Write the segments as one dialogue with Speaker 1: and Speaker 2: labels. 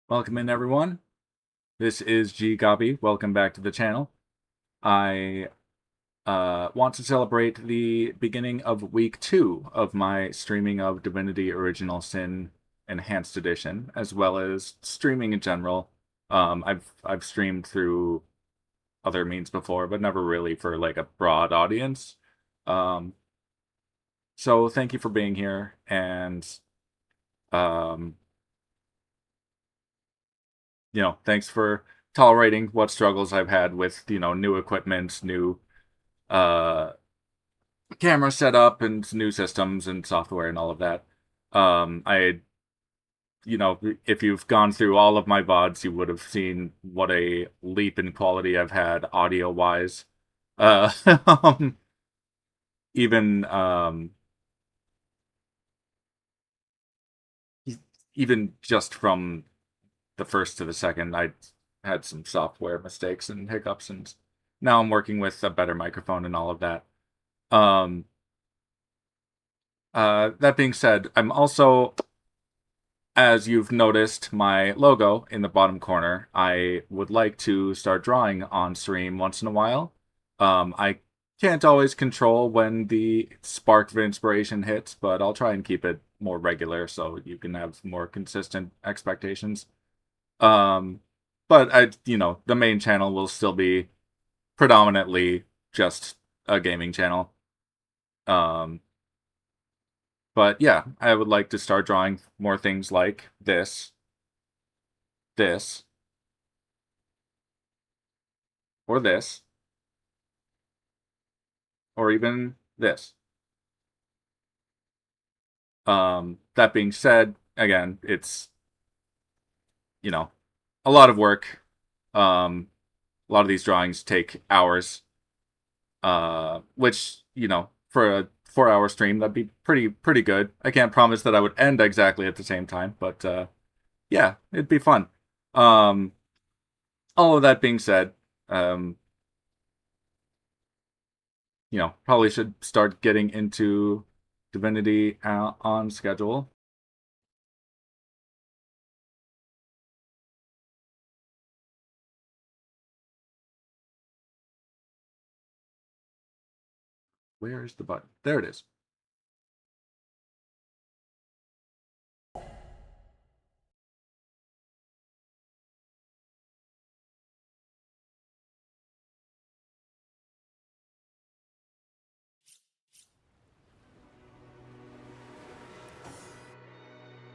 Speaker 1: Welcome in, everyone. This is GGobbie. Welcome back to the channel. I want to celebrate the beginning of week 2 of my streaming of Divinity Original Sin Enhanced Edition, as well as streaming in general. I've streamed through other means before, but never really for like a broad audience. So thank you for being here, and um, thanks for tolerating what struggles I've had with, new equipment, new uh, camera setup, and new systems and software and all of that. I, if you've gone through all of my VODs, you would have seen what a leap in quality I've had audio-wise. Uh, um, even, even just from the first to the second, I had some software mistakes and hiccups, and now I'm working with a better microphone and all of that. Um, that being said, I'm also, as you've noticed my logo in the bottom corner, I would like to start drawing on stream once in a while. I can't always control when the spark of inspiration hits, but I'll try and keep it more regular so you can have more consistent expectations. Um, but the main channel will still be predominantly just a gaming channel. Um, but yeah, I would like to start drawing more things like this, or this, or even this. That being said, again, it's, you know, a lot of work. A lot of these drawings take hours, which, for a 4-hour stream, that'd be pretty good. I can't promise that I would end exactly at the same time, but yeah, it'd be fun. Um, all of that being said, um, probably should start getting into Divinity on schedule. Where is the button? There it is.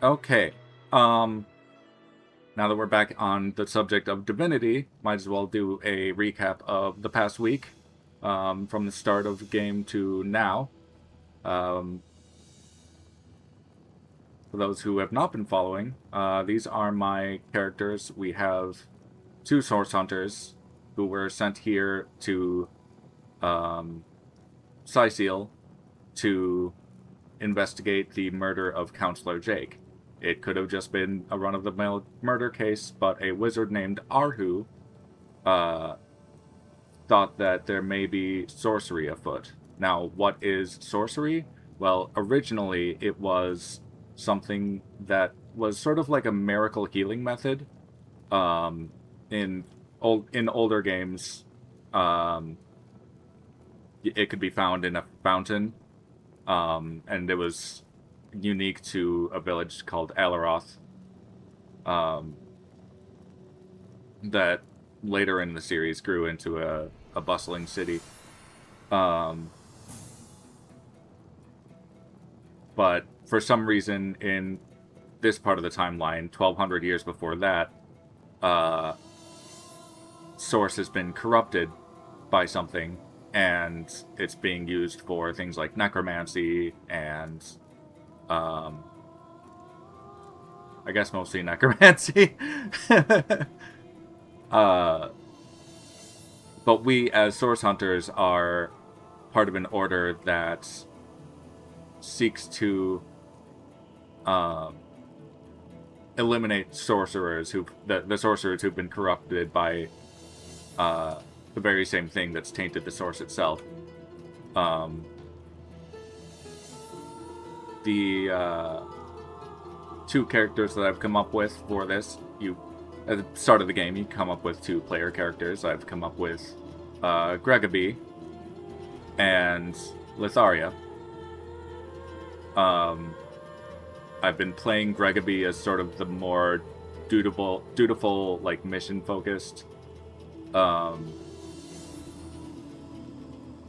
Speaker 1: Okay. Um, Now that we're back on the subject of Divinity, might as well do a recap of the past week, from the start of the game to now. Um, for those who have not been following, these are my characters. We have 2 source hunters who were sent here to Syceal to investigate the murder of Counselor Jake. It could have just been a run-of-the-mill murder case, but a wizard named Arhu uh, thought that there may be sorcery afoot. Now, what is sorcery? Well, originally it was something that was sort of like a miracle healing method. Um, in older games, um, it could be found in a fountain, and it was unique to a village called Alaroth, um, that later in the series grew into a bustling city. Um, but for some reason, in this part of the timeline, 1200 years before that, uh, Source has been corrupted by something, and it's being used for things like necromancy and, um, I guess mostly necromancy. uh, but we, as Source Hunters, are part of an order that seeks to eliminate sorcerers the sorcerers who've been corrupted by the very same thing that's tainted the source itself. Um, the two characters that I've come up with for this. At the start of the game, you come up with 2 player characters. I've come up with GGobbie and Litharia. I've been playing GGobbie as sort of the more dutiful, like mission-focused,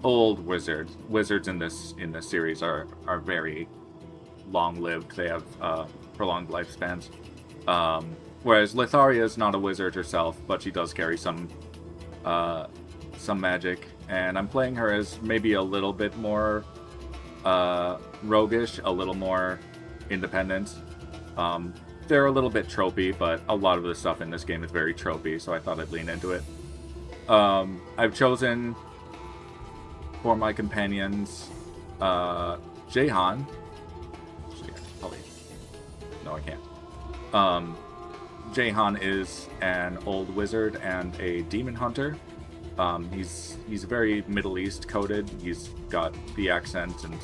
Speaker 1: old wizard. Wizards in this series are very long-lived. They have prolonged lifespans. Whereas Litharia is not a wizard herself, but she does carry some magic, and I'm playing her as maybe a little bit more roguish, a little more independent. They're a little bit tropey, but a lot of the stuff in this game is very tropey, so I thought I'd lean into it. I've chosen for my companions Jahan. Probably. No, I can't. Jahan is an old wizard and a demon hunter. He's very Middle East coded. He's got the accent, and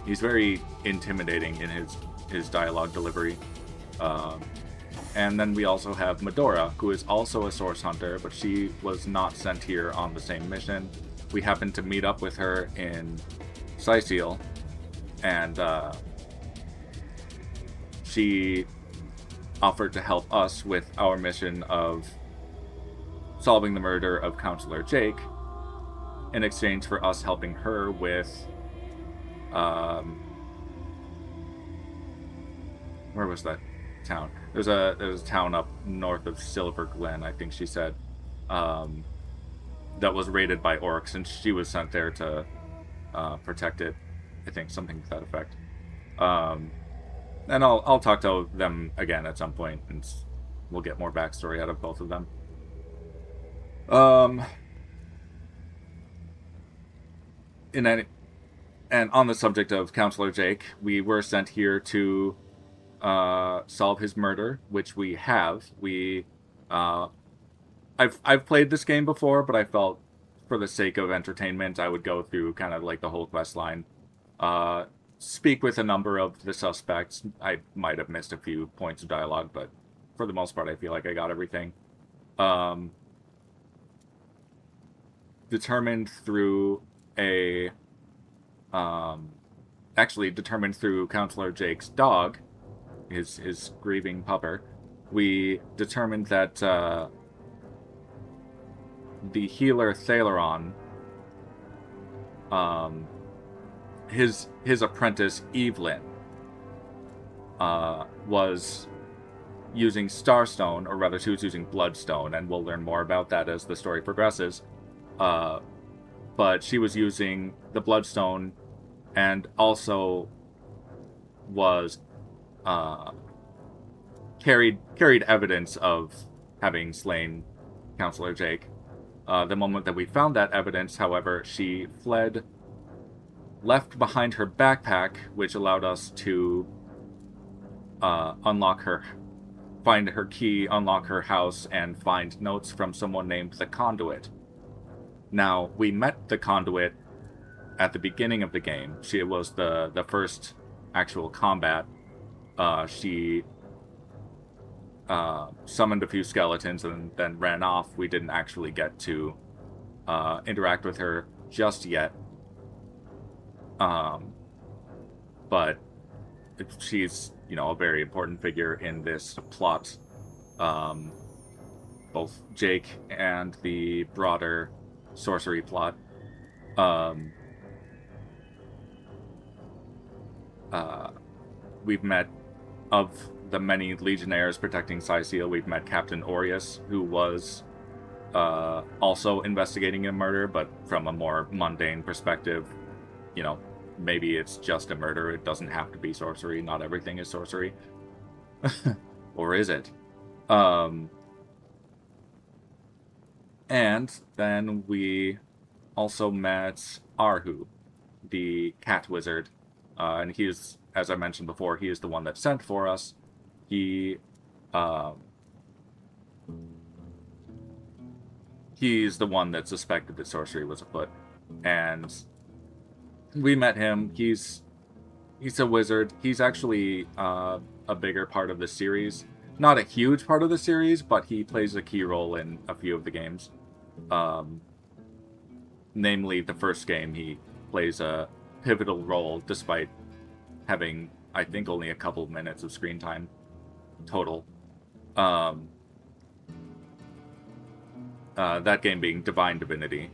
Speaker 1: he's very intimidating in his dialogue delivery. And then we also have Medora, who is also a source hunter, but she was not sent here on the same mission. We happened to meet up with her in Sicil, and she offered to help us with our mission of solving the murder of Counselor Jake in exchange for us helping her with where was that town? There's a town up north of Silver Glen, I think she said, that was raided by orcs, and she was sent there to protect it. I think something to that effect. And I'll talk to them again at some point, and we'll get more backstory out of both of them. And on the subject of Counselor Jake, we were sent here to solve his murder, which we have. I've played this game before, but I felt for the sake of entertainment, I would go through kind of like the whole quest line. Speak with a number of the suspects. I might have missed a few points of dialogue, but for the most part, I feel like I got everything. Determined through determined through Counselor Jake's dog, his grieving pupper, we determined that the healer Thaleron, his apprentice Evelyn, was using Starstone, or rather she was using Bloodstone, and we'll learn more about that as the story progresses. But she was using the Bloodstone and also was carried evidence of having slain Counselor Jake. The moment that we found that evidence, however, she fled, left behind her backpack, which allowed us to find her key, unlock her house, and find notes from someone named the Conduit. Now, we met the Conduit at the beginning of the game. She was the first actual combat. She summoned a few skeletons and then ran off. We didn't actually get to interact with her just yet. But she's, a very important figure in this plot. Both Jake and the broader sorcery plot. We've met, of the many legionnaires protecting Sicil, we've met Captain Aureus, who was also investigating a murder, but from a more mundane perspective. Maybe it's just a murder. It doesn't have to be sorcery. Not everything is sorcery. Or is it? And then we also met Arhu, the cat wizard. And he is, as I mentioned before, he is the one that sent for us. He's the one that suspected that sorcery was afoot. And we met him. He's He's a wizard. He's actually a bigger part of the series. Not a huge part of the series, but he plays a key role in a few of the games. Namely, the first game, he plays a pivotal role despite having, I think, only a couple minutes of screen time total. That game being Divine Divinity,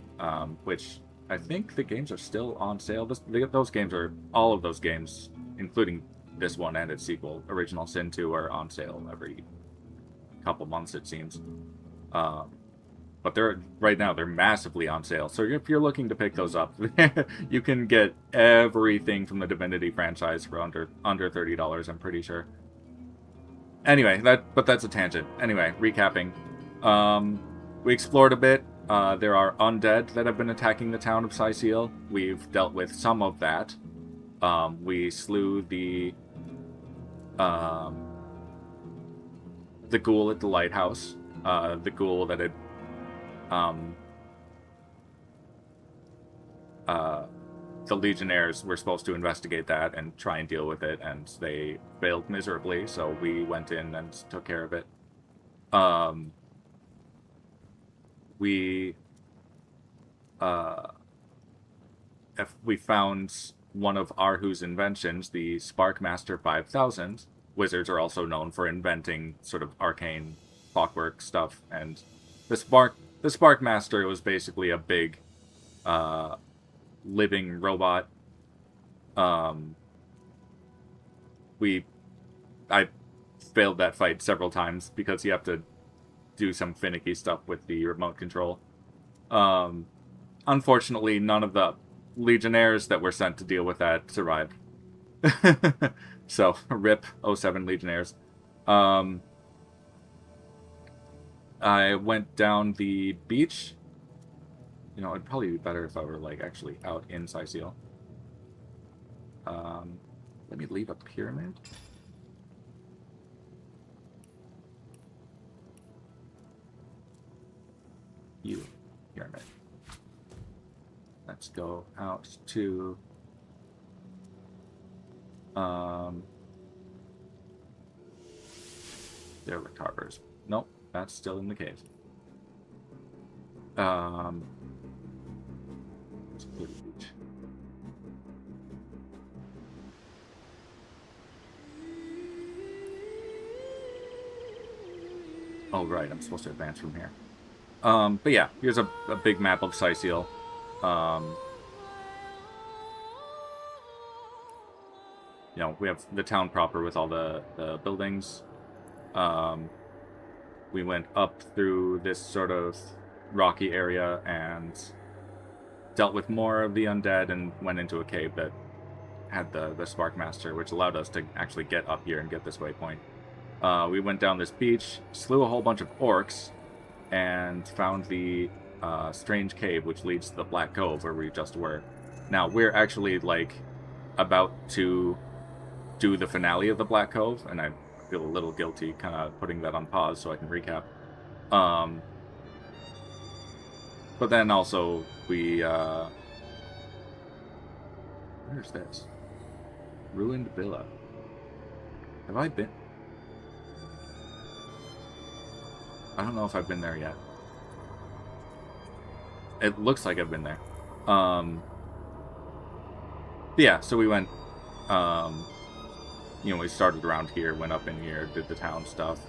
Speaker 1: which I think the games are still on sale. Those games are, all of those games, including this one and its sequel, Original Sin 2, are on sale every couple months, it seems. But right now they're massively on sale. So if you're looking to pick those up, you can get everything from the Divinity franchise for under $30, I'm pretty sure. Anyway, but that's a tangent. Anyway, recapping. We explored a bit. There are undead that have been attacking the town of Syciel. We've dealt with some of that. We slew the ghoul at the lighthouse. The ghoul that had the Legionnaires were supposed to investigate that and try and deal with it, and they failed miserably, so we went in and took care of it. We found one of Arhu's inventions, the Sparkmaster 5000. Wizards are also known for inventing sort of arcane clockwork stuff, and the Sparkmaster was basically a big living robot. I failed that fight several times because you have to do some finicky stuff with the remote control. Unfortunately, none of the Legionnaires that were sent to deal with that survived. So, rip OS1 Legionnaires. I went down the beach. You know, it'd probably be better if I were, like, actually out in Syciel. Let me leave a pyramid. Pyramid. Let's go out to there were carvers. Nope, that's still in the cave. Let's go to the beach. Oh right, I'm supposed to advance from here. But yeah, here's a big map of Syciel. You know, we have the town proper with all the buildings. We went up through this sort of rocky area and dealt with more of the undead and went into a cave that had the Sparkmaster, which allowed us to actually get up here and get this waypoint. We went down this beach, slew a whole bunch of orcs, and found the strange cave which leads to the Black Cove where we just were. Now, we're actually, like, about to do the finale of the Black Cove, and I feel a little guilty kind of putting that on pause so I can recap. But then also, we, where's this? Ruined Villa. Have I been? I don't know if I've been there yet. It looks like I've been there. Yeah, so we went, you know, we started around here, went up in here, did the town stuff.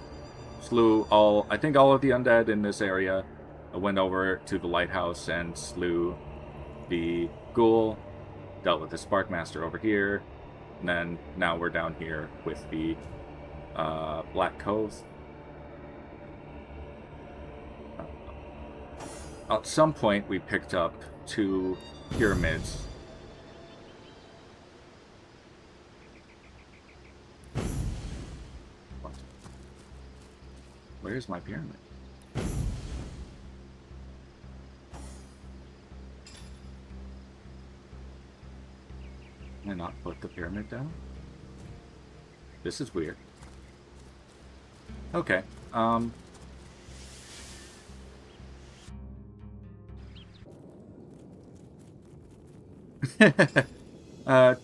Speaker 1: Slew I think all of the undead in this area. I went over to the lighthouse and slew the ghoul. Dealt with the Sparkmaster over here. And then now we're down here with the Black Cove. At some point, we picked up 2 pyramids. What? Where's my pyramid? Can I not put the pyramid down? This is weird. Okay,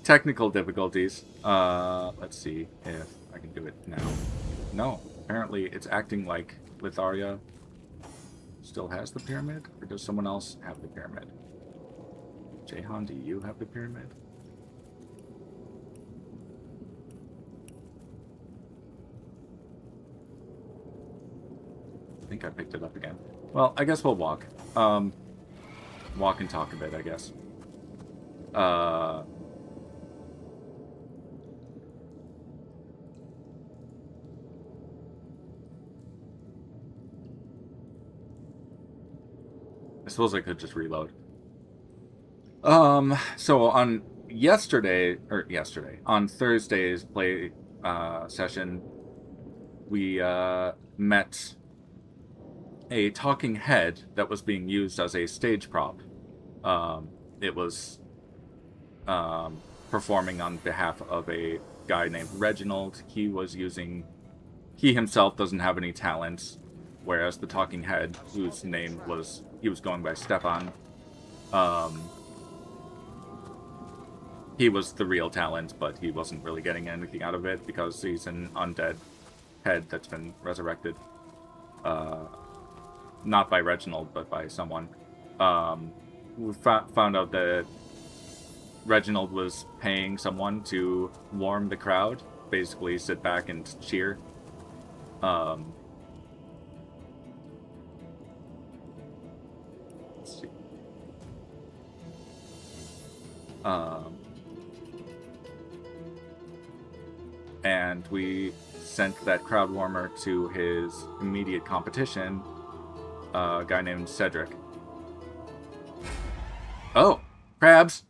Speaker 1: Technical difficulties. Let's see if I can do it now. No, apparently it's acting like Litharia still has the pyramid, or does someone else have the pyramid? Jahan, do you have the pyramid? I think I picked it up again. Well, I guess we'll walk. Walk and talk a bit, I guess. I suppose I could just reload. So on on Thursday's play session, we met a talking head that was being used as a stage prop. It was performing on behalf of a guy named Reginald. He himself doesn't have any talents, whereas the talking head, whose name was, he was going by Stefan, he was the real talent, but he wasn't really getting anything out of it because he's an undead head that's been resurrected. Not by Reginald, but by someone. We found out that Reginald was paying someone to warm the crowd, basically sit back and cheer. Let's see. And we sent that crowd warmer to his immediate competition, a guy named Cedric. Oh, crabs!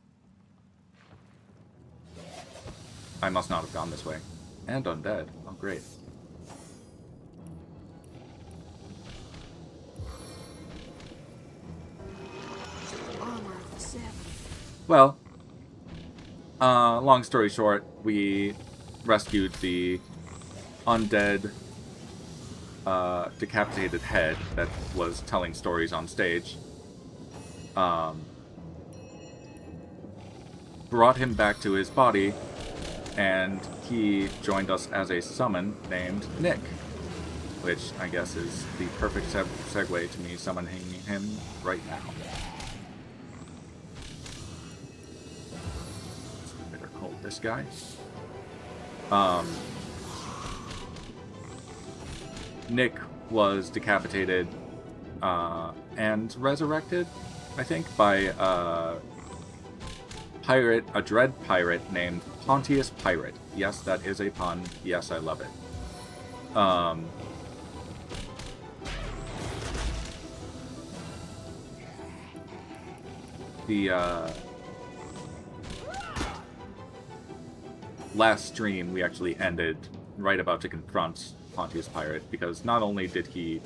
Speaker 1: I must not have gone this way. And undead. Oh, great. Well, long story short, we rescued the undead, decapitated head that was telling stories on stage. Brought him back to his body, and he joined us as a summon named Nick, which I guess is the perfect segue to me summoning him right now. So I better hold this guy. Nick was decapitated and resurrected, I think, by a dread pirate named Pontius Pirate. Yes, that is a pun. Yes, I love it. The last stream we actually ended right about to confront Pontius Pirate, because not only did he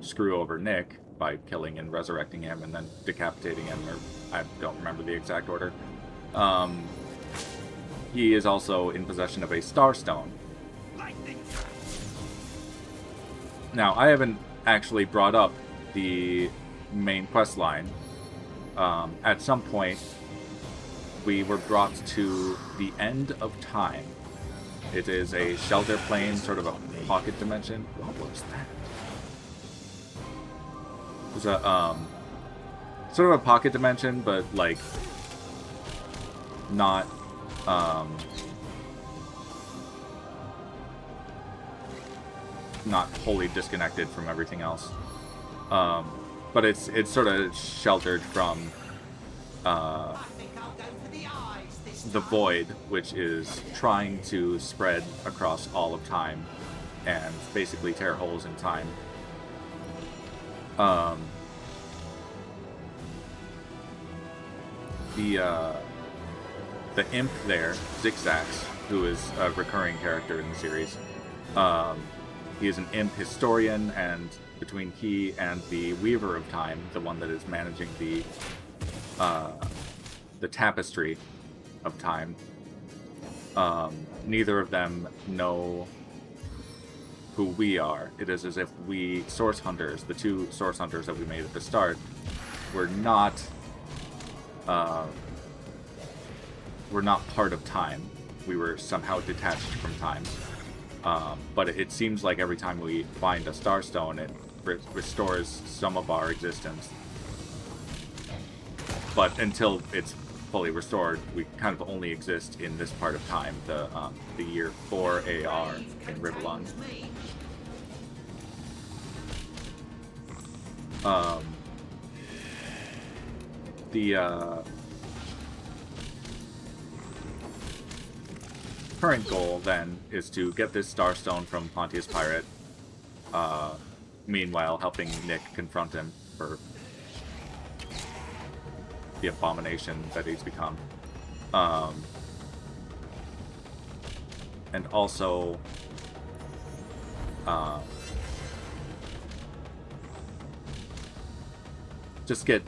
Speaker 1: screw over Nick by killing and resurrecting him and then decapitating him, or I don't remember the exact order, he is also in possession of a Starstone. Now, I haven't actually brought up the main quest line. At some point, we were brought to the end of time. It is a shelter plane, sort of a pocket dimension. What was that? It was a, sort of a pocket dimension, but, like, not, not wholly disconnected from everything else. But it's sort of sheltered from, the void, which is trying to spread across all of time and basically tear holes in time. The imp there, Zigzags, who is a recurring character in the series, he is an imp historian, and between he and the Weaver of Time, the one that is managing the tapestry of time, neither of them know who we are. It is as if we source hunters, the two source hunters that we made at the start, were not we're not part of time. We were somehow detached from time. But it seems like every time we find a starstone, it restores some of our existence. But until it's fully restored, we kind of only exist in this part of time, the year 4 AR in Rivellon. The current goal, then, is to get this Starstone from Pontius Pirate, meanwhile helping Nick confront him for the abomination that he's become. And also, just get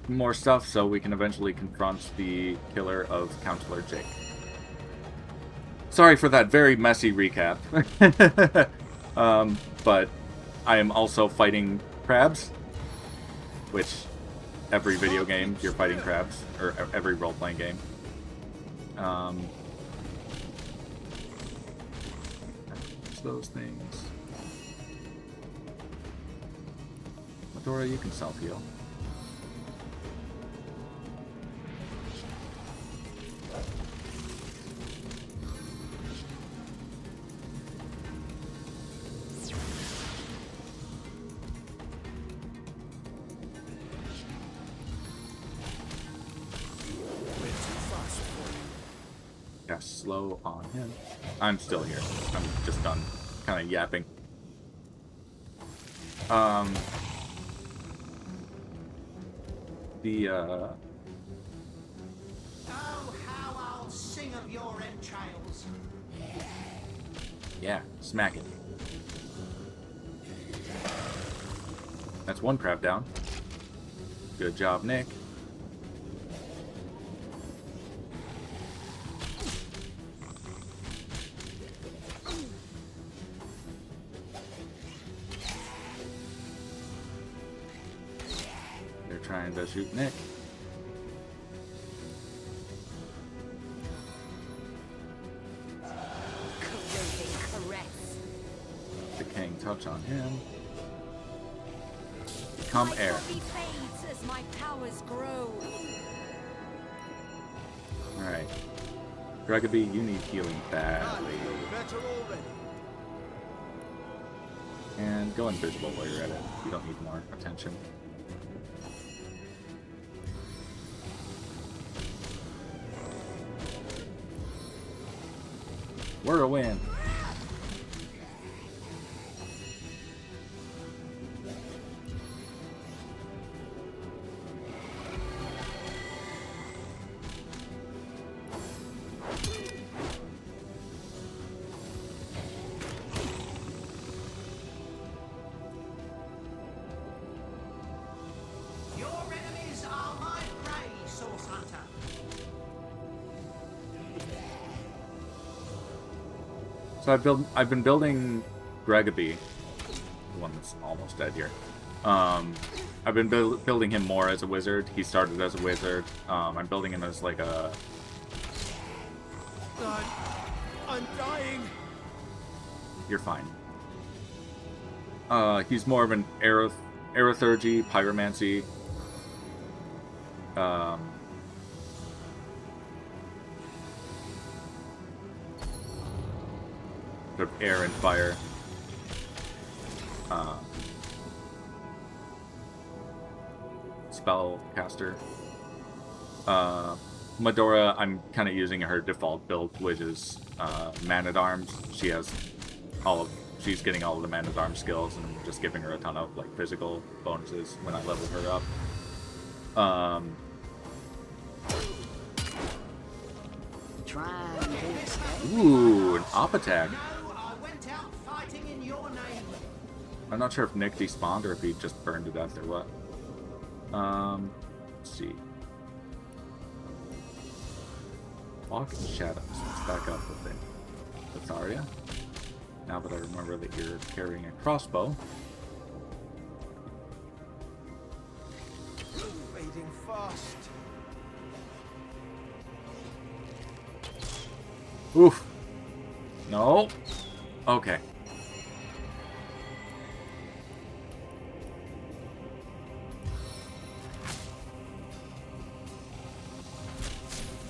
Speaker 1: more stuff so we can eventually confront the killer of Counselor Jake. Sorry for that very messy recap. But I am also fighting crabs, which every video game you're fighting crabs, or every role-playing game. Those things. Medora, you can self-heal. Yeah, slow on him. I'm still here. I'm just done kind of yapping. Oh,
Speaker 2: how I'll sing of your entrails.
Speaker 1: Yeah, smack it. That's one crab down. Good job, Nick. Trying to shoot Nick. Decaying touch on him. Become air. Alright. GGobbie, you need healing badly. And go invisible while you're at it. You don't need more attention. We're a win.
Speaker 2: Your enemies are my prey, Source Hunter.
Speaker 1: So I've been building GGobbie, the one that's almost dead here. I've been building him more as a wizard. He started as a wizard. I'm building him as like a...
Speaker 2: I'm dying.
Speaker 1: You're fine. He's more of an aerothergy, pyromancy. Sort of air and fire. Spellcaster. Medora, I'm kind of using her default build, which is Man-at-Arms. She's getting all of the Man-at-Arms skills, and I'm just giving her a ton of like physical bonuses when I level her up. Ooh, an op attack. I'm not sure if Nick despawned or if he just burned to death or what. Let's see. Walk in shadows. Let's back up with it. Letharia. Now that I remember that you're carrying a crossbow.
Speaker 2: Fading fast.
Speaker 1: Oof. No. Okay.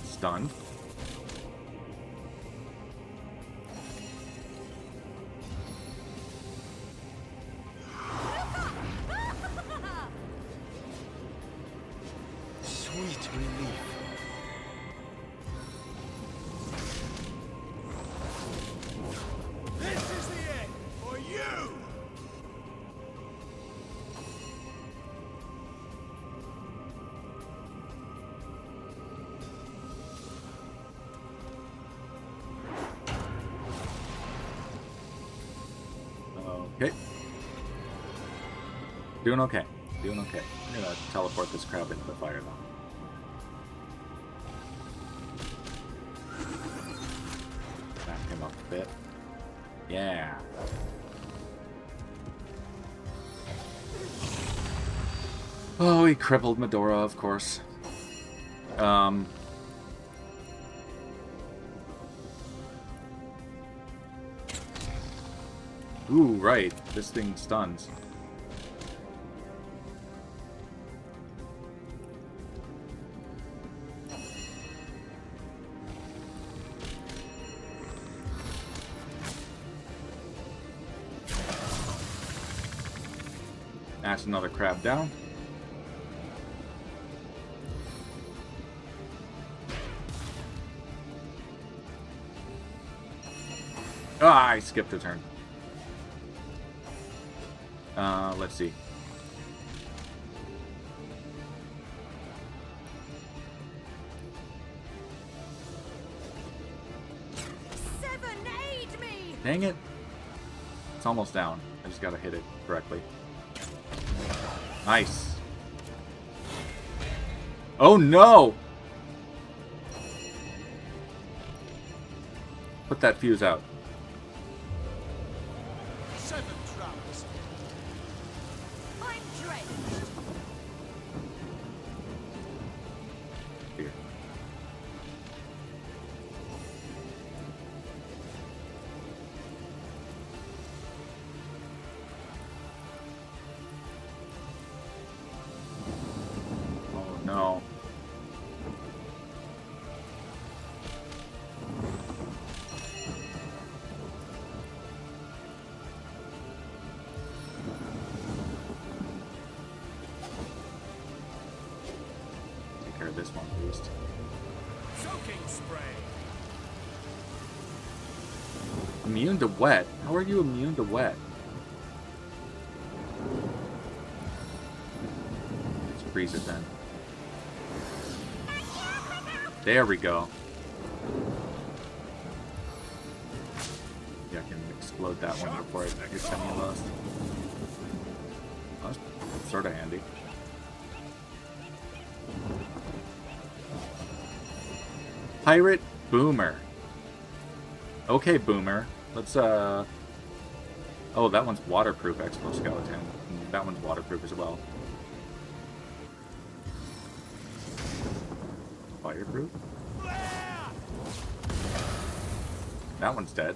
Speaker 1: Stunned.
Speaker 3: Sweet relief.
Speaker 2: This is the end for you!
Speaker 1: Okay. Doing okay. Doing okay. I'm gonna teleport this crab into the fire though. Back him up a bit. Yeah. Oh, he crippled Medora, of course. Ooh, right. This thing stuns. That's another crab down. Ah, I skipped a turn. Let's see.
Speaker 4: Aid me!
Speaker 1: Dang it. It's almost down. I just gotta hit it correctly. Nice. Oh no! Put that fuse out.
Speaker 2: 7 traps.
Speaker 4: I'm drenched.
Speaker 1: Here. Oh no. Take care of this one at least.
Speaker 2: Soaking spray.
Speaker 1: Immune to wet? How are you immune to wet? Let's freeze it then. There we go. Yeah, I can explode that one before it gets semi-lost. That's sort of handy. Pirate Boomer. Okay, Boomer. Let's, Oh, that one's waterproof, exoskeleton. That one's waterproof as well. Fireproof? That one's dead.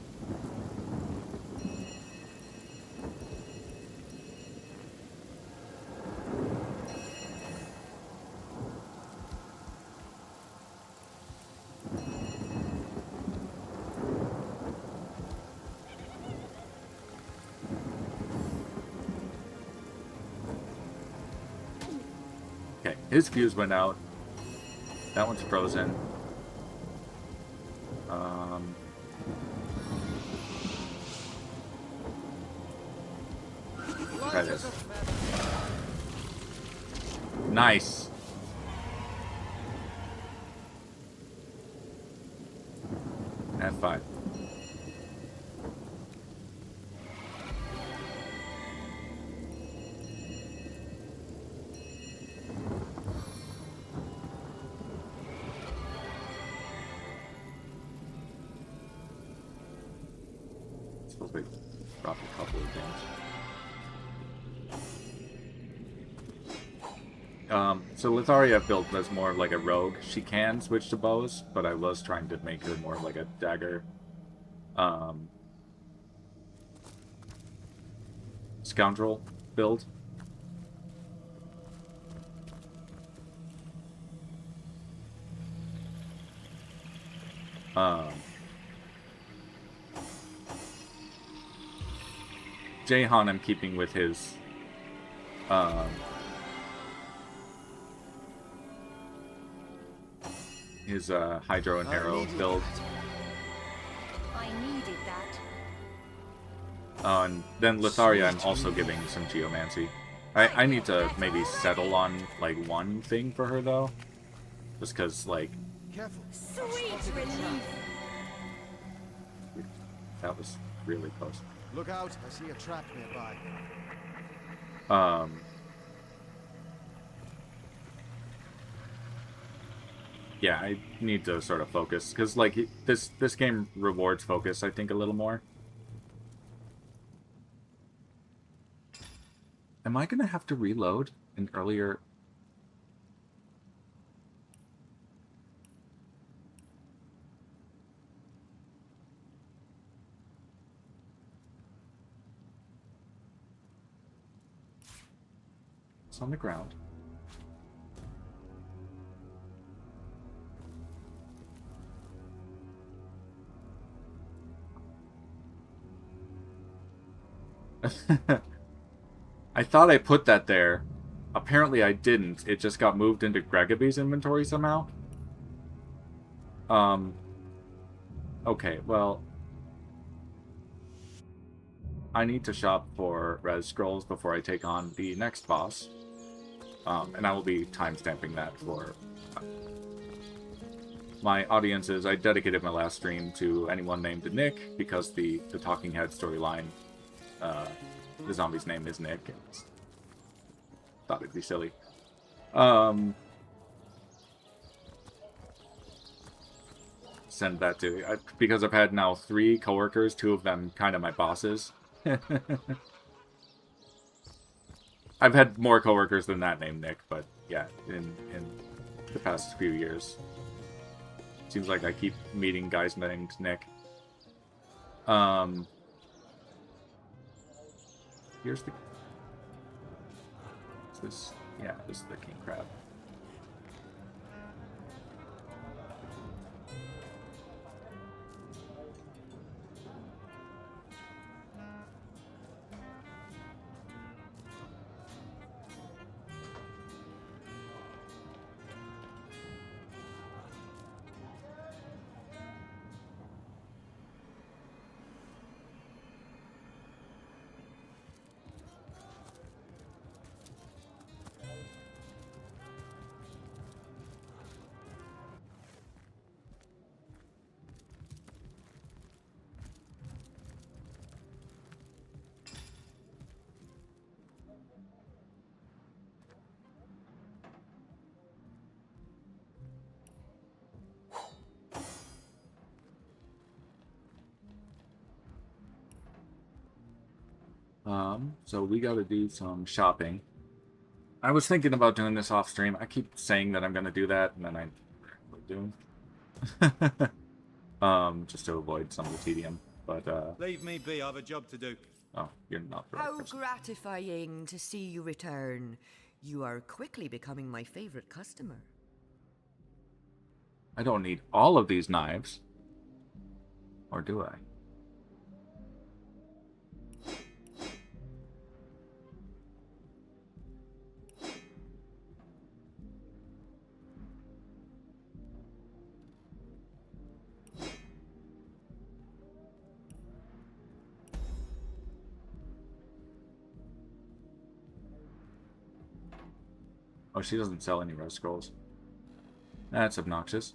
Speaker 1: Okay, his fuse went out. That one's frozen. Try this. Nice. F5. Supposed to drop a couple of things. So Litharia I've built as more of like a rogue. She can switch to bows, but I was trying to make her more like a dagger scoundrel build. Jahan I'm keeping with his Hydro and Arrow build.
Speaker 4: I needed that.
Speaker 1: And then Litharia I'm also giving some Geomancy. I need to maybe settle on like one thing for her though. Just cause like
Speaker 3: Careful.
Speaker 4: Sweet relief.
Speaker 1: that was really close.
Speaker 3: Look out, I see a trap nearby.
Speaker 1: Yeah, I need to sort of focus because like this game rewards focus I think a little more. Am I gonna have to reload an earlier? It's on the ground. I thought I put that there. Apparently I didn't. It just got moved into GGobbie's inventory somehow. Okay, well, I need to shop for res scrolls before I take on the next boss. And I will be timestamping that for my audiences. I dedicated my last stream to anyone named Nick because the Talking Head storyline, the zombie's name is Nick. And thought it'd be silly. Send that to because I've had now 3 coworkers, 2 of them kind of my bosses. I've had more coworkers than that named Nick, but yeah, in the past few years, seems like I keep meeting guys named Nick. Here's the. Is this? Yeah, this is the king crab. So we got to do some shopping. I was thinking about doing this off stream. I keep saying that I'm going to do that, and then I do. Just to avoid some of the tedium. But
Speaker 5: leave me be. I have a job to do.
Speaker 1: Oh, you're not the right
Speaker 6: How
Speaker 1: person.
Speaker 6: gratifying to see you return. You are quickly becoming my favorite customer.
Speaker 1: I don't need all of these knives. Or do I? Oh, she doesn't sell any rose scrolls. That's obnoxious.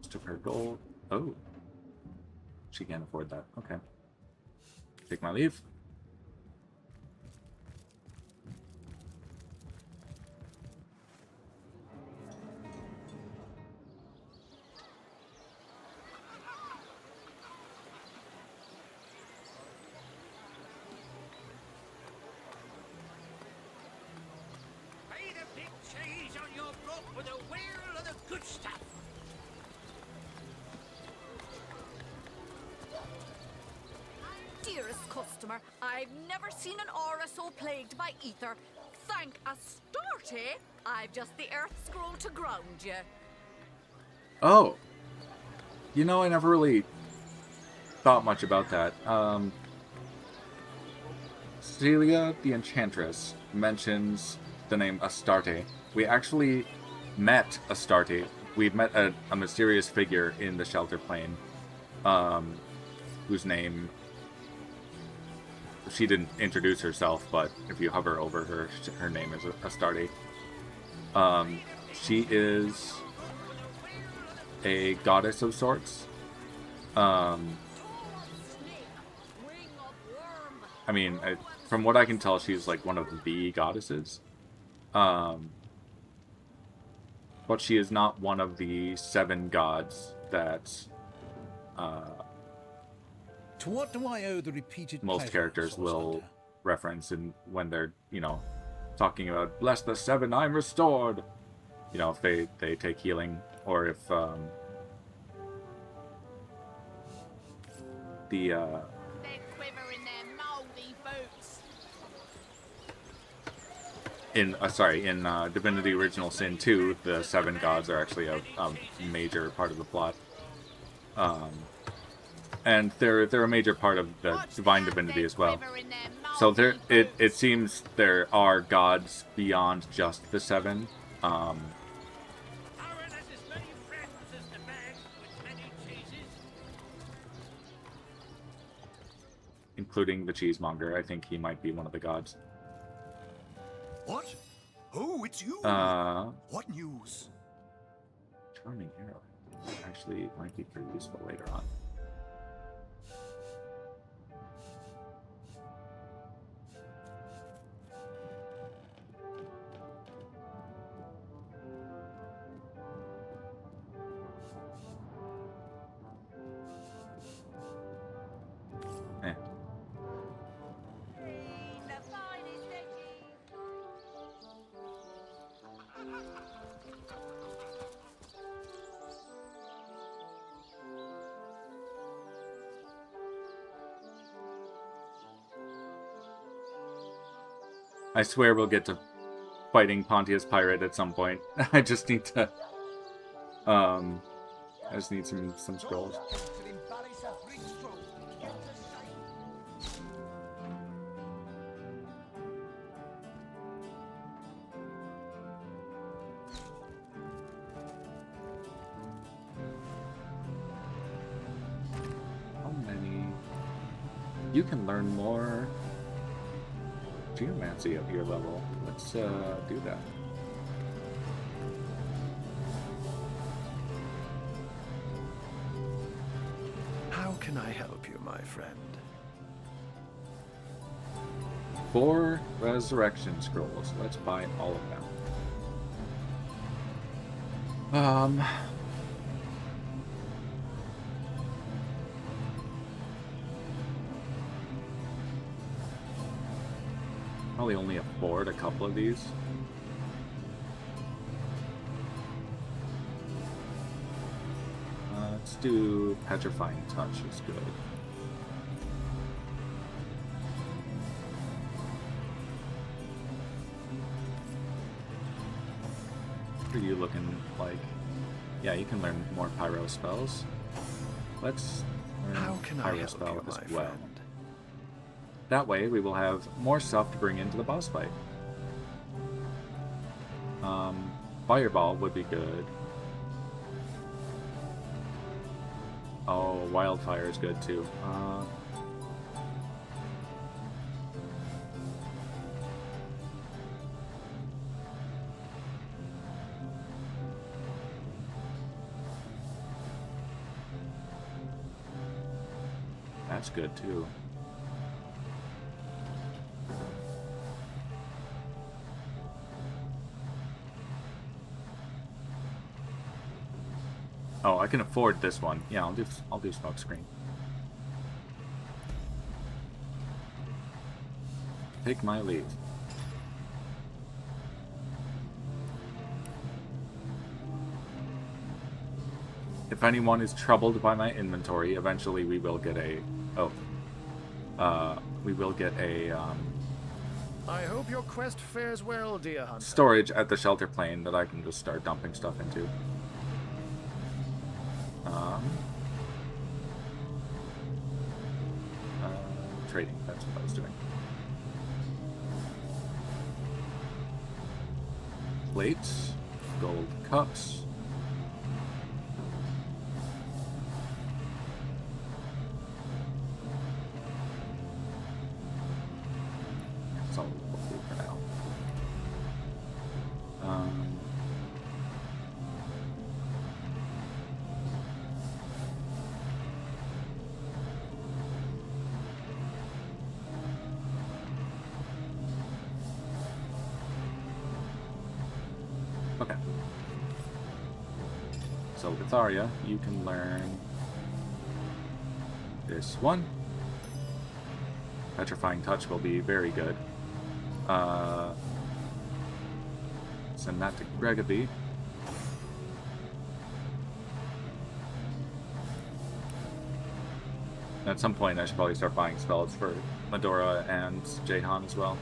Speaker 1: Most of her gold. Oh. She can't afford that. Okay. Take my leave.
Speaker 2: Pay the big cheese on your rope with a wheel of the good stuff.
Speaker 4: Dearest customer, I've never seen an aura so plagued by ether. Thank Astarte, I've just the earth scroll to ground you.
Speaker 1: Oh. You know, I never really thought much about that. Celia the Enchantress mentions the name Astarte. We actually met Astarte. We met a mysterious figure in the Shelter Plane, whose name... She didn't introduce herself, but if you hover over her, her name is Astarte. She is a goddess of sorts. I mean, from what I can tell, she's like one of the goddesses. But she is not one of the 7 gods that
Speaker 7: To what do I owe the repeated
Speaker 1: most
Speaker 7: pleasure,
Speaker 1: characters
Speaker 7: Source
Speaker 1: will
Speaker 7: Hunter?
Speaker 1: reference when they're, you know, talking about bless the 7, I'm restored. You know, if they take healing, or if
Speaker 2: They quiver in their mouldy boots.
Speaker 1: in Divinity Original Sin 2, the 7 gods are actually a major part of the plot. And they're a major part of the Divine Divinity as well. So it seems there are gods beyond just the 7. Including the cheesemonger. I think he might be one of the gods.
Speaker 3: What? Oh, it's you. What news?
Speaker 1: Charming arrow. Actually, might be pretty useful later on. Eh. I swear we'll get to fighting Pontius Pirate at some point. I just need to I just need some scrolls. How many? You can learn more geomancy at your level. Let's do that.
Speaker 3: How can I help you, my friend?
Speaker 1: 4 resurrection scrolls. Let's buy all of them. Probably only afford a couple of these. Let's do Petrifying Touch is good. What are you looking like? Yeah, you can learn more Pyro spells. Let's learn
Speaker 3: How can I
Speaker 1: Pyro
Speaker 3: help
Speaker 1: spell
Speaker 3: you,
Speaker 1: as
Speaker 3: my
Speaker 1: well.
Speaker 3: friend?
Speaker 1: That way, we will have more stuff to bring into the boss fight. Fireball would be good. Oh, Wildfire is good too. That's good too. Oh, I can afford this one. Yeah, I'll do smoke screen. Take my leave. If anyone is troubled by my inventory, eventually we will get a... we will get a,
Speaker 3: I hope your quest fares well, dear hunter.
Speaker 1: storage at the shelter plane that I can just start dumping stuff into. Trading, that's what I was doing. Plates, gold cups. That's all we'll do for now. Okay. So with Arya, you can learn this one. Petrifying Touch will be very good. Send that to GGobbie. At some point, I should probably start buying spells for Medora and Jahan as well.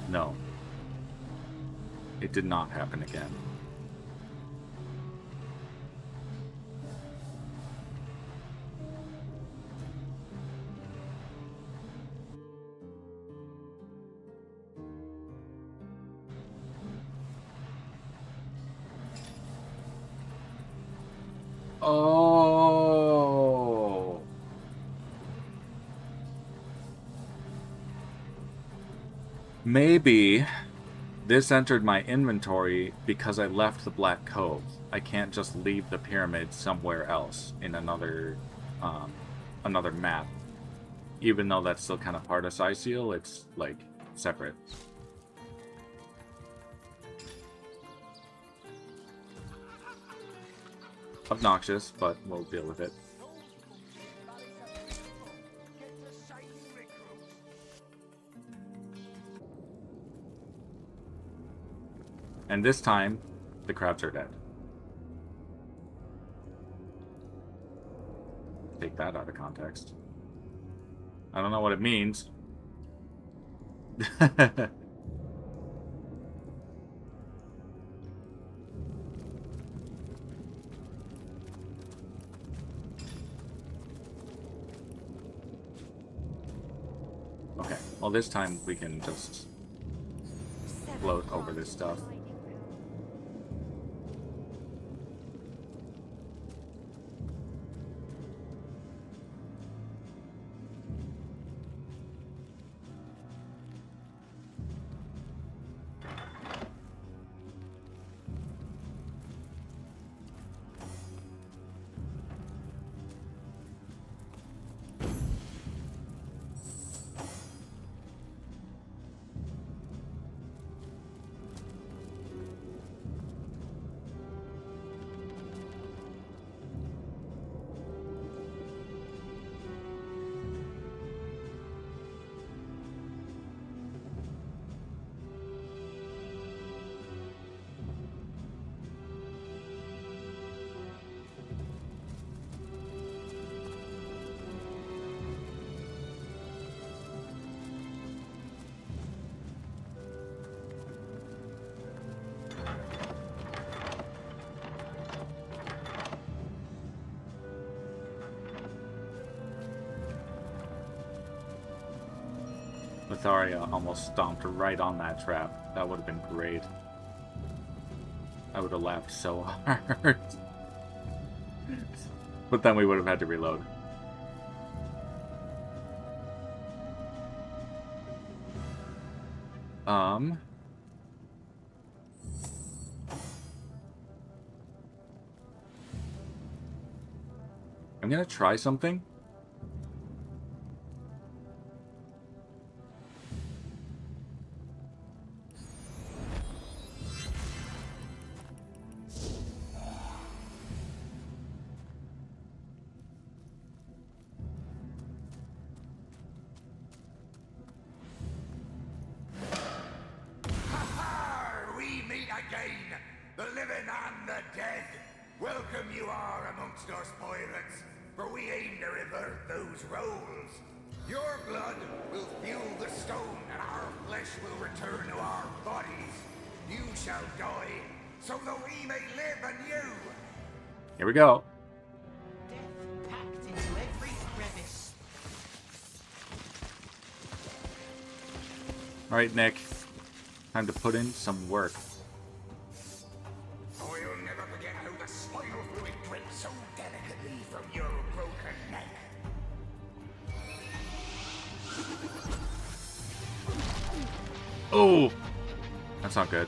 Speaker 1: No. It did not happen again. Oh. Maybe this entered my inventory because I left the Black Cove. I can't just leave the pyramid somewhere else in another another map. Even though that's still kind of part of Seal, it's like separate. Obnoxious, but we'll deal with it. And this time, the crabs are dead. Take that out of context. I don't know what it means. Okay, well this time we can just float over this stuff. Lotharia almost stomped right on that trap. That would have been great. I would have laughed so hard. But then we would have had to reload. Um. I'm gonna try something.
Speaker 2: We meet again, the living and the dead. Welcome you are amongst us pirates, for we aim to revert those roles. Your blood will fuel the stone, and our flesh will return to our bodies. You shall die, so that we may live anew.
Speaker 1: Here we go.
Speaker 8: Death packed into every crevice.
Speaker 1: All right, Nick. Time to put in some work.
Speaker 2: I'll never forget how the spinal fluid dripped so delicately from your broken neck.
Speaker 1: Oh, that's not good.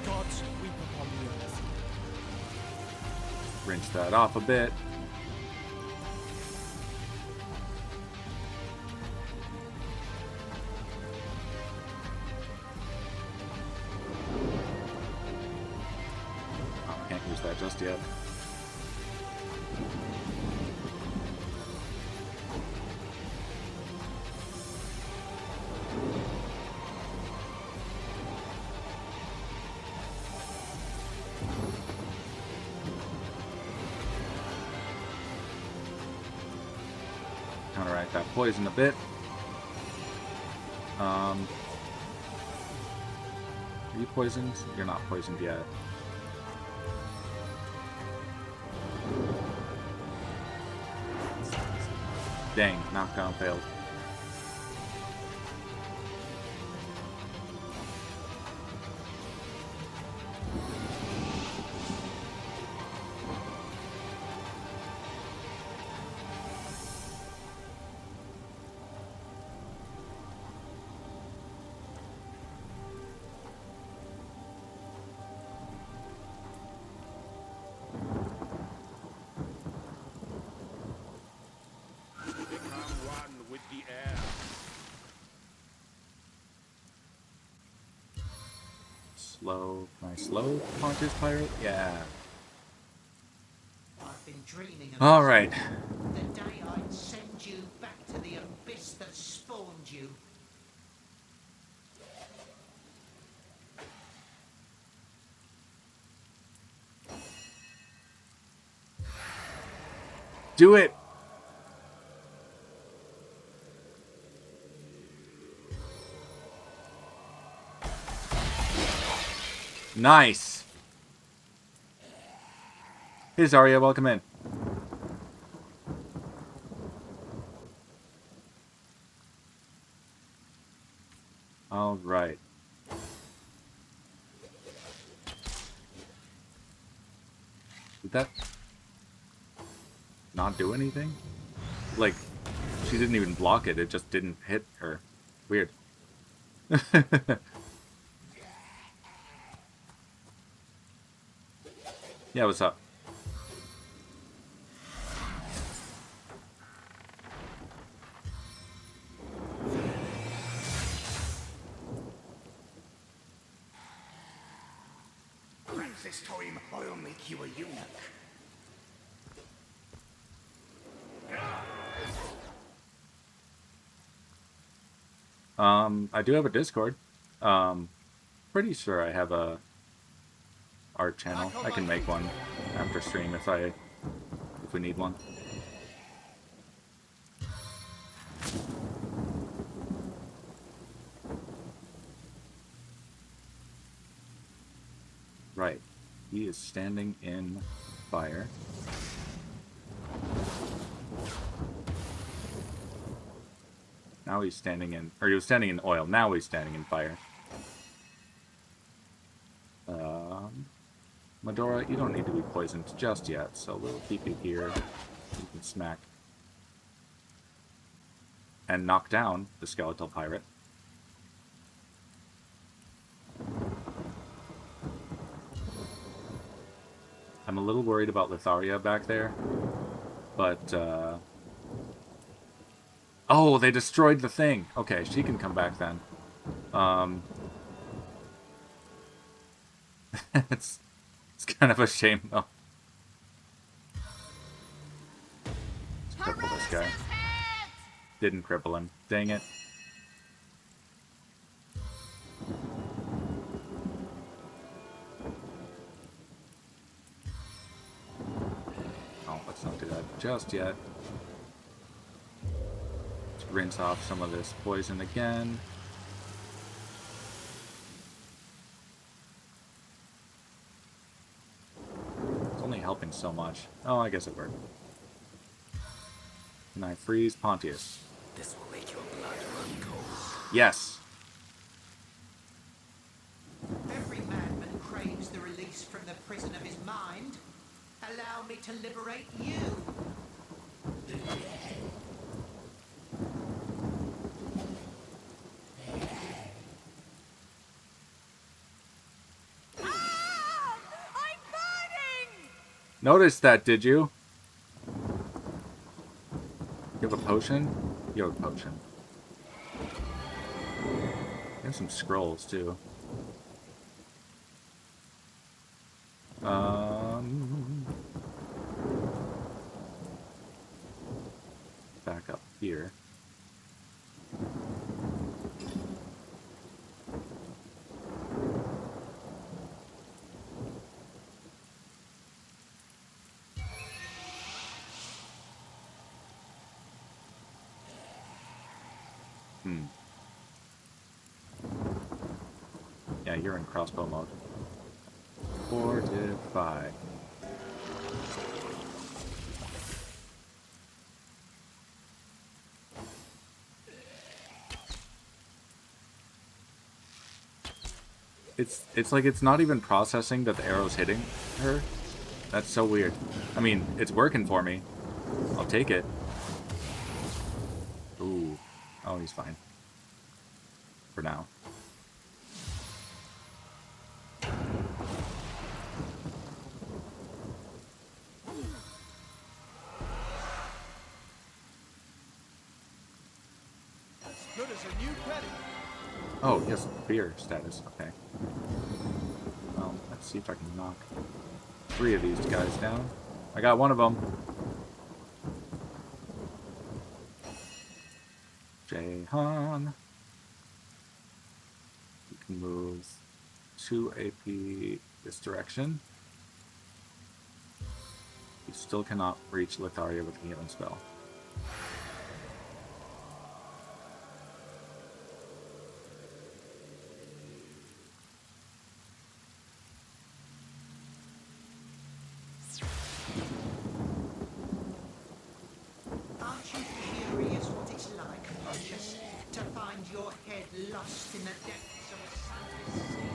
Speaker 3: Gods weep upon the earth.
Speaker 1: Rinse that off a bit. Oh, I can't use that just yet. Counteract that poison a bit. Are you poisoned? You're not poisoned yet. Dang, knockdown failed.
Speaker 3: Become one with the air.
Speaker 1: Slow. Can I slow Pontius Pirate? Yeah.
Speaker 8: I've been dreaming of
Speaker 1: All right.
Speaker 8: the day I'd send you back to the abyss that spawned you.
Speaker 1: Do it! Nice! Hey Zarya, welcome in. Alright. Did that not do anything? Like, she didn't even block it, it just didn't hit her. Weird. Yeah, what's up?
Speaker 2: Perhaps this time I'll make you a eunuch.
Speaker 1: I do have a Discord. Pretty sure I have a art channel. I can make one after stream if we need one. Right. He is standing in fire. Now he's standing in, or he was standing in oil. Now he's standing in fire. Medora, you don't need to be poisoned just yet, so we'll keep you here. You can smack. And knock down the skeletal pirate. I'm a little worried about Litharia back there, but, oh, they destroyed the thing! Okay, she can come back then. It's kind of a shame, though. Let's cripple this guy. Didn't cripple him. Dang it. Oh, let's not do that just yet. Let's rinse off some of this poison again. It's only helping so much. Oh, I guess it worked. Can I freeze Pontius?
Speaker 9: This will make your blood run cold.
Speaker 1: Yes!
Speaker 8: Every madman craves the release from the prison of his mind. Allow me to liberate you.
Speaker 4: Ah! I'm burning!
Speaker 1: Noticed that, did you? You have a potion? You have a potion. You have some scrolls, too. Back up here. Yeah, you're in crossbow mode. Fortify. It's like it's not even processing that the arrow's hitting her. That's so weird. I mean, it's working for me. I'll take it. Ooh. Oh, he's fine. For now.
Speaker 3: Good as a new penny.
Speaker 1: Oh, yes, fear status. Okay. Well, let's see if I can knock 3 of these guys down. I got one of them. Jahan. You can move 2 AP this direction. You still cannot reach Litharia with a healing spell.
Speaker 8: Aren't you curious what it's like, Precious, to find your head lost in the depths of a sunless sea?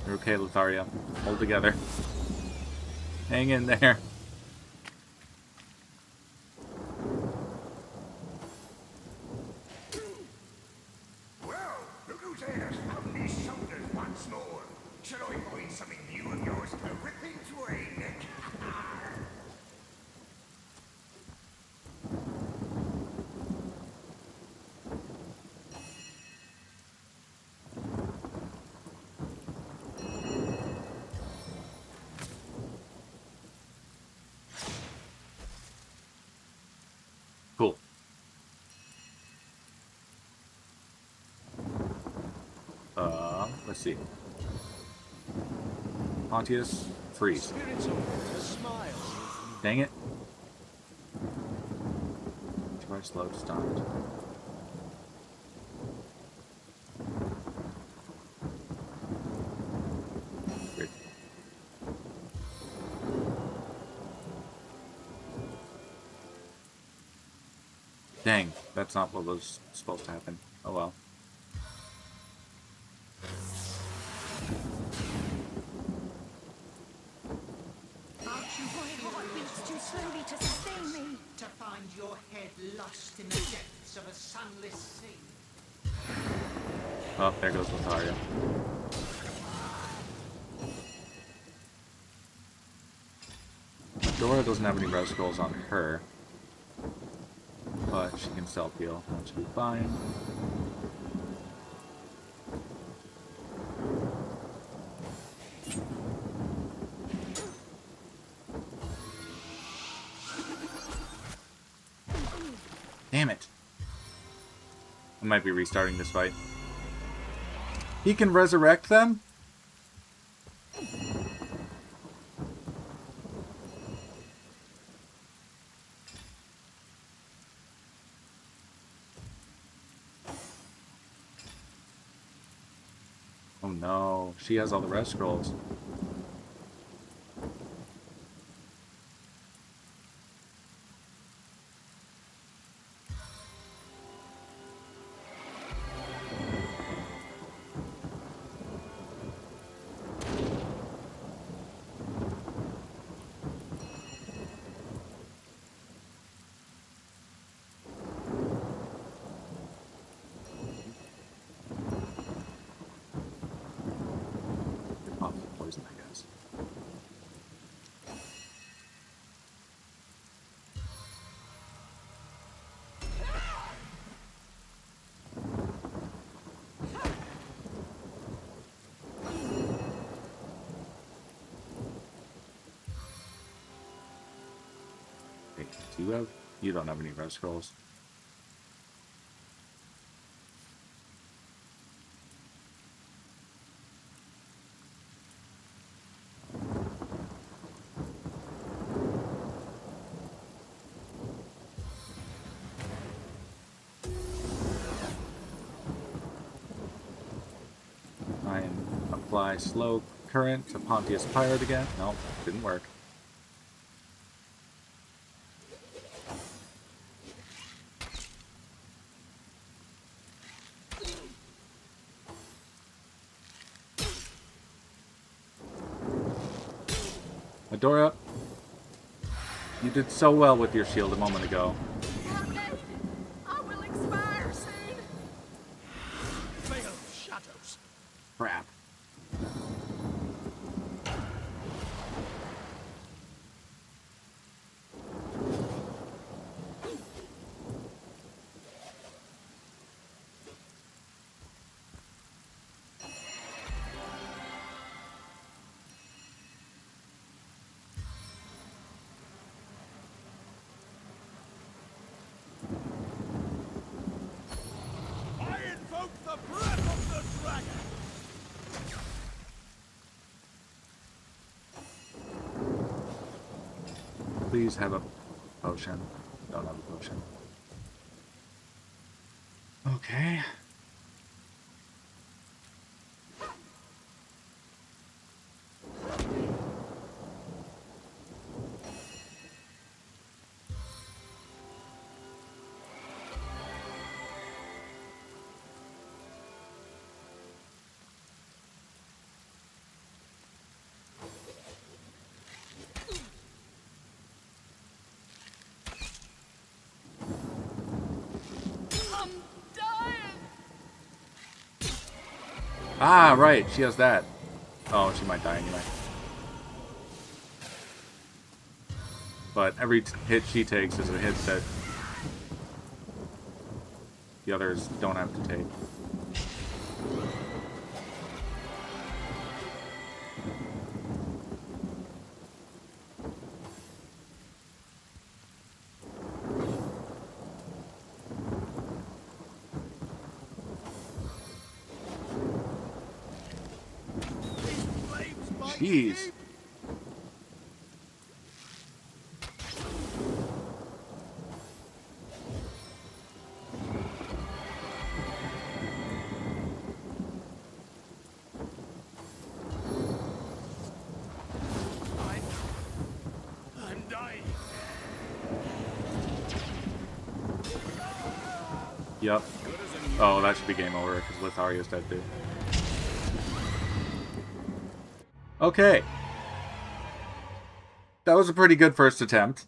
Speaker 1: You're okay, Litharia. Hold together. Hang in there.
Speaker 2: Well, look who's here has found these shoulders once more. Shall I find something new of yours to rip into a neck?
Speaker 1: Cool. Let's see. Pontius, freeze.
Speaker 3: Spirits of the smile.
Speaker 1: Dang it. Try slow, stunned. Good. Dang, that's not what was supposed to happen. Oh well.
Speaker 8: My heart beats too slowly to sustain me. To find your head lost in the depths of a sunless sea.
Speaker 1: Oh, there goes Lothario. Dora doesn't have any res scrolls on her, but she can self-heal. That should be fine. Damn it. I might be restarting this fight. He can resurrect them? Oh no, she has all the rest scrolls. Poison, I guess. Wait, do you have? You don't have any red scrolls. Apply slow current to Pontius Pirate again. Nope, didn't work. Adora, you did so well with your shield a moment ago.
Speaker 4: I will expire soon.
Speaker 3: Veil of shadows.
Speaker 1: Crap. Please have a potion. Don't have a potion. Okay. Ah, right. She has that. Oh, she might die anyway. But every hit she takes is a hit that the others don't have to take. Jeez.
Speaker 3: I'm dying.
Speaker 1: Yep. Oh, that should be game over because Lithario's dead too. Okay. That was a pretty good first attempt.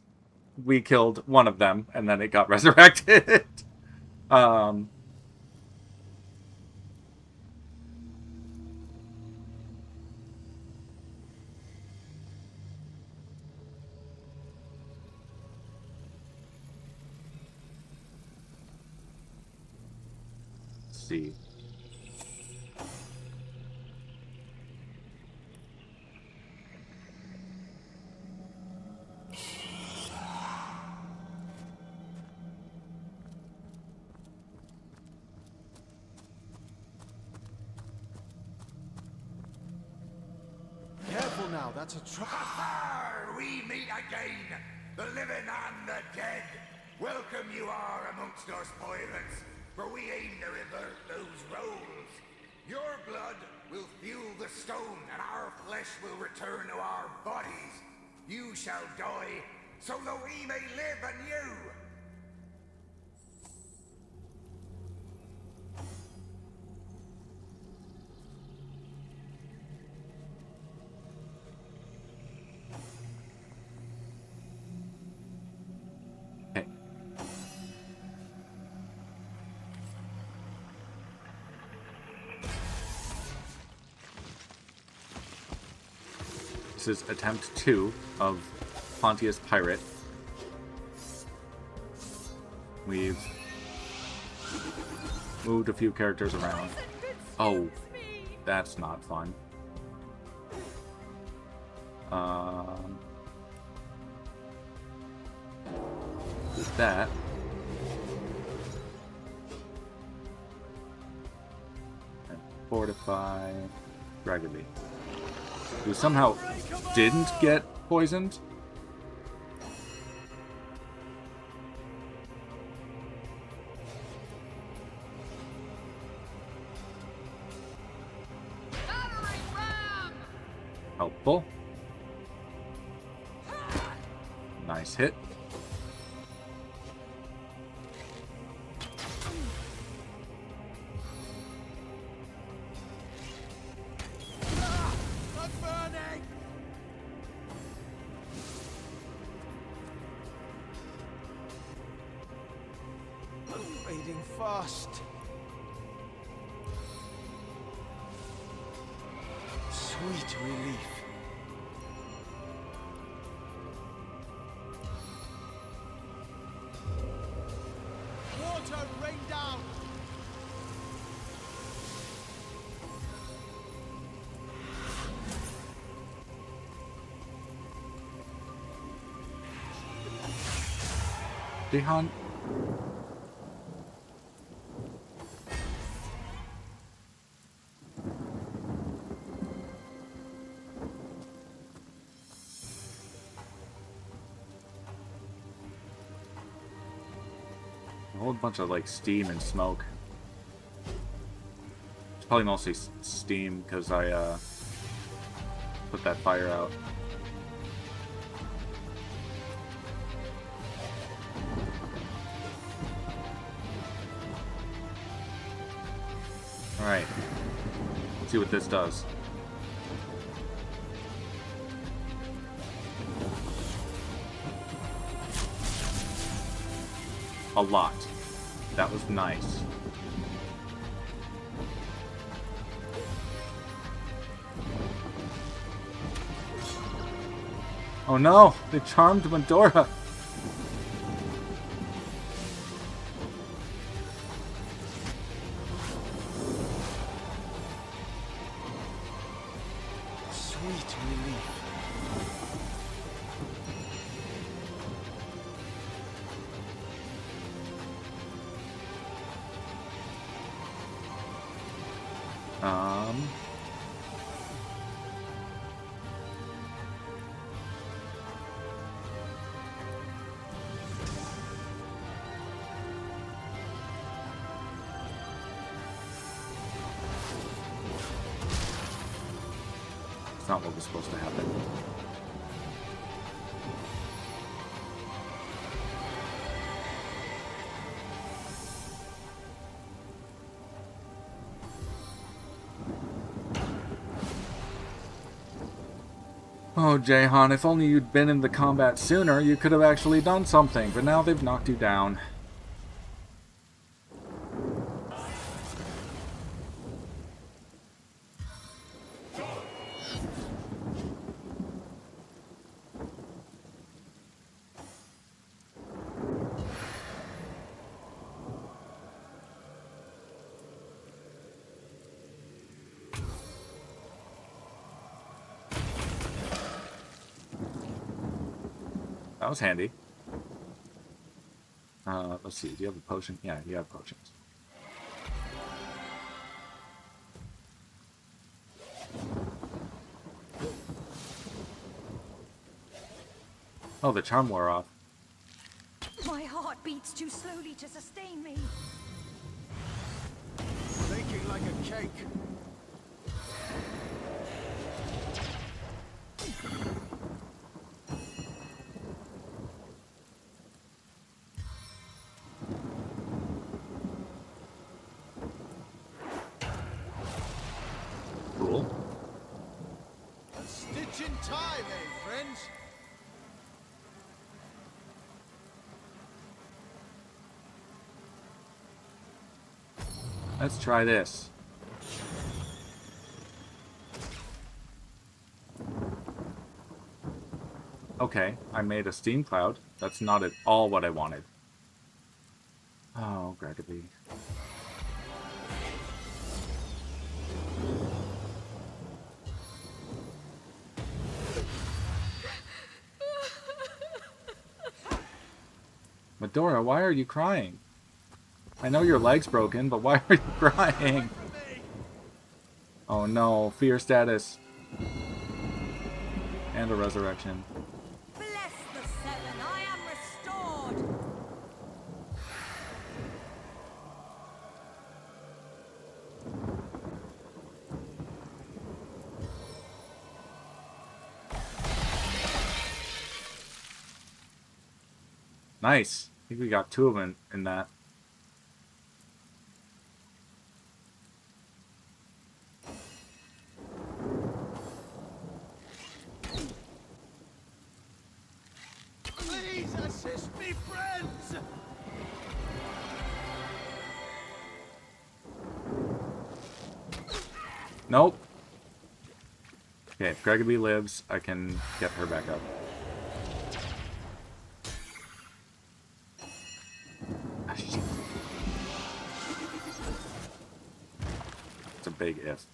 Speaker 1: We killed one of them, and then it got resurrected. Let's see.
Speaker 3: Careful now, that's a trap.
Speaker 2: We meet again, the living and the dead. Welcome you are amongst us pirates, for we aim to revert those rolls. Your blood will fuel the stone, and our flesh will return to our bodies. You shall die, so that we may live anew.
Speaker 1: Okay. This is attempt 2 of Pontius Pirate. We've moved a few characters around. Oh, that's not fun. With that. And fortify Ragaby. Who somehow didn't get poisoned? Helpful. Nice hit.
Speaker 3: Fading fast. Sweet relief. Water rain down.
Speaker 1: Dehan. A whole bunch of like steam and smoke. It's probably mostly steam because I put that fire out. Alright. Let's see what this does. A lot. That was nice. Oh no! They charmed Medora!
Speaker 3: Sweet relief.
Speaker 1: It's not what was supposed to happen. Oh, Jahan, if only you'd been in the combat sooner, you could have actually done something, but now they've knocked you down. That was handy. Let's see. Do you have a potion? Yeah, you have potions. Oh, the charm wore off.
Speaker 4: My heart beats too slowly to sustain me.
Speaker 3: Baking like a cake.
Speaker 1: Cool.
Speaker 3: A stitch in time, eh, friends?
Speaker 1: Let's try this. Okay, I made a steam cloud. That's not at all what I wanted. Oh, GGobbie. Medora, why are you crying? I know your leg's broken, but why are you crying? Oh no, fear status. And a resurrection.
Speaker 4: Bless the seven, I am restored.
Speaker 1: Nice. I think we got 2 of them in that.
Speaker 3: Please assist me, friends!
Speaker 1: Nope. Okay, if GGobbie lives, I can get her back up. It's a big if.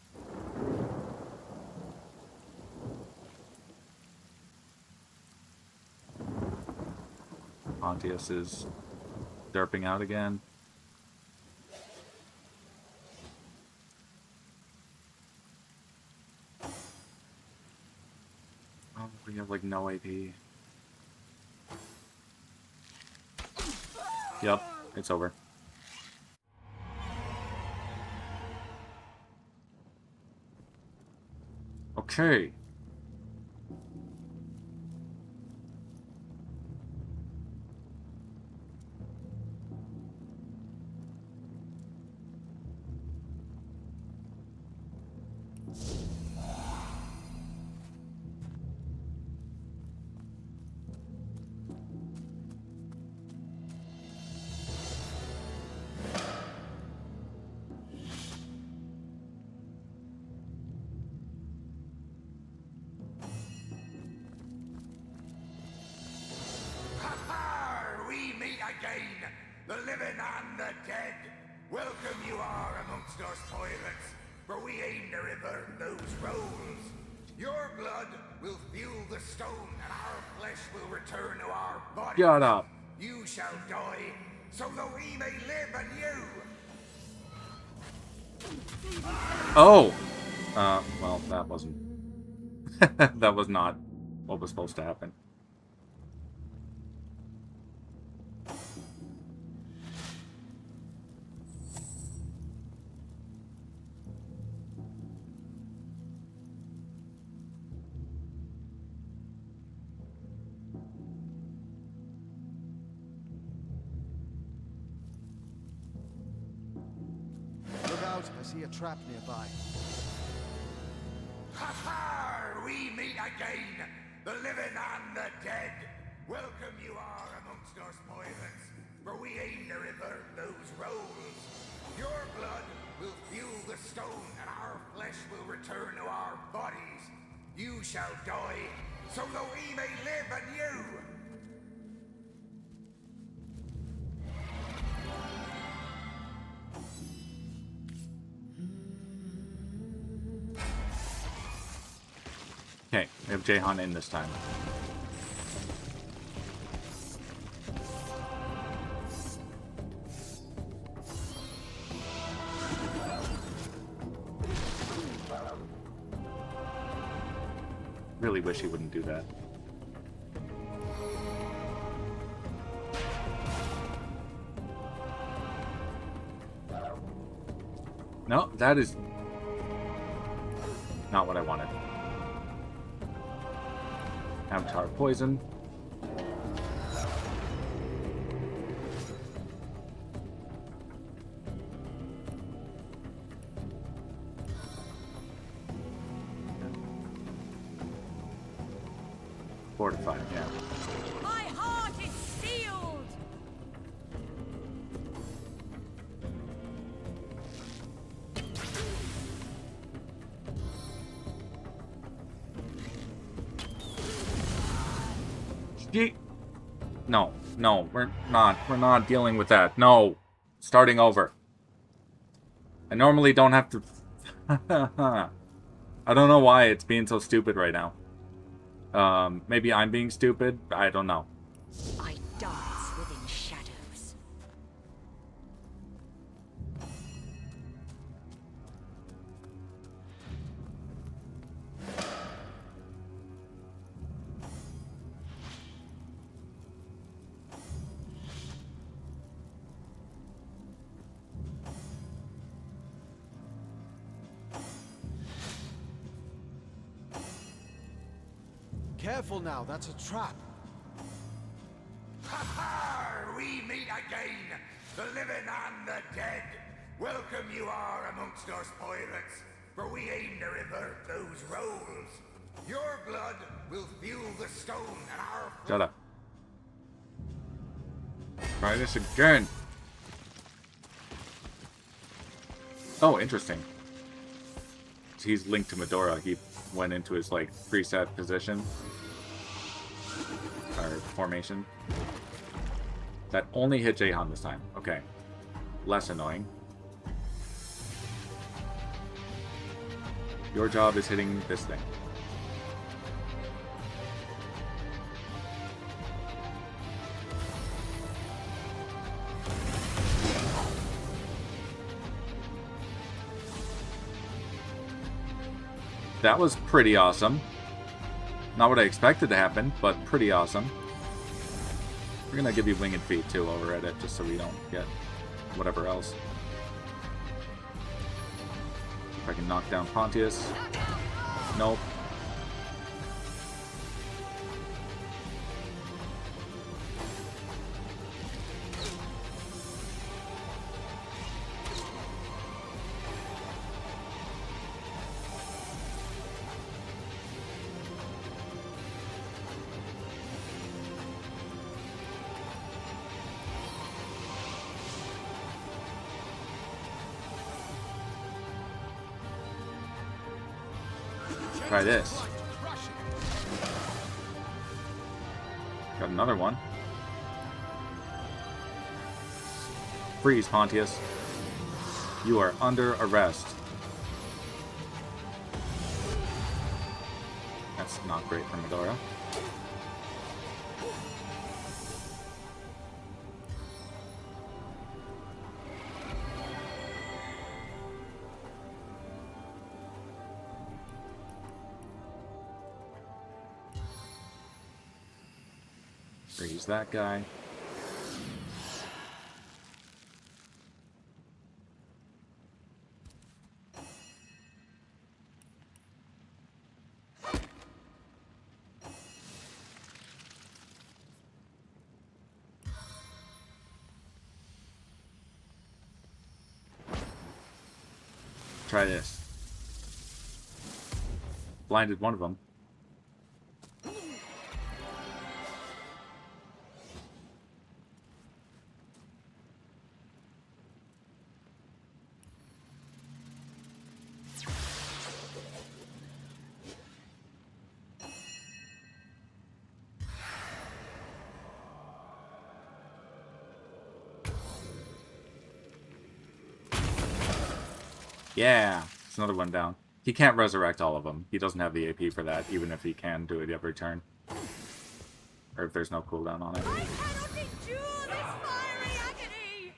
Speaker 1: Pontius is derping out again. Oh, we have like no AP. Yep, it's over. Okay.
Speaker 2: We meet again, the living and the dead. Welcome you are amongst us pirates, for we aim to revert those roles. Your blood will fuel the stone, and our flesh will return to our bodies.
Speaker 1: Shut up.
Speaker 2: You shall die, so that we may live anew.
Speaker 1: Oh! Well, that wasn't... that was not what was supposed to happen.
Speaker 3: Look out, I see a trap nearby.
Speaker 2: Ha ha! we meet again, the living and the dead. Welcome you are amongst us pirates, for we aim to revert those roles. Your blood will fuel the stone, and our flesh will return to our bodies. You shall die, so that we may live anew.
Speaker 1: Okay, we have Jahan in this time. Really wish he wouldn't do that. No, that is not what I wanted. Avatar poison. Fortified, yeah.
Speaker 4: My heart is sealed!
Speaker 1: No, we're not dealing with that. No. Starting over. I normally don't have to... I don't know why it's being so stupid right now. Maybe I'm being stupid? I don't know.
Speaker 4: I dance within shadows.
Speaker 3: Careful now, that's a trap.
Speaker 2: Ha ha! We meet again, the living and the dead. Welcome you are amongst us pirates, for we aim to revert those roles. Your blood will fuel the stone, and our...
Speaker 1: Shut up. Try this again. Oh, interesting. He's linked to Medora. He went into his, like, preset position. Or formation. That only hit Jahan this time. Okay. Less annoying. Your job is hitting this thing. That was pretty awesome. Not what I expected to happen, but pretty awesome. We're gonna give you winged feet too while we're at it, just so we don't get whatever else. If I can knock down Pontius. Nope. Try this. Got another one. Freeze, Pontius. You are under arrest. That's not great for Medora. Freeze that guy. Try this. Blinded one of them. Yeah, it's another one down. He can't resurrect all of them. He doesn't have the AP for that, even if he can do it every turn. Or if there's no cooldown on it.
Speaker 4: I cannot endure this fiery agony!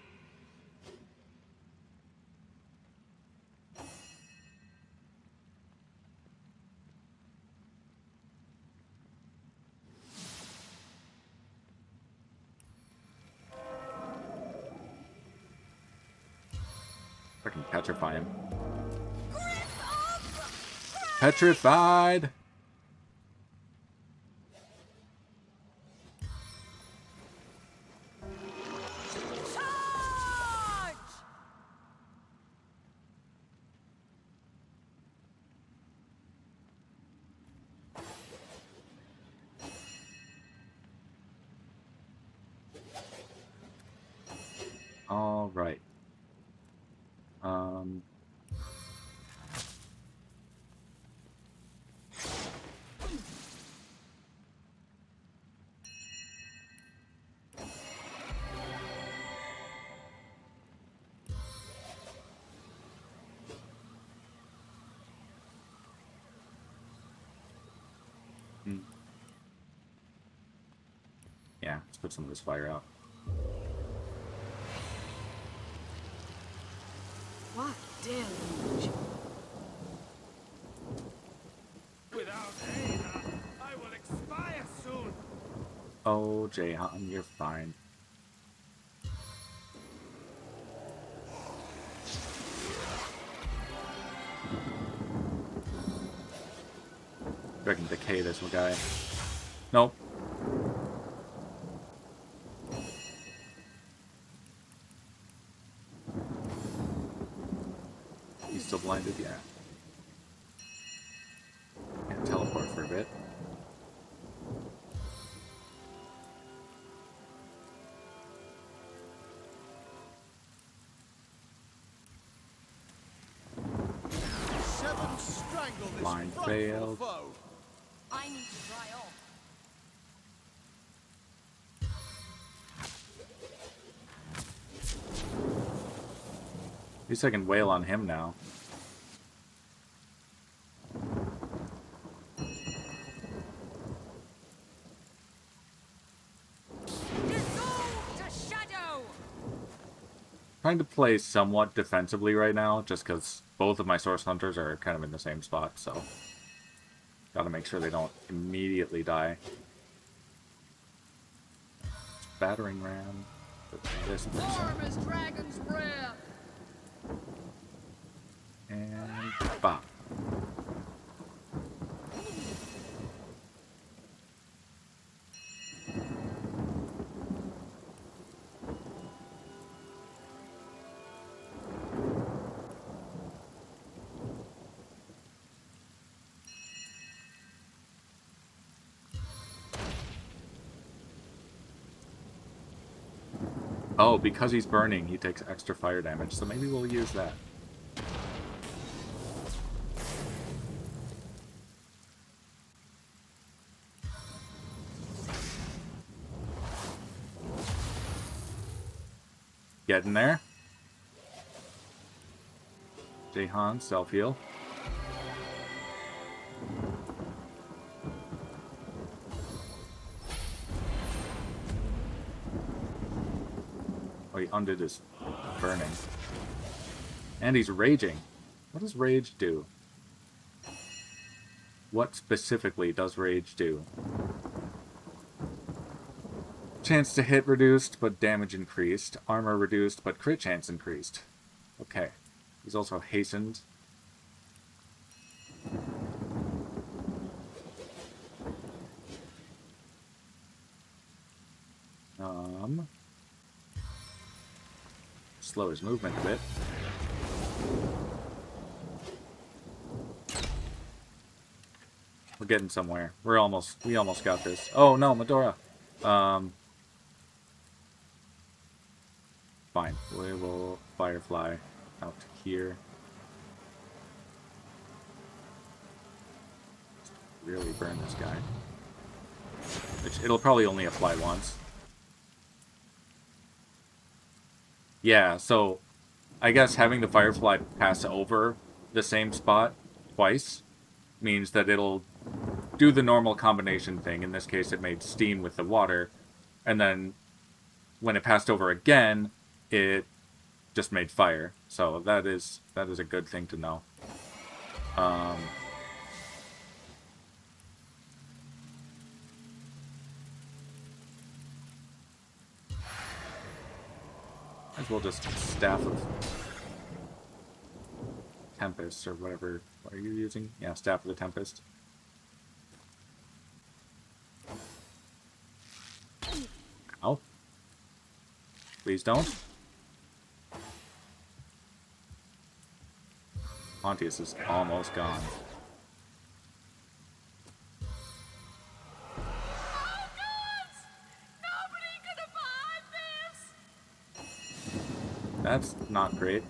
Speaker 1: I can petrify him.
Speaker 4: Grip of
Speaker 1: Petrified!
Speaker 4: charge!
Speaker 1: All right. Yeah, let's put some of this fire out.
Speaker 4: What deluge?
Speaker 3: Without Ada, I will expire soon.
Speaker 1: Oh, Jahan, you're fine. I can decay this guy. Nope. He's still blinded, yeah. Can't teleport for a bit.
Speaker 3: Seven strangle this
Speaker 1: Blind
Speaker 3: frightful
Speaker 1: failed.
Speaker 3: foe.
Speaker 4: I need to dry off.
Speaker 1: At least I can wail on him now.
Speaker 4: Dissolve to shadow!
Speaker 1: Trying to play somewhat defensively right now, just because both of my Source Hunters are kind of in the same spot, so... Gotta make sure they don't immediately die. Battering ram. This
Speaker 4: Warm as dragon's breath!
Speaker 1: and bop. Oh, because he's burning, he takes extra fire damage, so maybe we'll use that. Getting there. Jahan, self-heal. Oh, he undid his burning. And he's raging. What does rage do? What specifically does rage do? Chance to hit reduced, but damage increased. Armor reduced, but crit chance increased. Okay. He's also hastened. Slow his movement a bit. We're getting somewhere. We almost got this. Oh no, Medora. Fine. We will Firefly out to here. Just really burn this guy. Which it'll probably only apply once. Yeah, so I guess having the Firefly pass over the same spot twice means that it'll do the normal combination thing. In this case, it made steam with the water, and then when it passed over again, it just made fire. So that is a good thing to know. Might as well just Staff of Tempest or whatever. What are you using? Yeah, Staff of the Tempest. Ow. Please don't. Pontius is almost gone. That's not great.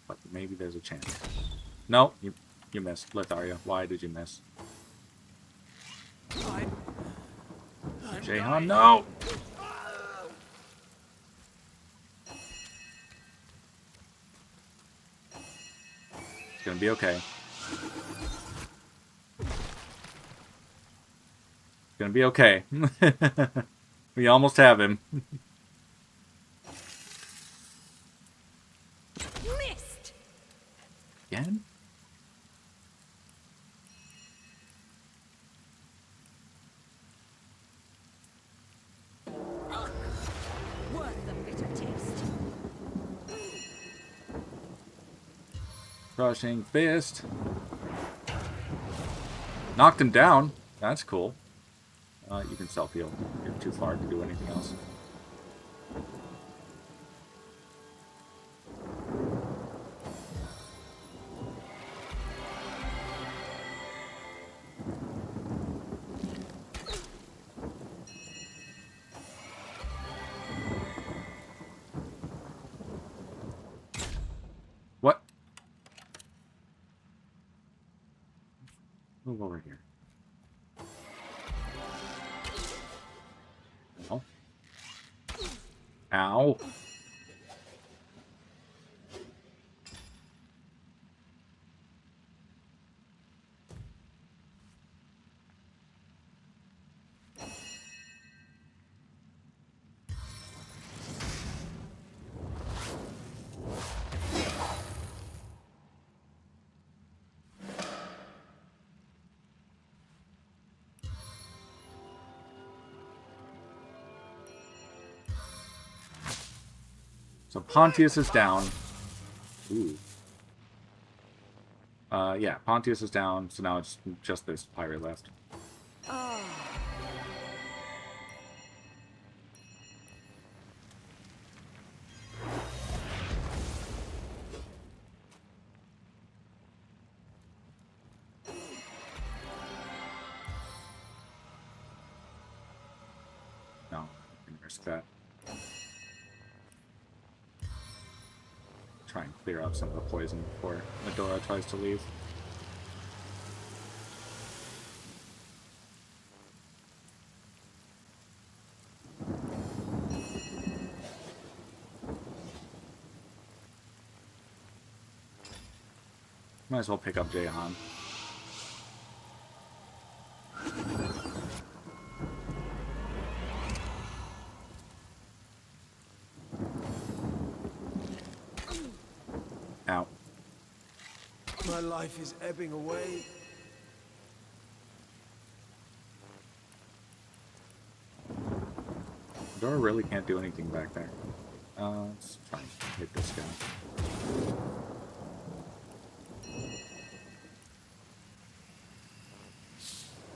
Speaker 1: But maybe there's a chance. No, you missed, Litharia. Why did you miss? Jehan, no! It's gonna be okay. It's gonna be okay. We almost have him.
Speaker 4: Missed.
Speaker 1: Again?
Speaker 4: Worth the bitter taste.
Speaker 1: Crushing Fist. Knocked him down. That's cool. You can self-heal. You're too far to do anything else. What? Move over here. Ow. Ow. So Pontius is down. Ooh. Yeah, Pontius is down, so now it's just this pirate left.
Speaker 4: Oh.
Speaker 1: No, I'm gonna risk that. Try and clear out some of the poison before Medora tries to leave. Might as well pick up Jehan. Ow.
Speaker 5: My life is ebbing away.
Speaker 1: Medora really can't do anything back there. Let's try and hit this guy.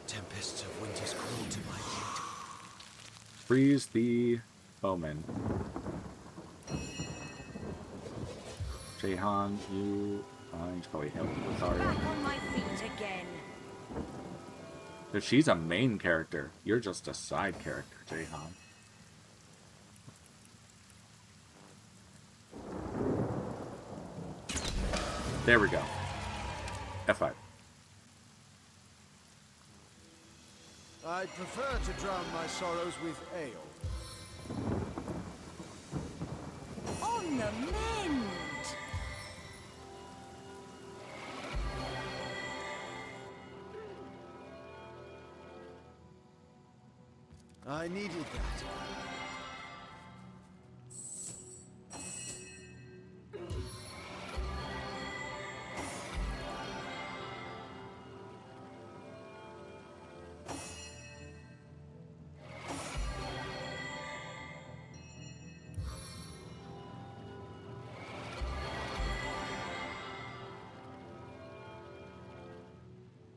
Speaker 9: Tempests of winter's cruel to my feet.
Speaker 1: Freeze the bowman. Jehan, you should probably help with
Speaker 4: Back
Speaker 1: Arya.
Speaker 4: on my feet again.
Speaker 1: Because she's a main character. You're just a side character, Jehan. There we go. F5.
Speaker 5: I prefer to drown my sorrows with ale.
Speaker 4: On the mend.
Speaker 5: I needed that.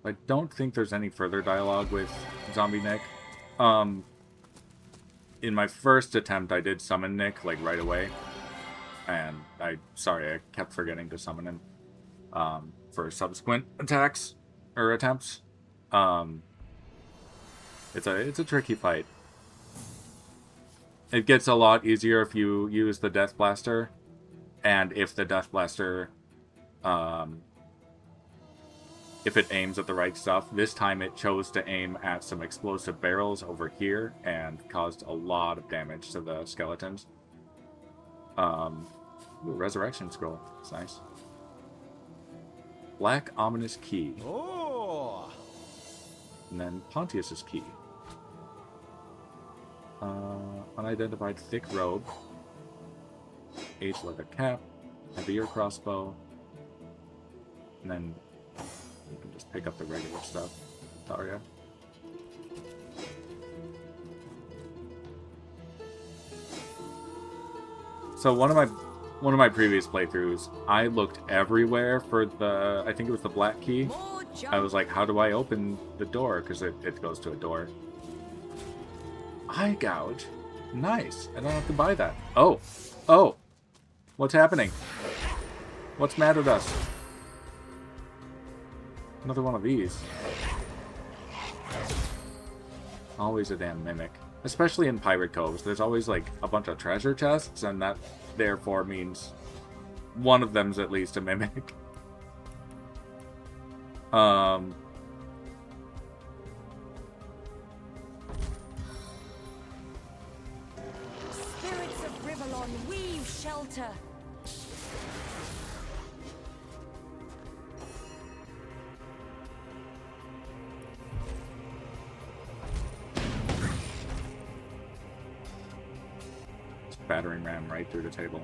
Speaker 1: I don't think there's any further dialogue with Zombie Nick. In my first attempt, I did summon Nick, like, right away. And I kept forgetting to summon him, for subsequent attacks, or attempts. It's a tricky fight. It gets a lot easier if you use the Death Blaster, and if the Death Blaster, if it aims at the right stuff. This time it chose to aim at some explosive barrels over here and caused a lot of damage to the skeletons. Ooh, Resurrection Scroll. It's nice. Black Ominous Key.
Speaker 5: Oh!
Speaker 1: And then Pontius's Key. Unidentified Thick Robe. Aged Leather Cap. Heavier Crossbow. And then you can just pick up the regular stuff. Daria. So one of my previous playthroughs, I looked everywhere for the, I think it was the black key. I was like, how do I open the door? Because it goes to a door. Eye gouge? Nice. I don't have to buy that. Oh. Oh. What's happening? What's mad at us? Another one of these. Always a damn mimic. Especially in Pirate Coves. There's always, like, a bunch of treasure chests, and that, therefore, means one of them's at least a mimic.
Speaker 4: Spirits of Rivalon, weave shelter.
Speaker 1: Battering ram right through the table.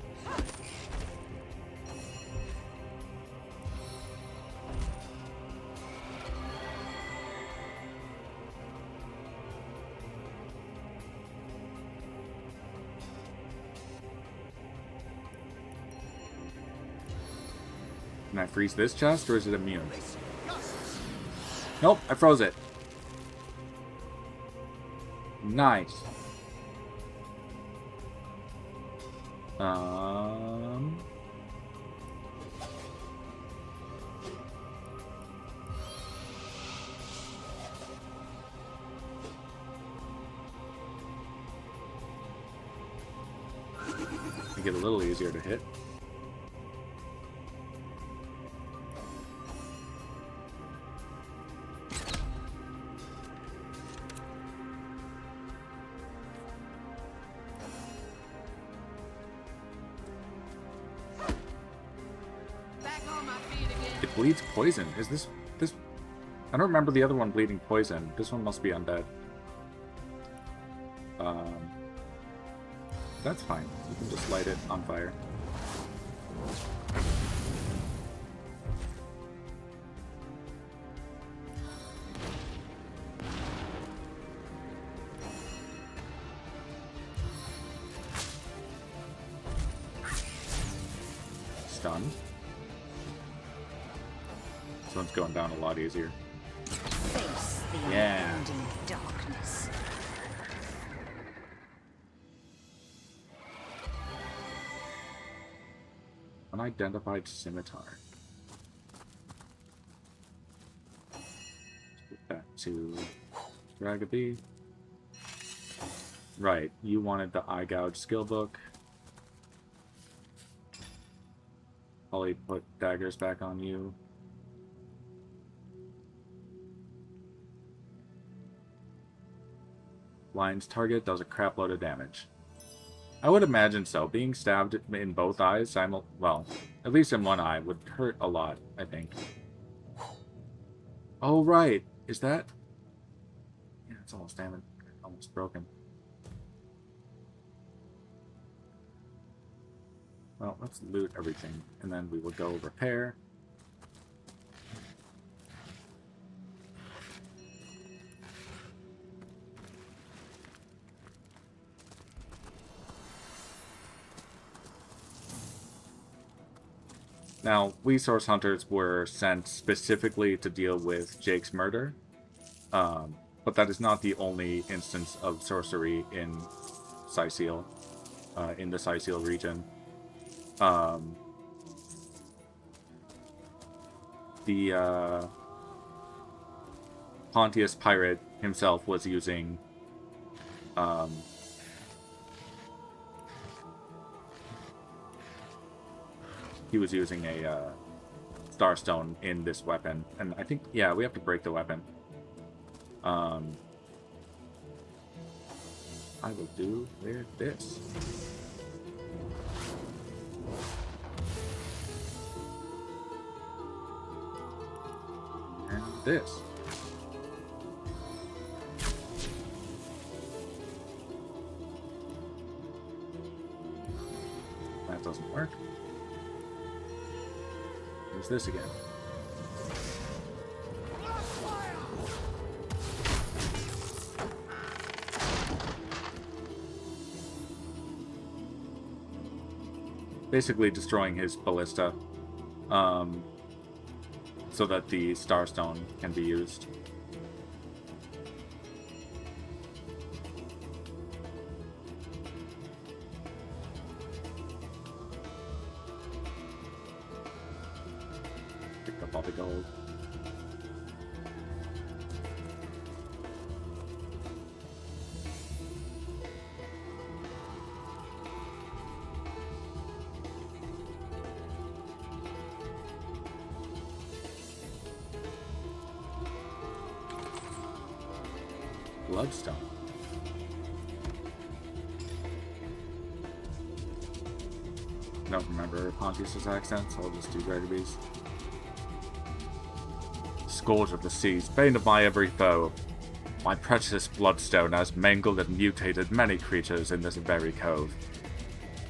Speaker 1: Can I freeze this chest, or is it immune? Nope, I froze it. Nice. Make it a little easier to hit. It bleeds poison. Is this... I don't remember the other one bleeding poison. This one must be undead. That's fine. You can just light it on fire. Stunned. This one's going down a lot easier.
Speaker 4: Face the unending darkness.
Speaker 1: Unidentified scimitar. Get back to GGobbie. Right, you wanted the Eye Gouge skill book. Probably put daggers back on you. Lion's target does a crap load of damage. I would imagine so. Being stabbed in both eyes, well, at least in one eye, would hurt a lot, I think. Oh, right. Is that... Yeah, it's almost damaged. Almost broken. Well, let's loot everything, and then we will go repair. Now, we Source Hunters were sent specifically to deal with Jake's murder, but that is not the only instance of sorcery in Cyseal, in the Cyseal region. The Pontius Pirate himself was using he was using a Starstone in this weapon, and I think, yeah, we have to break the weapon. I will do with this. And this. That doesn't work. Use this again. Basically destroying his ballista, so that the Starstone can be used. Pick up all the gold. Bloodstone. I don't remember Pontius's accent, so I'll just do Gregory's. Scourge of the seas, bane of my every foe. My precious bloodstone has mangled and mutated many creatures in this very cove.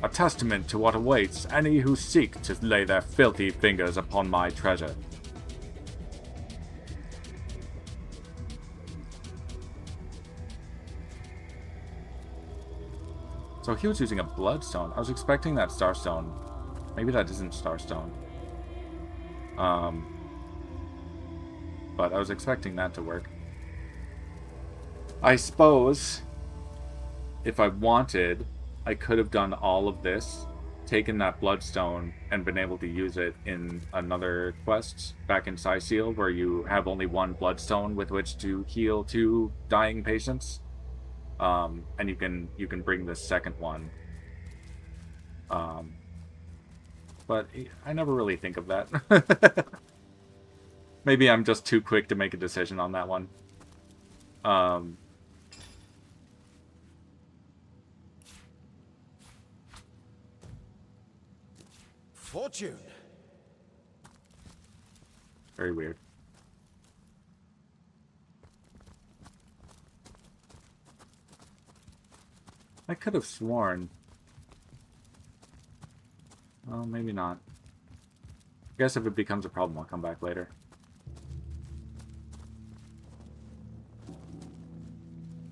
Speaker 1: A testament to what awaits any who seek to lay their filthy fingers upon my treasure. So he was using a bloodstone. I was expecting that starstone. Maybe that isn't starstone. But I was expecting that to work. I suppose if I wanted, I could have done all of this, taken that bloodstone, and been able to use it in another quest back in Cyseal, where you have only one bloodstone with which to heal 2 dying patients. And you can bring the second one. But I never really think of that. Maybe I'm just too quick to make a decision on that one.
Speaker 5: Fortune.
Speaker 1: Very weird. I could have sworn. Well, maybe not. I guess if it becomes a problem, I'll come back later.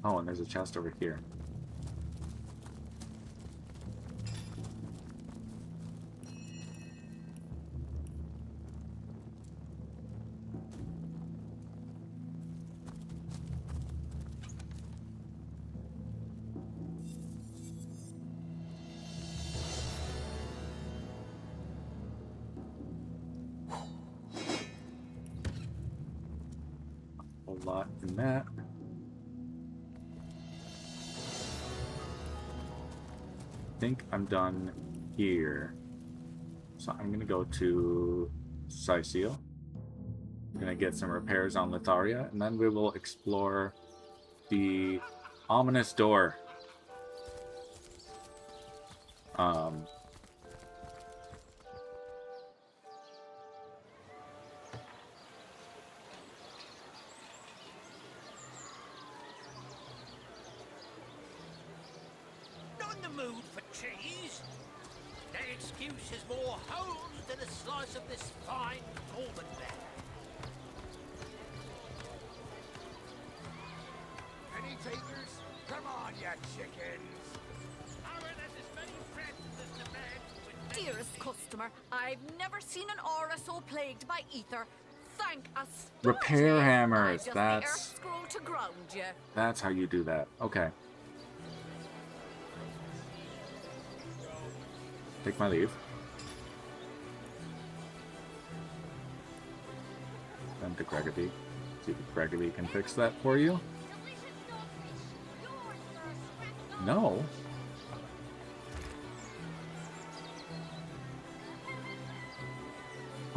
Speaker 1: Oh, and there's a chest over here. A lot in that. I think I'm done here. So I'm gonna go to Cyseal. I'm gonna get some repairs on Litharia, and then we will explore the ominous door. Um,
Speaker 9: Not in the mood for cheese. That excuse has more holes than a slice of this fine golden bag.
Speaker 2: Any takers? Come on, you chickens!
Speaker 9: Aaron has as many friends as the man with many
Speaker 4: Dearest customer, I've never seen an aura so plagued by ether. Thank us.
Speaker 1: Repair hammers,
Speaker 4: Just
Speaker 1: that's-
Speaker 4: the earth scroll to ground you.
Speaker 1: that's how you do that. Okay. Take my leave. Then to GGobbie. See if GGobbie can fix that for you. No.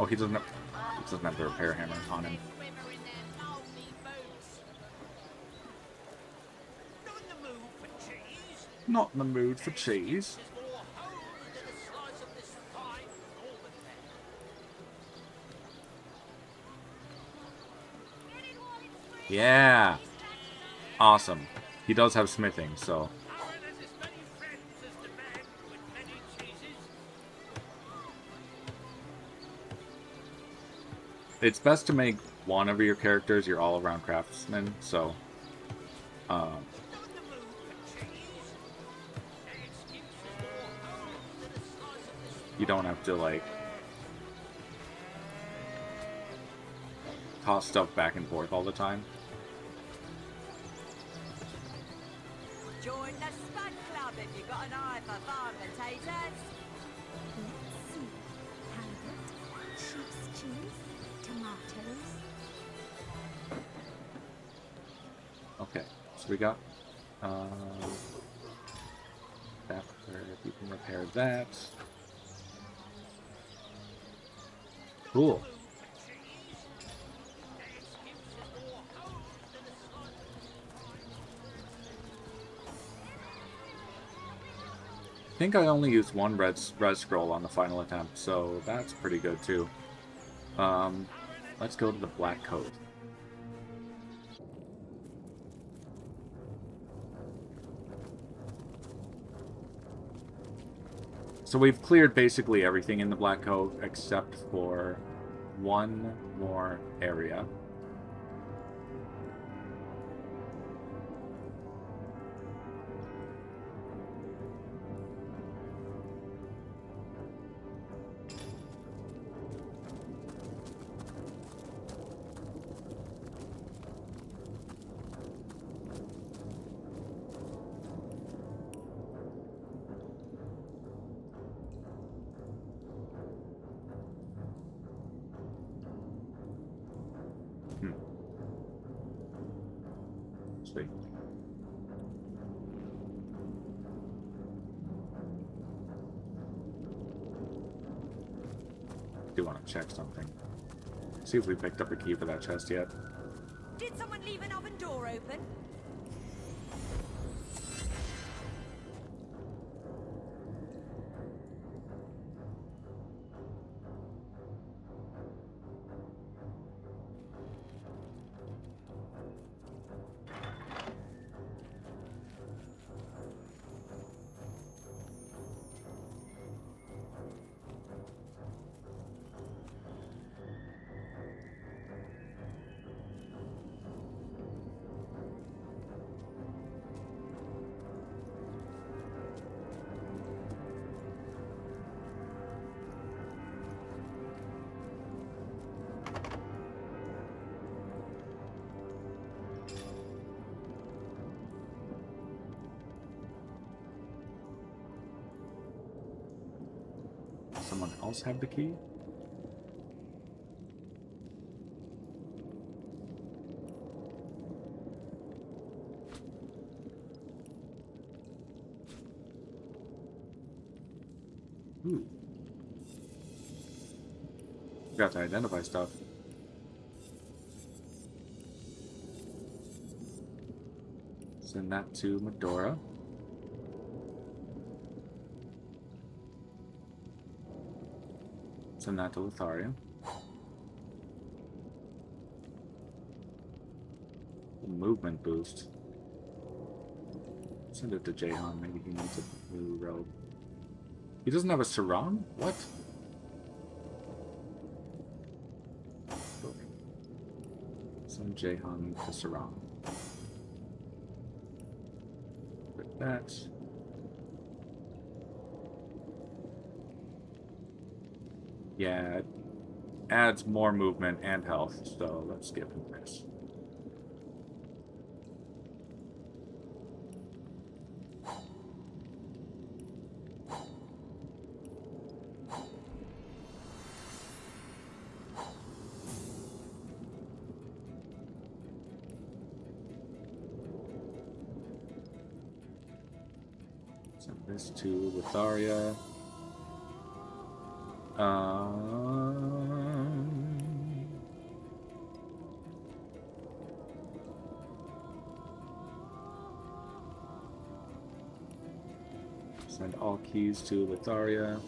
Speaker 1: Oh, he doesn't have the repair hammer on him.
Speaker 9: Not in the mood for cheese.
Speaker 1: Not in the mood for cheese.
Speaker 9: Has more holes than a slice of this fine golden bag.
Speaker 1: Yeah. Awesome. He does have smithing, so.
Speaker 9: Aaron has as many friends as the man with many cheeses.
Speaker 1: It's best to make one of your characters your all-around craftsman, so.
Speaker 9: Not in the mood for cheese. That excuse has more holes than a slice of this
Speaker 1: You don't have to, like, toss stuff back and forth all the time.
Speaker 4: Join the Spud Club if you've got an eye for farm potatoes.
Speaker 10: Let's see. Halibut, sheep's cheese, tomatoes.
Speaker 1: Okay, so we got that where you can repair that. Cool. I think I only used one red scroll on the final attempt, so that's pretty good too. Let's go to the Black Cove. So we've cleared basically everything in the Black Cove except for one more area. Sweet. Do want to check something. See if we picked up a key for that chest yet.
Speaker 4: Did someone leave an oven door open?
Speaker 1: Someone else have the key? Ooh. Forgot to identify stuff. Send that to Medora. Send that to Lotharia. Movement boost. Send it to Jahan. Maybe he needs a new robe. He doesn't have a sarong? What? Send Jahan to sarong. With that. Yeah, it adds more movement and health, so let's give him this. Send this to Lotharia. Send all keys to Lotharia.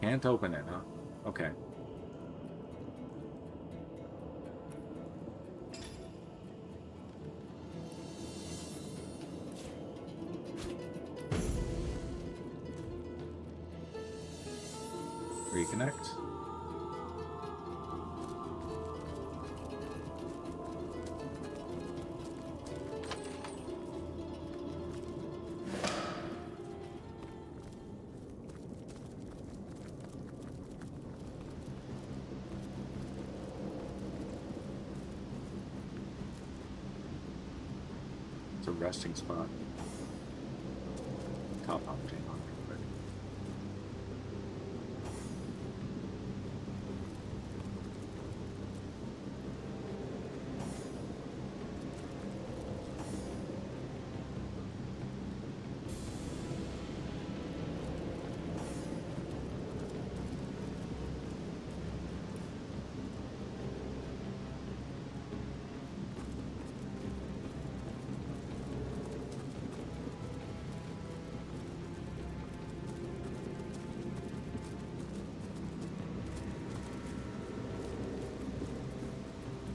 Speaker 1: Can't open it, huh? Okay. Reconnect. It's a resting spot. Top up chain on real quick.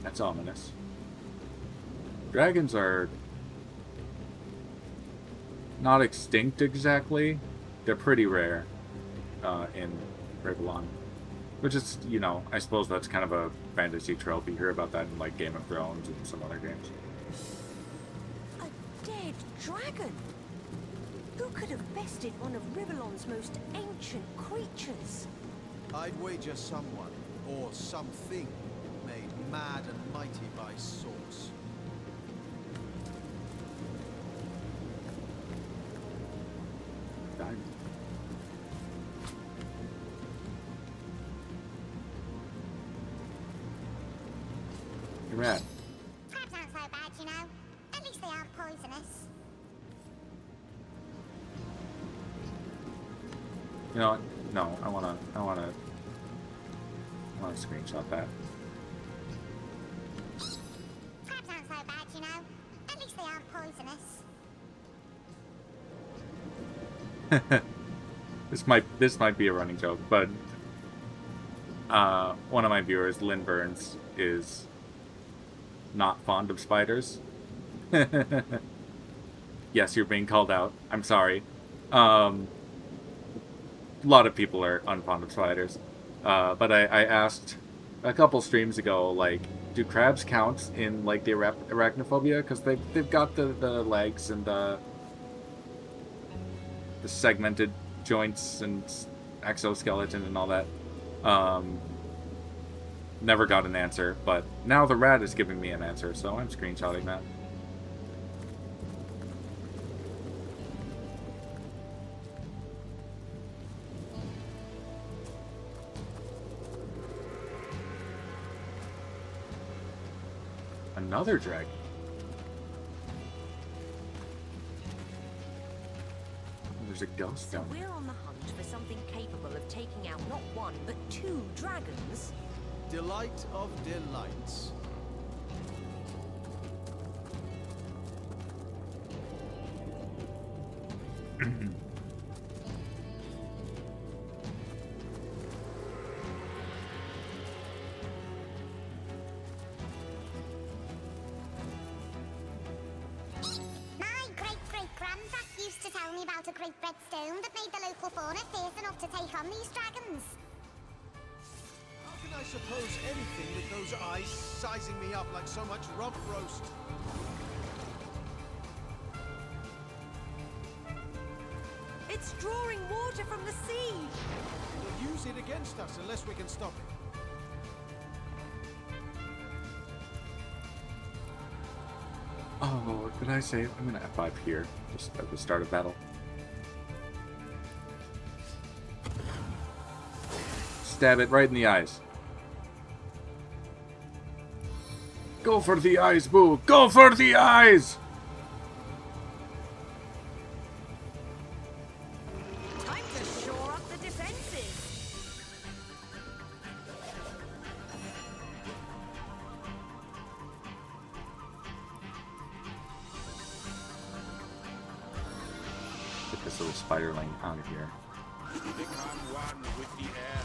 Speaker 1: That's ominous. Dragons are not extinct exactly. They're pretty rare in Rivellon. Which is, you know, I suppose that's kind of a fantasy trope. You hear about that in, like, Game of Thrones and some other games.
Speaker 11: A dead dragon? Who could have bested one of Rivellon's most ancient creatures?
Speaker 5: I'd wager someone, or something, made mad and mighty by source.
Speaker 1: Diamond. You're right.
Speaker 10: Crabs aren't so bad, you know. At least they aren't poisonous.
Speaker 1: You know what? No, I wanna screenshot that.
Speaker 10: Crabs aren't so bad, you know. At least they aren't poisonous.
Speaker 1: This might be a running joke, but one of my viewers, Lynn Burns, is not fond of spiders. Yes, you're being called out. I'm sorry. A lot of people are unfond of spiders. But I asked a couple streams ago, like, do crabs count in, like, the arachnophobia? Because they've got the legs and the segmented joints and exoskeleton and all that. Never got an answer, but now the rat is giving me an answer, so I'm screenshotting that. Another dragon. There's a ghost
Speaker 11: So
Speaker 1: down there.
Speaker 11: we're on the hunt for something capable of taking out not one, but 2 dragons?
Speaker 5: Delight of delights.
Speaker 10: great-great-grandpa used to tell me about a great red stone that made the local fauna fierce enough to take on these dragons.
Speaker 5: How can I suppose anything with those eyes sizing me up like so much rump roast?
Speaker 11: It's drawing water from the sea.
Speaker 5: They'll use it against us unless we can stop it.
Speaker 1: Oh, did I save? I'm gonna F5 here, just at the start of battle. Stab it right in the eyes. Go for the eyes, Boo! Go for the eyes!
Speaker 11: Time to shore up the defenses.
Speaker 1: Get this little spiderling out of here.
Speaker 2: Become one with the air.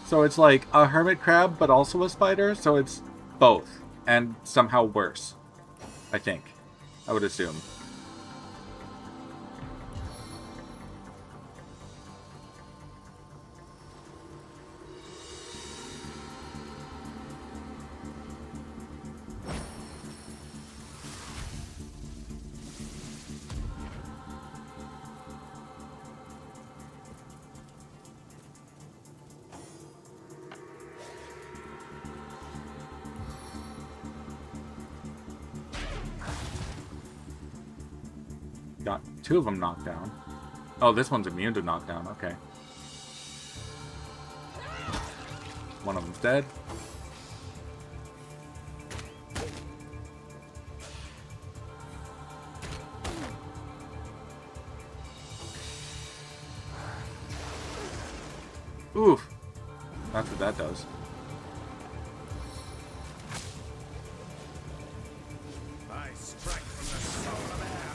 Speaker 1: So it's like a hermit crab, but also a spider, so it's both, and somehow worse. I think. I would assume. Got two of them knocked down. Oh, this one's immune to knockdown. Okay. One of them's dead. Oof. That's what that does.
Speaker 2: I strike from the soul of air.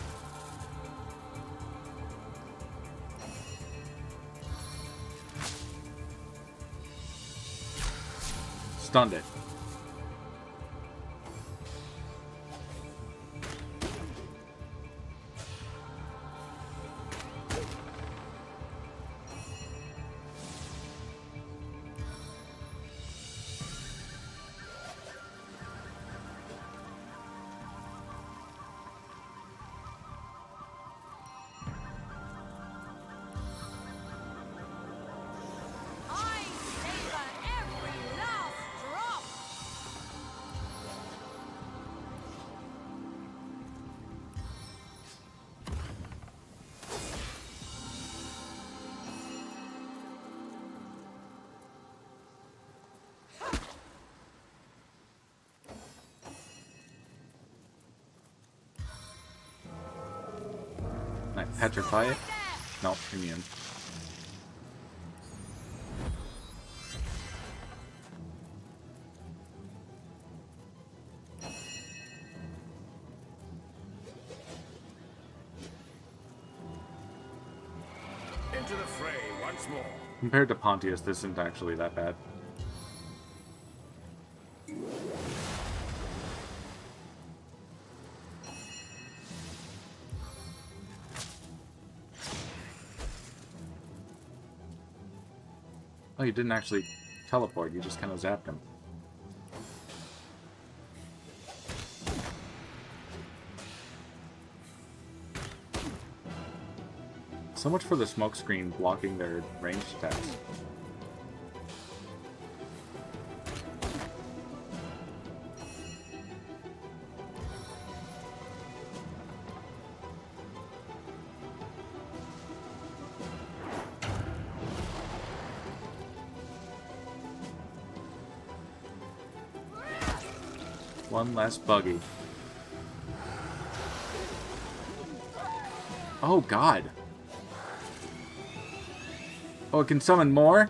Speaker 1: Stunned it.
Speaker 4: I savor every last drop.
Speaker 1: Can I petrify it? Nope, immune.
Speaker 2: Into the fray once more.
Speaker 1: Compared to Pontius, this isn't actually that bad. Oh, you didn't actually teleport, you just kind of zapped him. So much for the smoke screen blocking their ranged attacks. One less buggy. Oh god. Oh, it can summon more?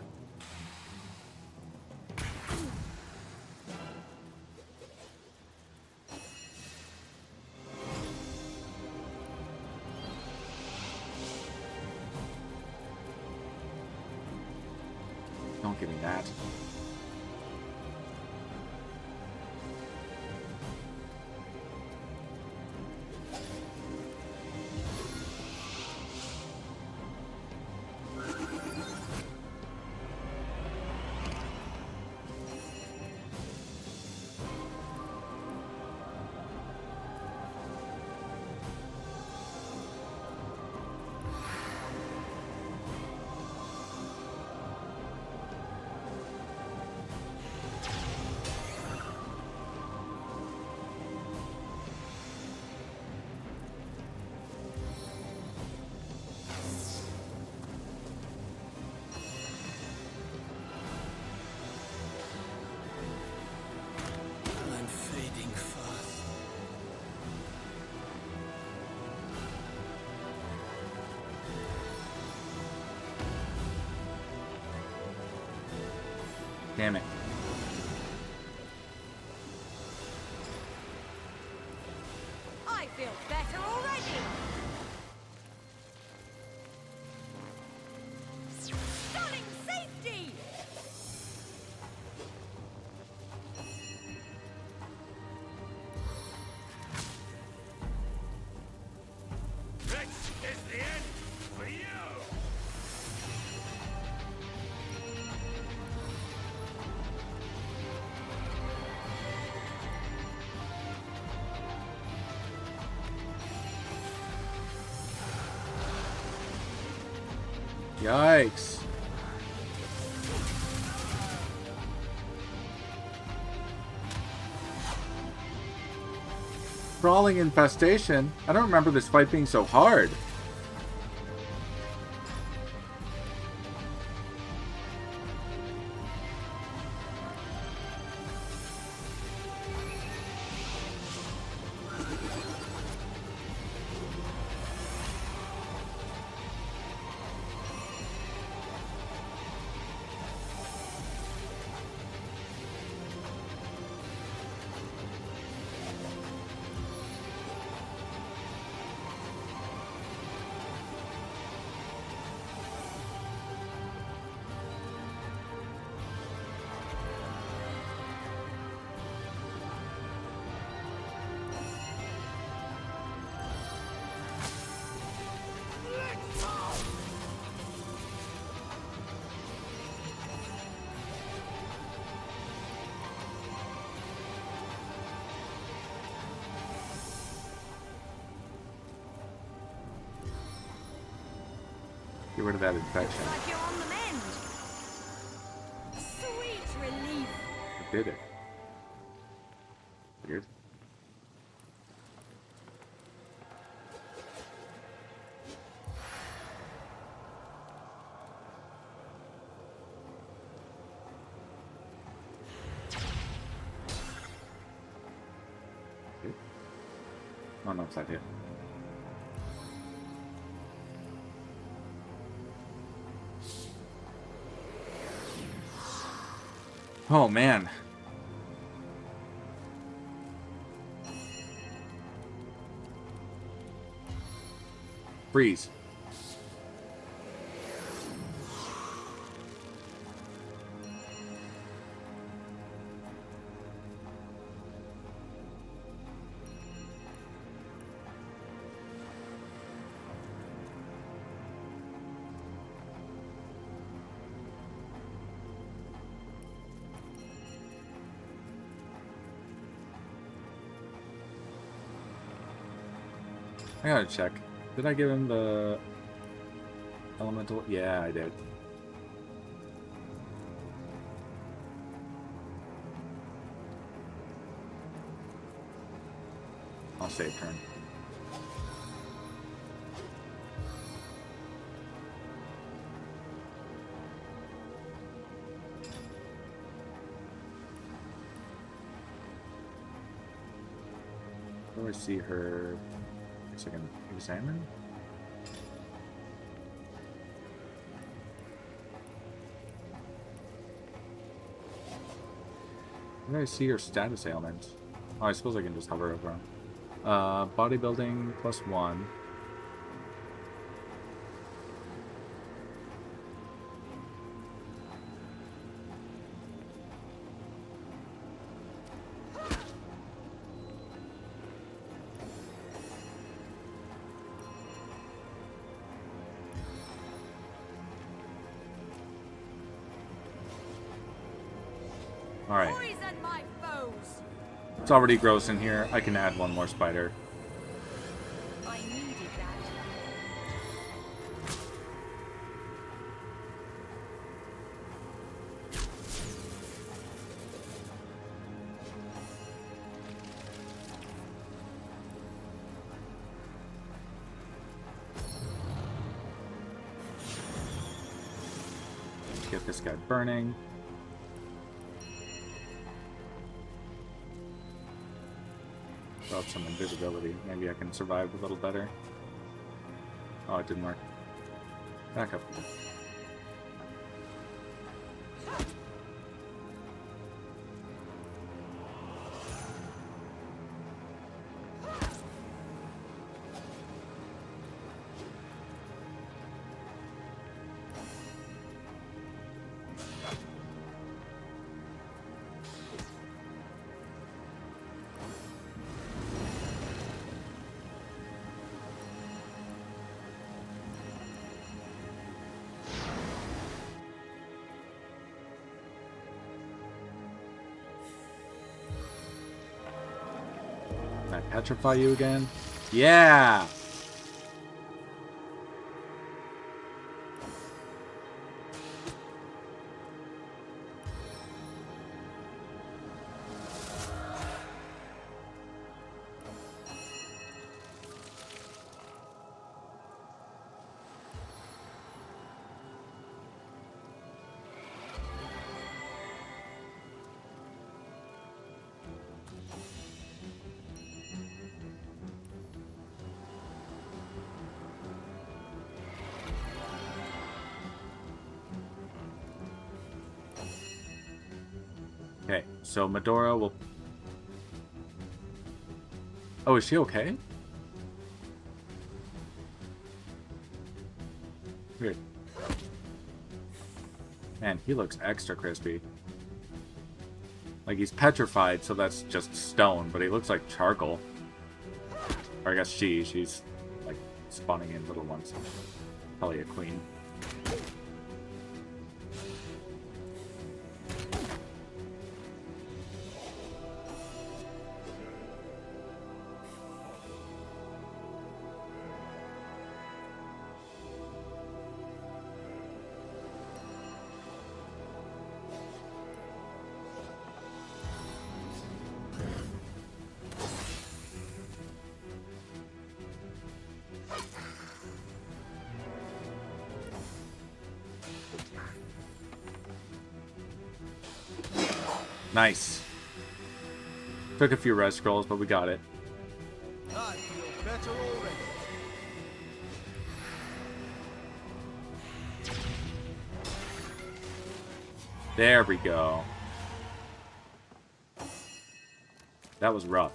Speaker 1: Damn it.
Speaker 4: I feel better already. Stunning safety.
Speaker 2: This is the end for you!
Speaker 1: Yikes. Crawling infestation? I don't remember this fight being so hard. Get rid of that infection.
Speaker 4: Like you're on the mend. Sweet relief.
Speaker 1: I did it. Weird. Oh no, it's not here. Oh man. Freeze. I gotta check. Did I give him the elemental? Yeah, I did. I'll save turn. Where do I see her? So I can examine. Where do I see her status ailment? Oh, I suppose I can just hover over them. Bodybuilding +1. Alright.
Speaker 4: Poison my foes.
Speaker 1: It's already gross in here. I can add one more spider.
Speaker 4: I needed that.
Speaker 1: Get this guy burning. Throw up some invisibility. Maybe I can survive a little better. Oh, it didn't work. Back up a bit. I petrify you again? Yeah! Okay, so Medora will... Oh, is she okay? Weird. Man, he looks extra crispy. Like, he's petrified, so that's just stone, but he looks like charcoal. Or I guess she's, like, spawning in little ones. Probably a queen. Nice. Took a few res scrolls, but we got it.
Speaker 5: I feel better already.
Speaker 1: There we go. That was rough.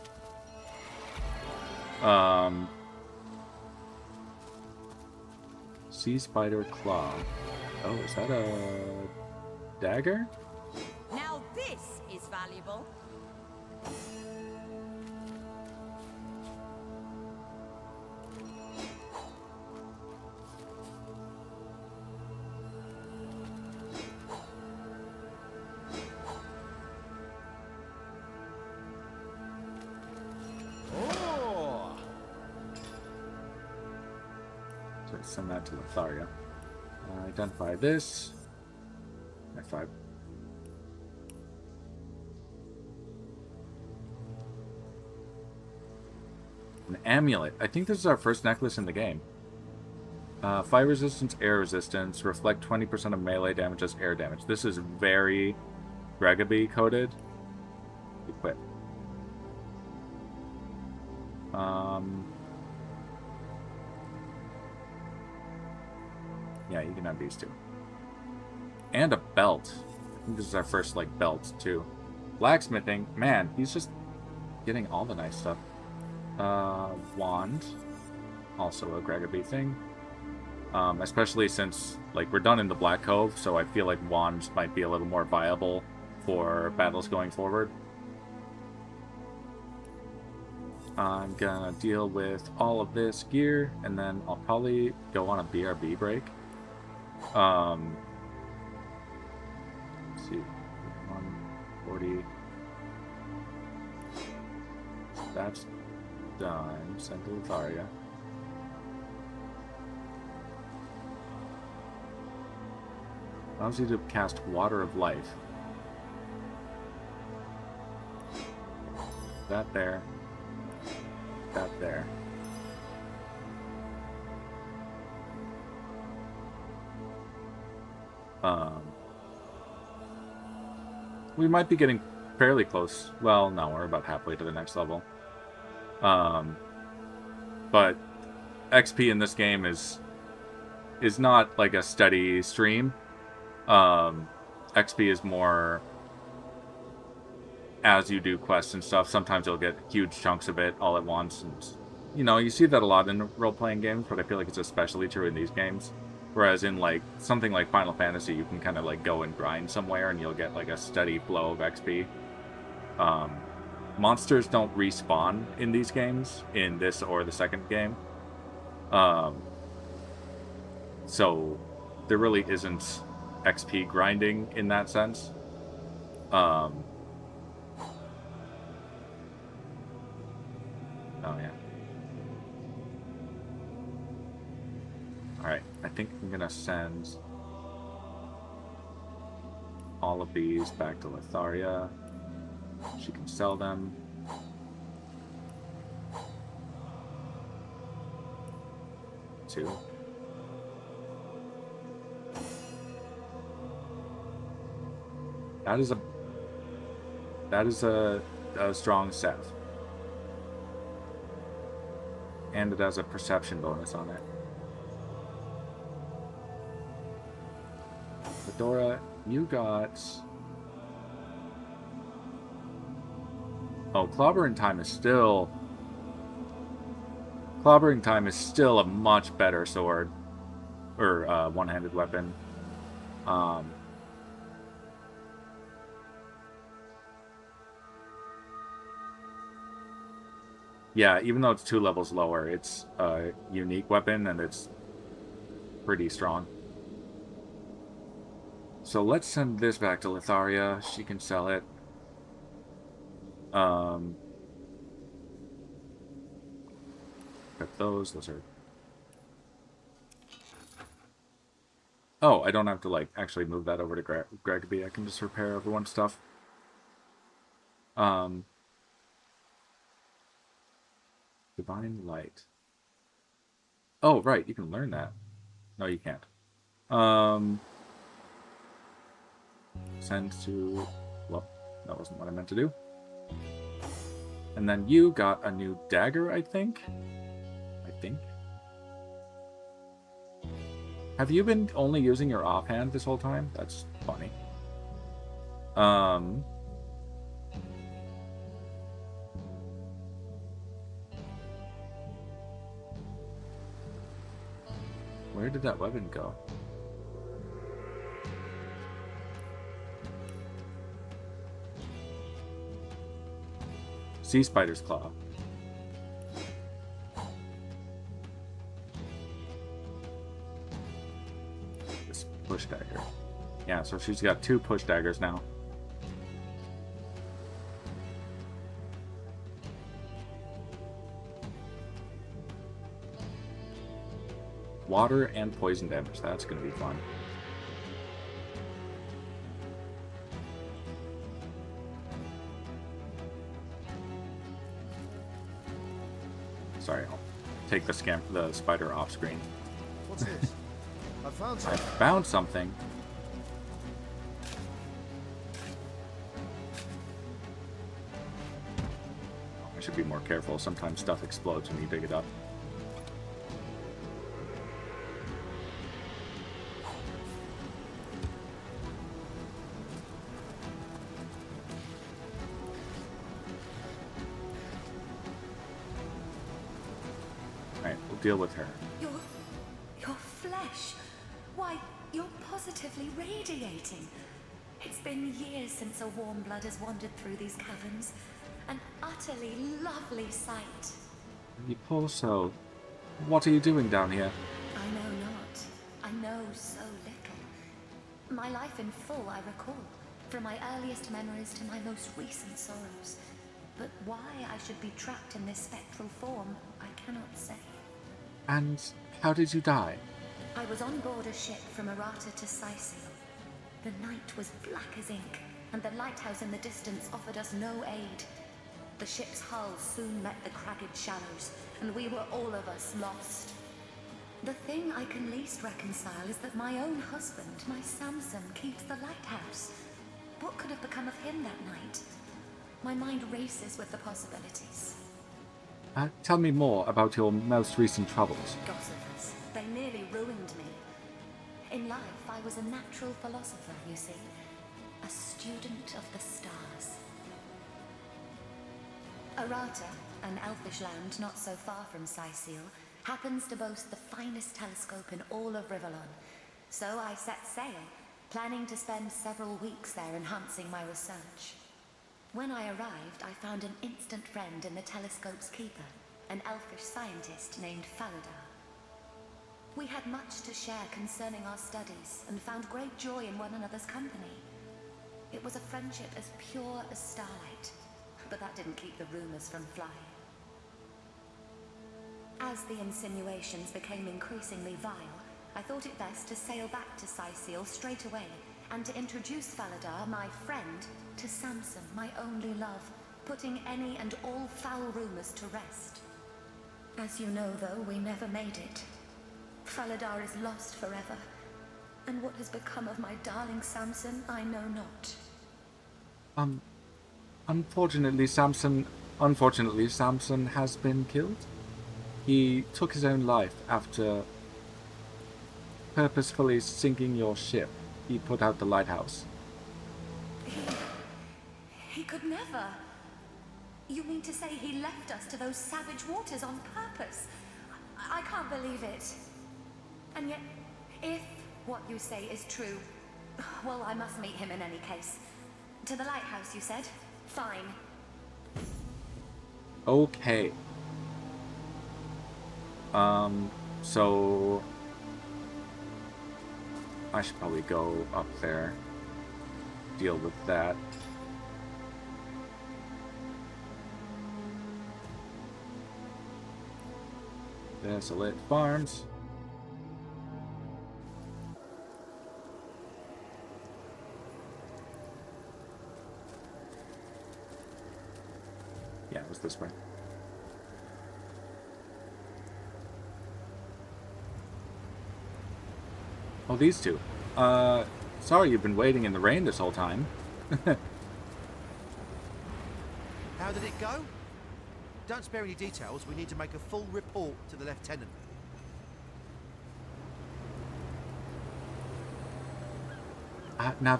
Speaker 1: Sea spider claw. Oh, is that a dagger?
Speaker 4: Now this is valuable.
Speaker 5: Oh!
Speaker 1: So send that to Lotharia. Identify this. F5. An amulet. I think this is our first necklace in the game. Fire resistance, air resistance, reflect 20% of melee damage as air damage. This is very GGobbie coded. Equip. Yeah, you can have these two. And a belt. I think this is our first, like, belt, too. Blacksmithing. Man, he's just getting all the nice stuff. Wand. Also a GGobbie thing. Especially since, like, we're done in the Black Cove, so I feel like wands might be a little more viable for battles going forward. I'm gonna deal with all of this gear, and then I'll probably go on a BRB break. Let's see. 140. That's done. Send to Lotharia. Allows you to cast Water of Life. That there. That there. We might be getting fairly close. Well, no, we're about halfway to the next level. But XP in this game is not like a steady stream. XP is more as you do quests and stuff. Sometimes you'll get huge chunks of it all at once, and you know, you see that a lot in role-playing games, but I feel like it's especially true in these games. Whereas in, like, something like Final Fantasy, you can kind of, like, go and grind somewhere and you'll get, like, a steady flow of XP. Monsters don't respawn in these games, in this or the second game. So there really isn't XP grinding in that sense. Oh, yeah. Alright, I think I'm gonna send all of these back to Lotharia. She can sell them. Two. That is a strong set. And it has a perception bonus on it. Fedora, you got... Oh, Clobbering Time is still... Clobbering Time is still a much better sword. Or one-handed weapon. Yeah, even though it's 2 levels lower, it's a unique weapon and it's pretty strong. So let's send this back to Lotharia. She can sell it. Got those are... Oh, I don't have to, like, actually move that over to GGobbie. I can just repair everyone's stuff. Divine Light. Oh, right, you can learn that. No, you can't. Send to... Well, that wasn't what I meant to do. And then you got a new dagger, I think? Have you been only using your offhand this whole time? That's funny. Where did that weapon go? Sea Spider's Claw. This push dagger. Yeah, so she's got 2 push daggers now. Water and poison damage. That's going to be fun. Sorry, I'll take the spider off screen.
Speaker 3: What's this? I found something.
Speaker 1: I found something. I should be more careful. Sometimes stuff explodes when you dig it up. Deal with her.
Speaker 11: Your flesh. Why, you're positively radiating. It's been years since a warm blood has wandered through these caverns. An utterly lovely sight.
Speaker 1: You poor soul. What are you doing down here?
Speaker 11: I know not. I know so little. My life in full I recall, from my earliest memories to my most recent sorrows. But why I should be trapped in this spectral form, I cannot say.
Speaker 1: And how did you die?
Speaker 11: I was on board a ship from Errata to Sicil. The night was black as ink, and the lighthouse in the distance offered us no aid. The ship's hull soon met the cragged shallows, and we were all of us lost. The thing I can least reconcile is that my own husband, my Samson, keeps the lighthouse. What could have become of him that night? My mind races with the possibilities.
Speaker 1: Tell me more about your most recent troubles.
Speaker 11: Gossipers. They nearly ruined me. In life, I was a natural philosopher, you see. A student of the stars. Errata, an elfish land not so far from Sicil, happens to boast the finest telescope in all of Rivellon. So I set sail, planning to spend several weeks there enhancing my research. When I arrived, I found an instant friend in the telescope's keeper, an elfish scientist named Bellegar. We had much to share concerning our studies, and found great joy in one another's company. It was a friendship as pure as starlight, but that didn't keep the rumors from flying. As the insinuations became increasingly vile, I thought it best to sail back to Cyseal straight away and to introduce Bellegar, my friend, to Samson, my only love, putting any and all foul rumors to rest. As you know, though, we never made it. Bellegar is lost forever, and what has become of my darling Samson, I know not.
Speaker 1: Unfortunately, Samson has been killed. He took his own life after purposefully sinking your ship. He put out the lighthouse.
Speaker 11: He could never. You mean to say he left us to those savage waters on purpose? I can't believe it. And yet, if what you say is true, well, I must meet him in any case. To the lighthouse, you said? Fine.
Speaker 1: Okay. So I should probably go up there, deal with that. Desolate Farms. Yeah, it was this way. Oh, these two. Sorry you've been waiting in the rain this whole time.
Speaker 5: How did it go? Don't spare any details. We need to make a full report to the lieutenant.
Speaker 1: Now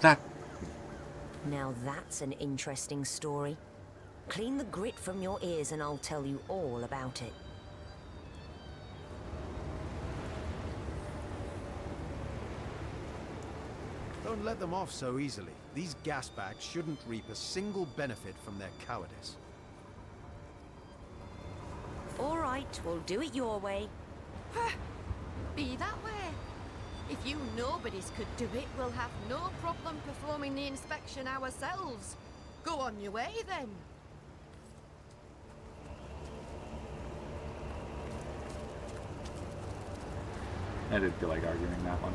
Speaker 12: that's an interesting story. Clean the grit from your ears and I'll tell you all about it.
Speaker 5: Don't let them off so easily. These gasbags shouldn't reap a single benefit from their cowardice.
Speaker 12: All right, we'll do it your way.
Speaker 4: Be that way. If you nobodies could do it, we'll have no problem performing the inspection ourselves. Go on your way, then.
Speaker 1: I didn't feel like arguing that one.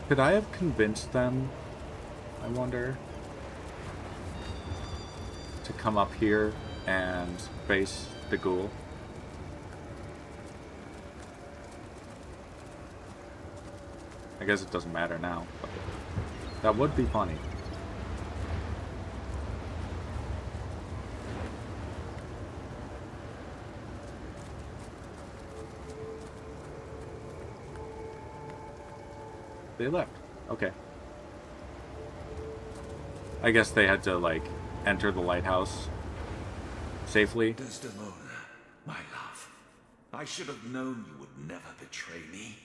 Speaker 1: Could I have convinced them, I wonder, to come up here and face the ghoul? I guess it doesn't matter now, but that would be funny. They left. Okay. I guess they had to, like, enter the lighthouse safely.
Speaker 2: Desdemona, my love. I should have known you would never betray me.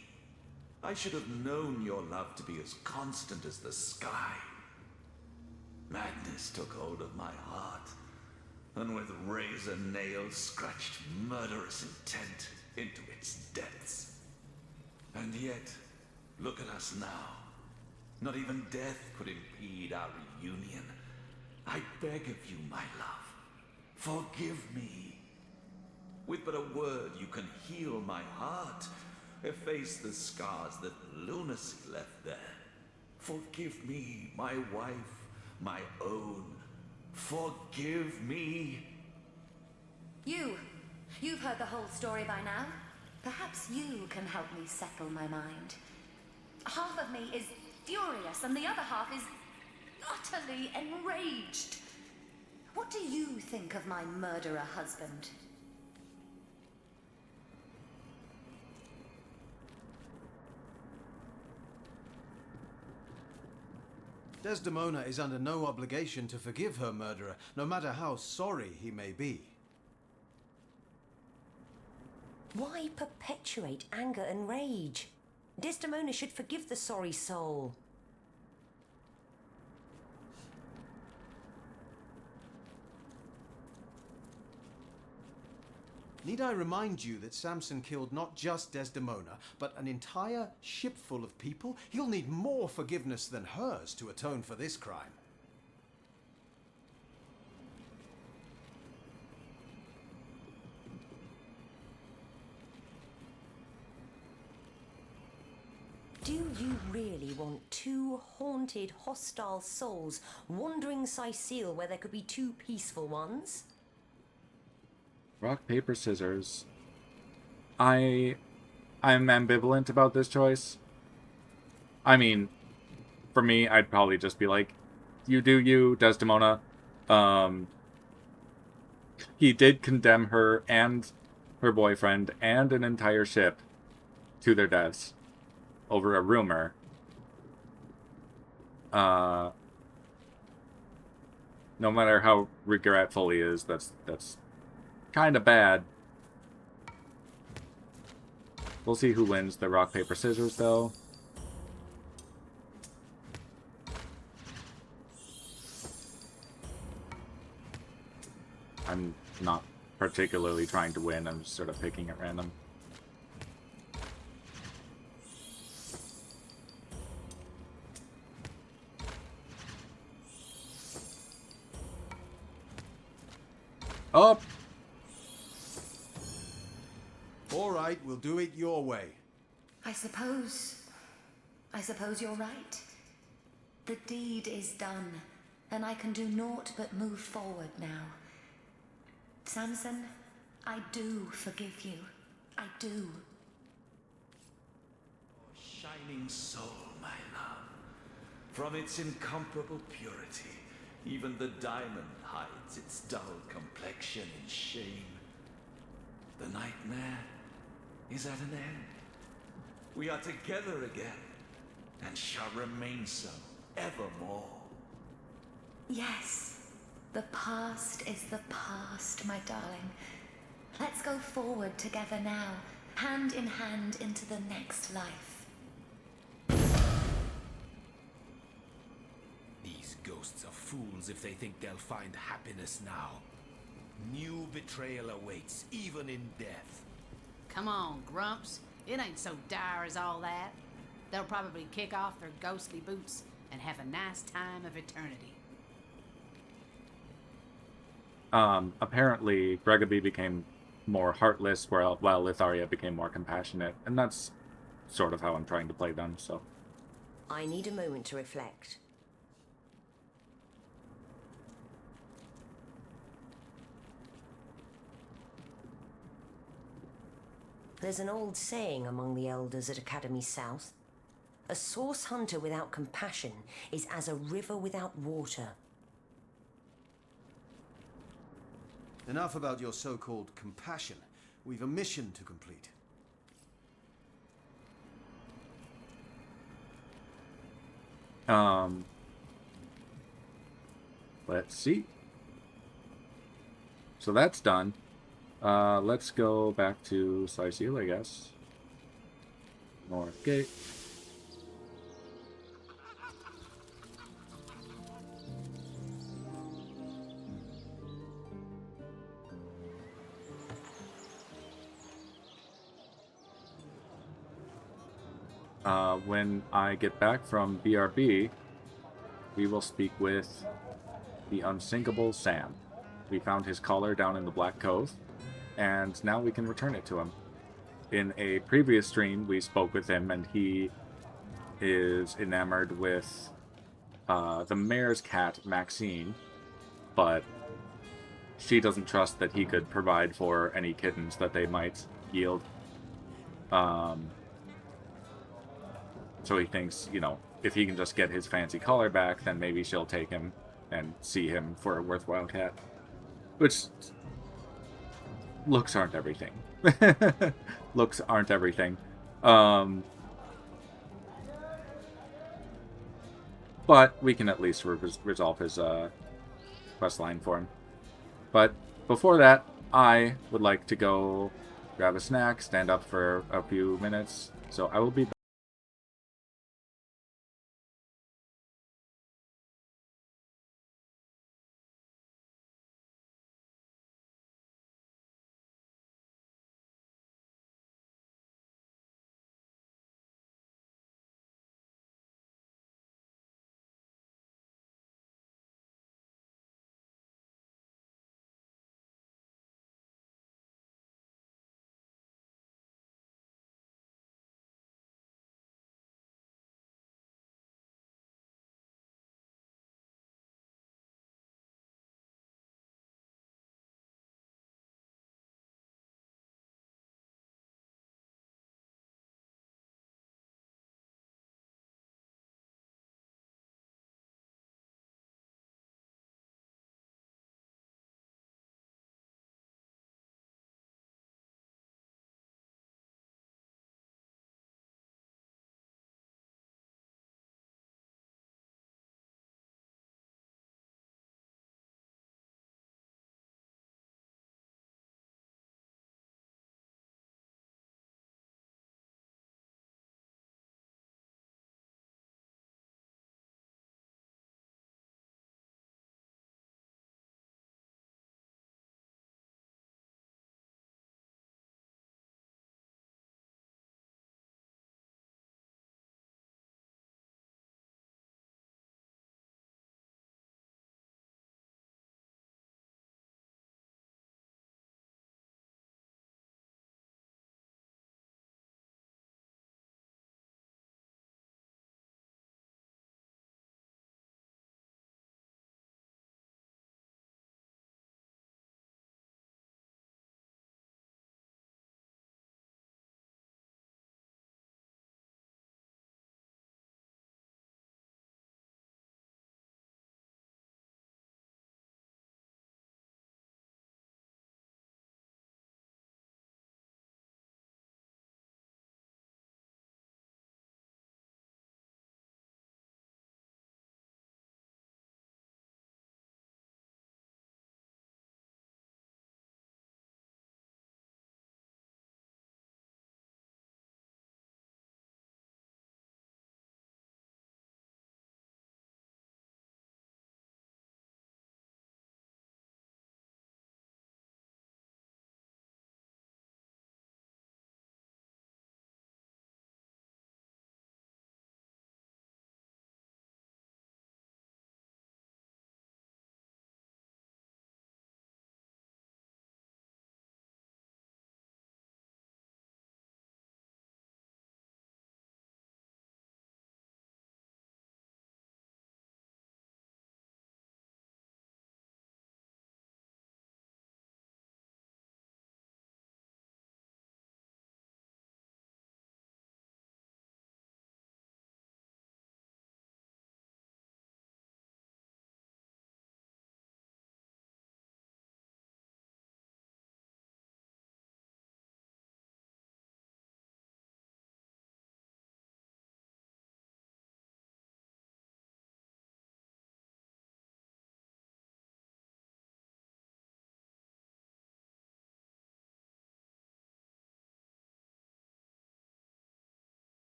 Speaker 2: I should have known your love to be as constant as the sky. Madness took hold of my heart, and with razor nails scratched murderous intent into its depths. And yet, look at us now. Not even death could impede our reunion. I beg of you, my love, forgive me. With but a word, you can heal my heart, efface the scars that lunacy left there. Forgive me, my wife, my own. Forgive me.
Speaker 11: You've heard the whole story by now. Perhaps you can help me settle my mind. Half of me is furious and the other half is utterly enraged. What do you think of my murderer husband?
Speaker 5: Desdemona is under no obligation to forgive her murderer, no matter how sorry he may be.
Speaker 12: Why perpetuate anger and rage? Desdemona should forgive the sorry soul.
Speaker 5: Need I remind you that Samson killed not just Desdemona, but an entire ship full of people? He'll need more forgiveness than hers to atone for this crime.
Speaker 12: Do you really want two haunted, hostile souls wandering Sicile where there could be two peaceful ones?
Speaker 1: Rock, paper, scissors. I'm ambivalent about this choice. I mean, for me, I'd probably just be like, you do you, Desdemona. He did condemn her and her boyfriend and an entire ship to their deaths over a rumor. No matter how regretful he is, that's kind of bad. We'll see who wins the rock, paper, scissors, though. I'm not particularly trying to win, I'm just sort of picking at random. Up!
Speaker 5: All right, we'll do it your way.
Speaker 11: I suppose you're right. The deed is done, and I can do naught but move forward now. Samson, I do forgive you. I do.
Speaker 13: Shining soul, my love. From its incomparable purity, even the diamond hides its dull complexion in shame. The nightmare is at an end. We are together again, and shall remain so evermore.
Speaker 11: Yes, the past is the past, my darling. Let's go forward together now, hand in hand into the next life.
Speaker 14: These ghosts are fools if they think they'll find happiness now. New betrayal awaits, even in death.
Speaker 15: Come on, Grumps. It ain't so dire as all that. They'll probably kick off their ghostly boots and have a nice time of eternity.
Speaker 1: Apparently, Gregobbie became more heartless, while Litharia became more compassionate, and that's sort of how I'm trying to play them, so.
Speaker 12: I need a moment to reflect. There's an old saying among the elders at Academy South. A source hunter without compassion is as a river without water.
Speaker 5: Enough about your so-called compassion. We've a mission to complete.
Speaker 1: Let's see. So that's done. Let's go back to Sicile, I guess. North Gate. When I get back from BRB, we will speak with the unsinkable Sam. We found his collar down in the Black Cove, and now we can return it to him. In a previous stream, we spoke with him, and he is enamored with the mayor's cat, Maxine, but she doesn't trust that he could provide for any kittens that they might yield. So he thinks, you know, if he can just get his fancy collar back, then maybe she'll take him and see him for a worthwhile cat. Which, looks aren't everything. Looks aren't everything. But we can at least resolve his quest line for him. But before that, I would like to go grab a snack, stand up for a few minutes. So I will be back.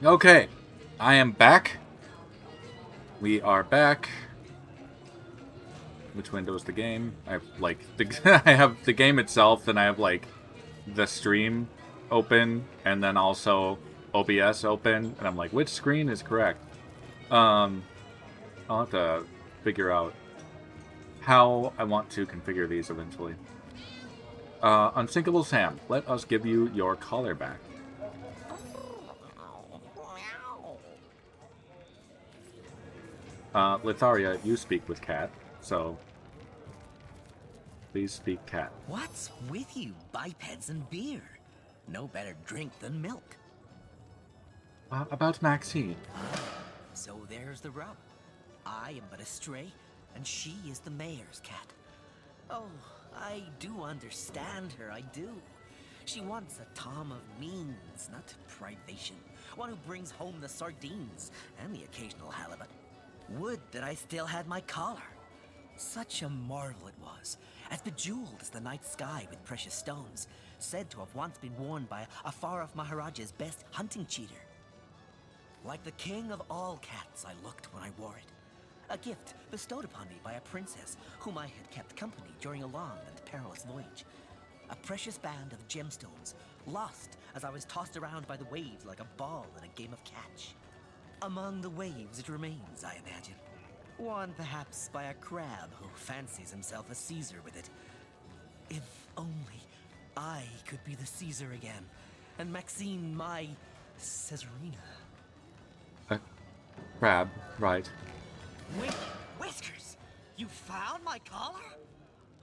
Speaker 1: Okay, I am back. We are back. Which window is the game? I have like I have the game itself, then I have like the stream open, and then also OBS open, and I'm like, which screen is correct? I'll have to figure out how I want to configure these eventually. Unsinkable Sam, let us give you your collar back. Litharia, you speak with Cat, so please speak Cat.
Speaker 16: What's with you, bipeds and beer? No better drink than milk.
Speaker 1: About Maxine.
Speaker 16: So there's the rub. I am but a stray, and she is the mayor's cat. Oh, I do understand her, I do. She wants a Tom of means, not privation. One who brings home the sardines and the occasional halibut. Would that I still had my collar. Such a marvel it was, as bejeweled as the night sky with precious stones, said to have once been worn by a far-off Maharaja's best hunting cheater. Like the king of all cats I looked when I wore it. A gift bestowed upon me by a princess whom I had kept company during a long and perilous voyage. A precious band of gemstones, lost as I was tossed around by the waves like a ball in a game of catch. Among the waves it remains, I imagine. Worn perhaps by a crab who fancies himself a Caesar with it. If only I could be the Caesar again, and Maxine my Caesarina.
Speaker 1: Crab, right.
Speaker 16: Wait, Whiskers! You found my collar?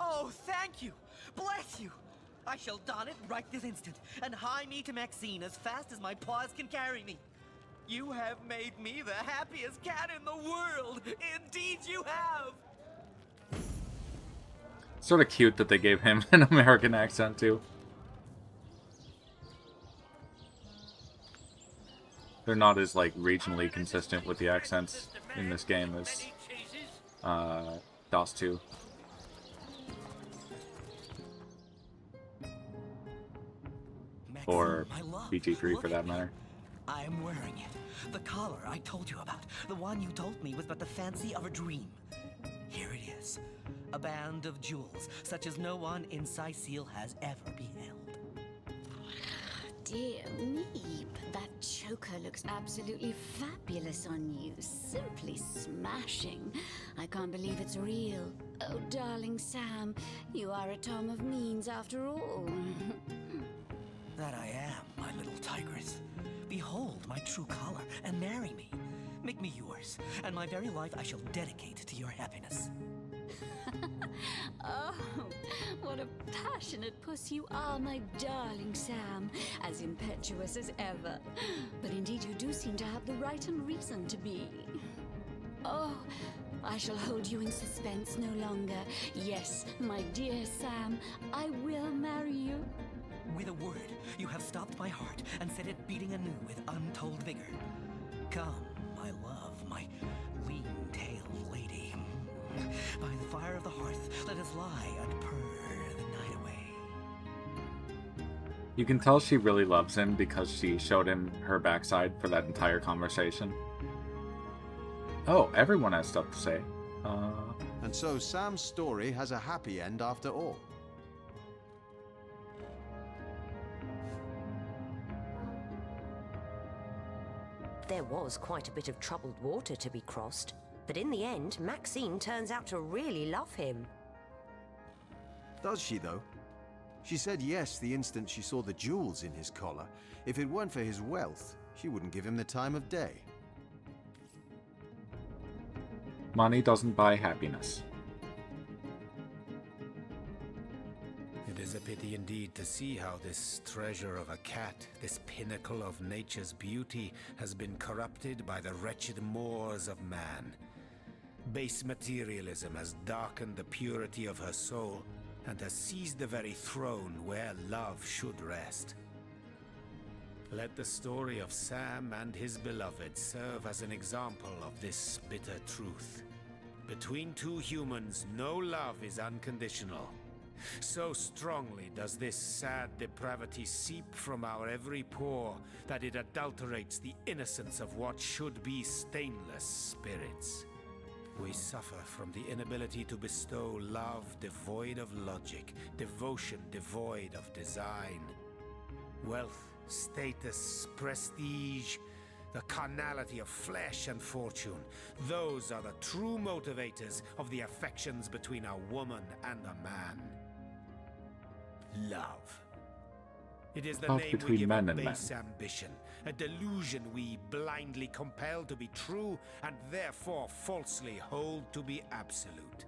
Speaker 16: Oh, thank you! Bless you! I shall don it right this instant, and hie me to Maxine as fast as my paws can carry me. You have made me the happiest cat in the world! Indeed you have!
Speaker 1: Sort of cute that they gave him an American accent, too. They're not as, like, regionally consistent with the accents in this game as DOS 2. Or BG3 for that matter.
Speaker 16: I am wearing it. The collar I told you about. The one you told me was but the fancy of a dream. Here it is. A band of jewels, such as no one in Sicil has ever beheld.
Speaker 17: Dear me, that choker looks absolutely fabulous on you. Simply smashing. I can't believe it's real. Oh, darling Sam, you are a Tom of means after all.
Speaker 16: That I am, my little tigress. Behold my true collar and marry me. Make me yours, and my very life I shall dedicate to your happiness.
Speaker 17: Oh, what a passionate puss you are, my darling Sam. As impetuous as ever. But indeed you do seem to have the right and reason to be. Oh, I shall hold you in suspense no longer. Yes, my dear Sam, I will marry you.
Speaker 16: With a word, you have stopped my heart and set it beating anew with untold vigor. Come, my love, my lean-tailed lady. By the fire of the hearth, let us lie and purr the night away.
Speaker 1: You can tell she really loves him because she showed him her backside for that entire conversation. Oh, everyone has stuff to say.
Speaker 5: And so Sam's story has a happy end after all.
Speaker 12: There was quite a bit of troubled water to be crossed, but in the end, Maxine turns out to really love him.
Speaker 5: Does she, though? She said yes the instant she saw the jewels in his collar. If it weren't for his wealth, she wouldn't give him the time of day.
Speaker 1: Money doesn't buy happiness.
Speaker 14: It is a pity indeed to see how this treasure of a cat, this pinnacle of nature's beauty, has been corrupted by the wretched mores of man. Base materialism has darkened the purity of her soul and has seized the very throne where love should rest. Let the story of Sam and his beloved serve as an example of this bitter truth. Between two humans, no love is unconditional. So strongly does this sad depravity seep from our every pore that it adulterates the innocence of what should be stainless spirits. We suffer from the inability to bestow love devoid of logic, devotion devoid of design. Wealth, status, prestige, the carnality of flesh and fortune, those are the true motivators of the affections between a woman and a man. Love. It is the
Speaker 1: Love
Speaker 14: name we
Speaker 1: between
Speaker 14: give
Speaker 1: men
Speaker 14: a
Speaker 1: and men.
Speaker 14: base ambition, a delusion we blindly compel to be true and therefore falsely hold to be absolute.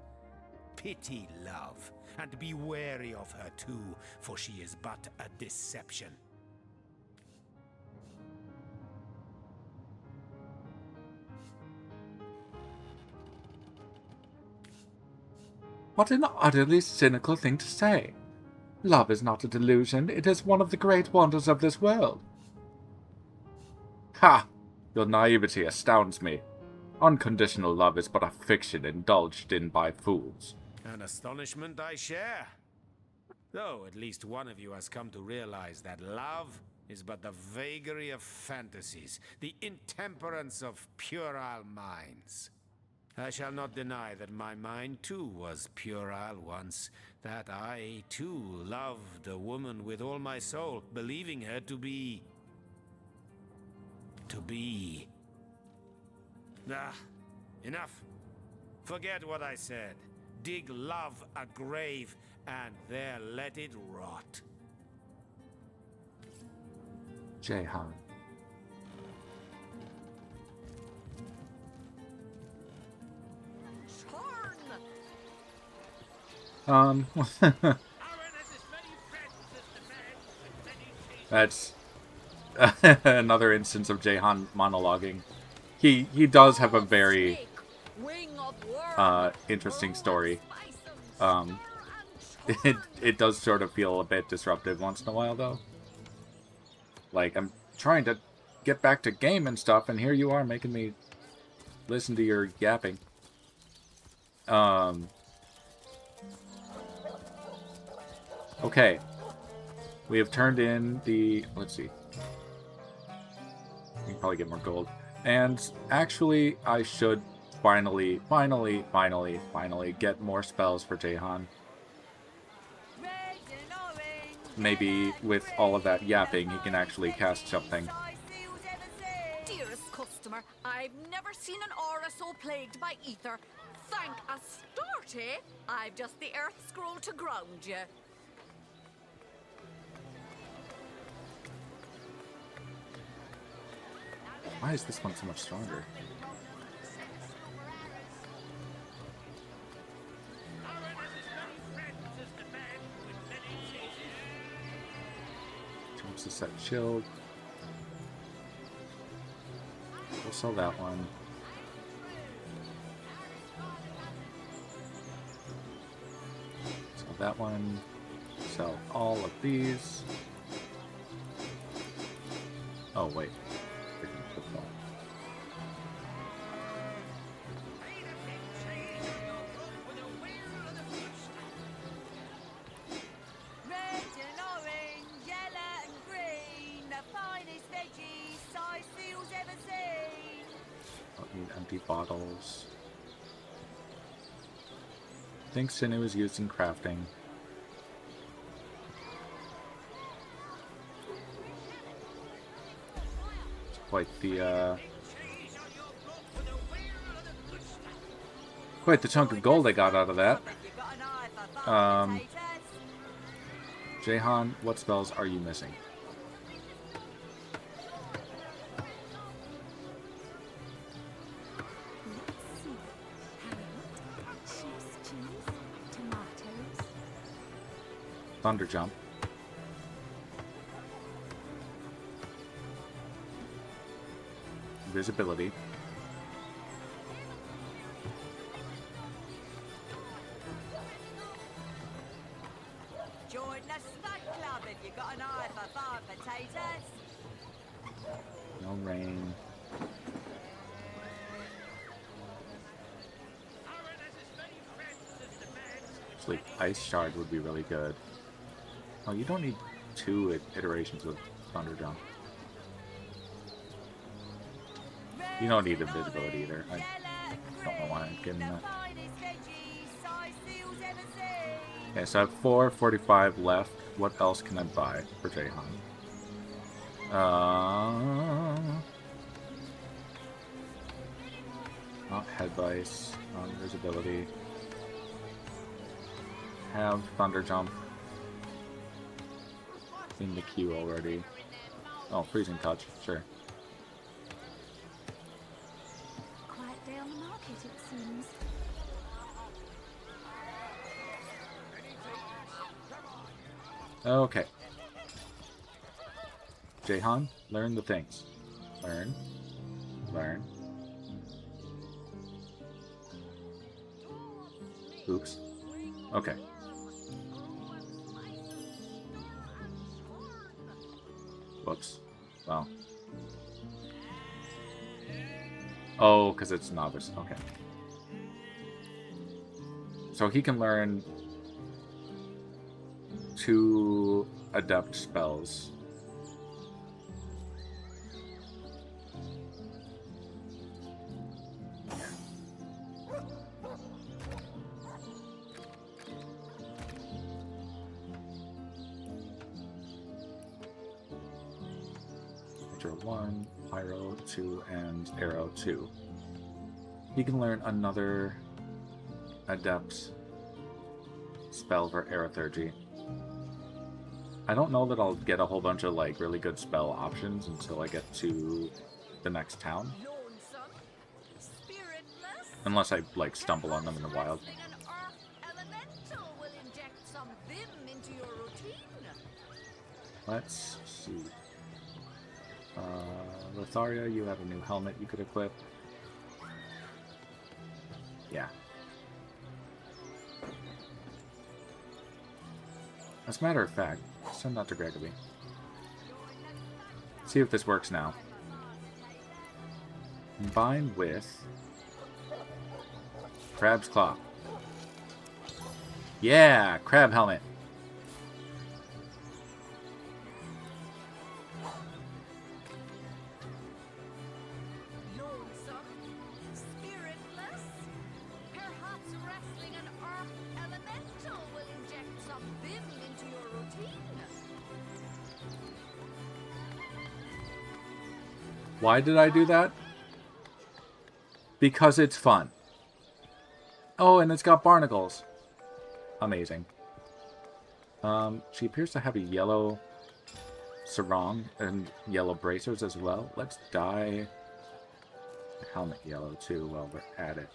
Speaker 14: Pity love, and be wary of her too, for she is but a deception.
Speaker 1: What an utterly cynical thing to say. Love is not a delusion, it is one of the great wonders of this world. Ha! Your naivety astounds me. Unconditional love is but a fiction indulged in by fools.
Speaker 14: An astonishment I share. Though at least one of you has come to realize that love is but the vagary of fantasies, the intemperance of puerile minds. I shall not deny that my mind too was puerile once, that I too loved a woman with all my soul, believing her to be... Ah, enough. Forget what I said. Dig love a grave, and there let it rot.
Speaker 1: Jaehan. That's another instance of Jaehan monologuing. He does have a very interesting story. It does sort of feel a bit disruptive once in a while, though. Like, I'm trying to get back to game and stuff, and here you are making me listen to your yapping. Okay. We have turned in the... Let's see. We can probably get more gold. And actually, I should finally get more spells for Jaehan. Maybe with all of that yapping, he can actually cast something.
Speaker 4: Dearest customer, I've never seen an aura so plagued by ether. Thank Astarte, I've just the earth scroll to ground you.
Speaker 1: Why is this one so much stronger? Jumps to set shield. We'll sell that one. Sell that one. Sell all of these. Oh, wait. Empty bottles. I think sinew is used in crafting. It's quite the chunk of gold I got out of that. Jaehan, what spells are you missing? Thunder Jump. Invisibility.
Speaker 4: Join the Stud Club if you got an eye for farm potatoes.
Speaker 1: No rain. Actually, Ice Shard would be really good. Oh, you don't need 2 iterations of Thunder Jump. You don't need invisibility either. I don't know why I'm getting that. Okay, so I have 445 left. What else can I buy for Jahan? Not Head Vice, not Invisibility. Have Thunder Jump in the queue already. Oh, Freezing Touch, sure.
Speaker 17: Quiet day on the market, it seems.
Speaker 1: Okay. Jahan, learn the things. Learn. Learn. Oops. Okay. Whoops. Well. Oh, because it's novice. Okay. So he can learn 2 adept spells. Nature 1, Pyro 2, and Arrow 2. He can learn another adept spell for Aerothergy. I don't know that I'll get a whole bunch of like really good spell options until I get to the next town. Unless I like stumble on them in the wild. Let's see. Lotharia, you have a new helmet you could equip. Yeah. As a matter of fact, send that to GGobbie. See if this works now. Combine with Crab's Claw. Yeah, Crab Helmet. Why did I do that? Because it's fun. Oh, and it's got barnacles. Amazing. She appears to have a yellow sarong and yellow bracers as well. Let's dye the helmet yellow too while we're at it.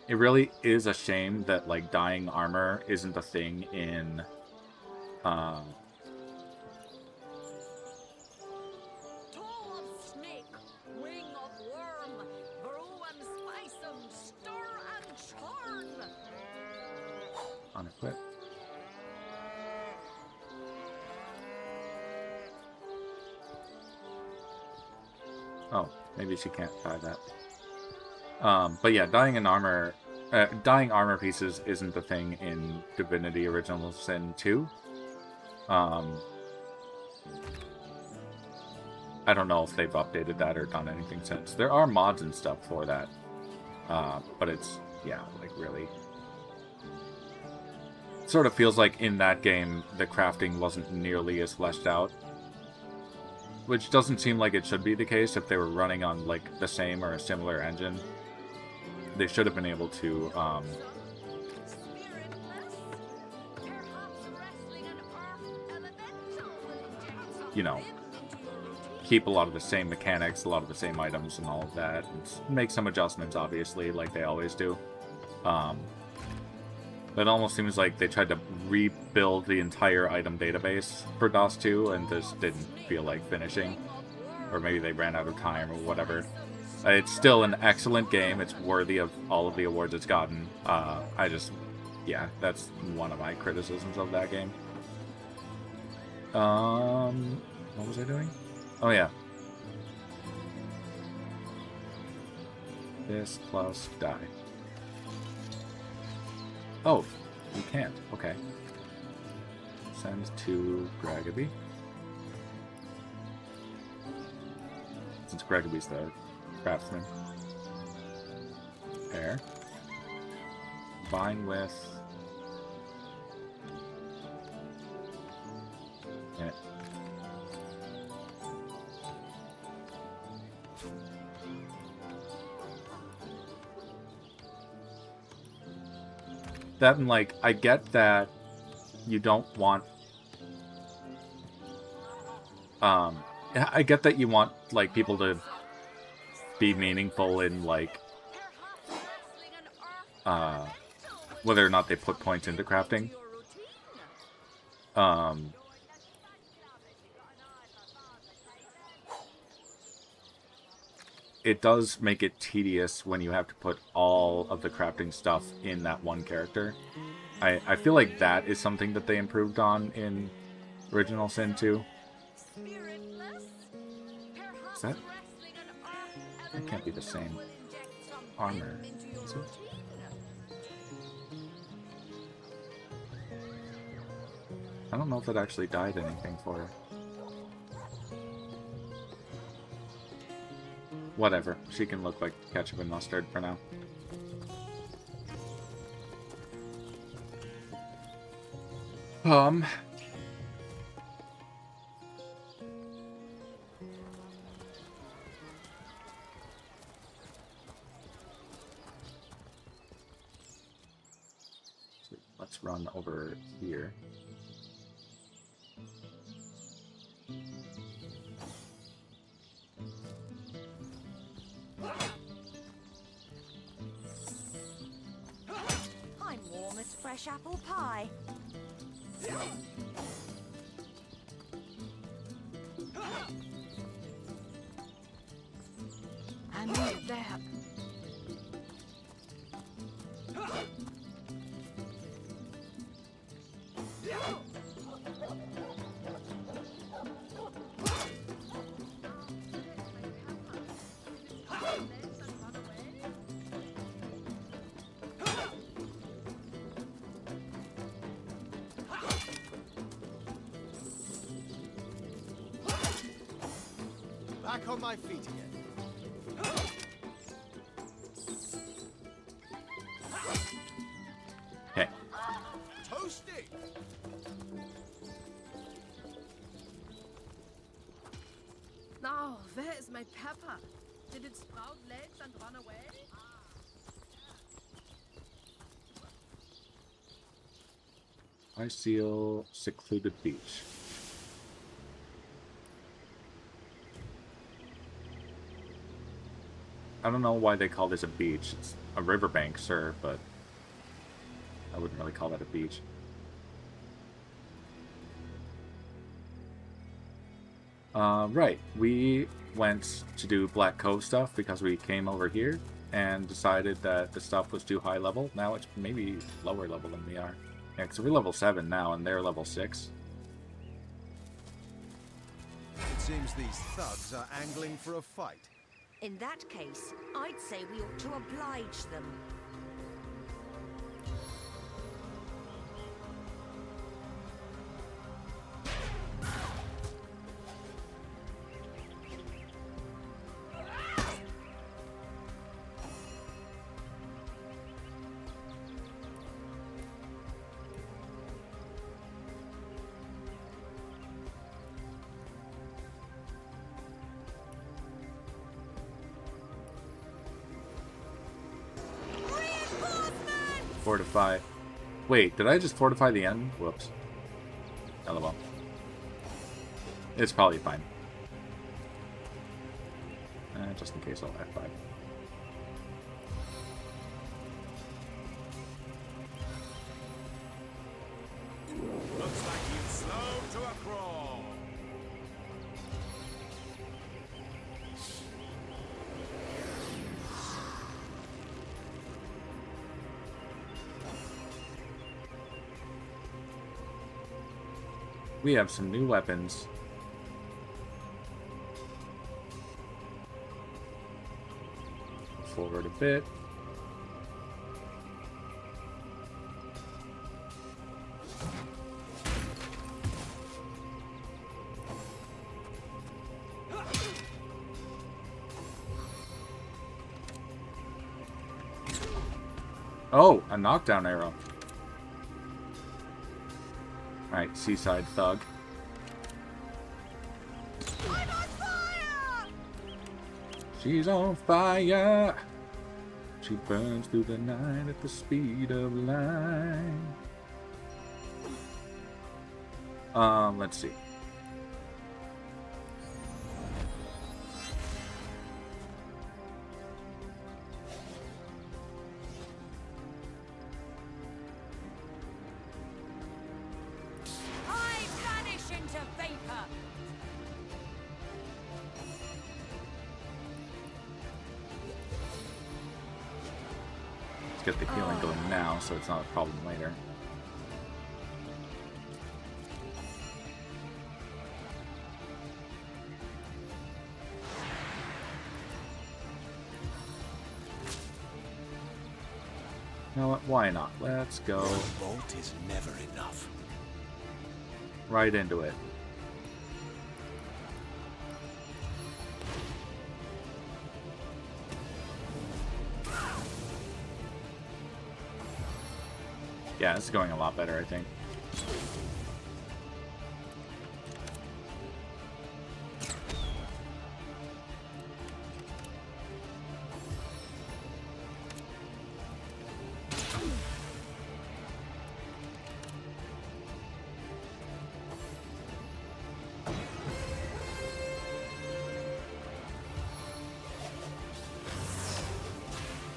Speaker 1: It really is a shame that like dyeing armor isn't a thing in unequip. Oh, maybe she can't dye that. But yeah, dyeing armor pieces isn't the thing in Divinity Original Sin 2. I don't know if they've updated that or done anything since. There are mods and stuff for that. But it's, yeah, like really... Sort of feels like in that game, the crafting wasn't nearly as fleshed out. Which doesn't seem like it should be the case if they were running on, like, the same or a similar engine. They should have been able to, you know, keep a lot of the same mechanics, a lot of the same items and all of that, and make some adjustments, obviously, like they always do. It almost seems like they tried to rebuild the entire item database for DOS 2 and just didn't feel like finishing. Or maybe they ran out of time or whatever. It's still an excellent game. It's worthy of all of the awards it's gotten. Yeah, that's one of my criticisms of that game. What was I doing? Oh, yeah. This plus die. Oh, you can't. Okay. Send to GGobbie. Since GGobbie's the craftsman. There. Combine with... Yeah. That and, like, I get that you don't want... I get that you want, like, people to be meaningful in, like, whether or not they put points into crafting. It does make it tedious when you have to put all of the crafting stuff in that one character. I feel like that is something that they improved on in Original Sin 2. Is that? That can't be the same armor, is it? I don't know if that actually dyed anything for her. Whatever. She can look like ketchup and mustard for now. So let's run over here.
Speaker 18: I'm warm as fresh apple pie.
Speaker 4: I need that.
Speaker 5: Back on my feet again.
Speaker 1: Okay.
Speaker 5: Toasty!
Speaker 4: Oh, where is my pepper? Did it sprout legs and run away?
Speaker 1: I seal secluded beach. I don't know why they call this a beach. It's a riverbank, sir, but I wouldn't really call that a beach. Right. We went to do Black Cove stuff because we came over here and decided that the stuff was too high level. Now it's maybe lower level than we are. Yeah, because we're level 7 now and they're level 6.
Speaker 5: It seems these thugs are angling for a fight.
Speaker 12: In that case, I'd say we ought to oblige them.
Speaker 1: Fortify. Wait, did I just fortify the end? Whoops. LOL. It's probably fine. Just in case I'll F5.
Speaker 2: Looks like you've slowed to a crawl.
Speaker 1: We have some new weapons. forward a bit. Oh, a knockdown arrow. Alright, Seaside Thug.
Speaker 4: I'm on fire!
Speaker 1: She's on fire. She burns through the night at the speed of light. Let's see.
Speaker 18: I vanish into vapor.
Speaker 1: Let's get the healing going now so it's not a problem later. You know what? Why not? Let's go
Speaker 14: Bolt is never enough.
Speaker 1: right into it. Yeah, this is going a lot better, I think.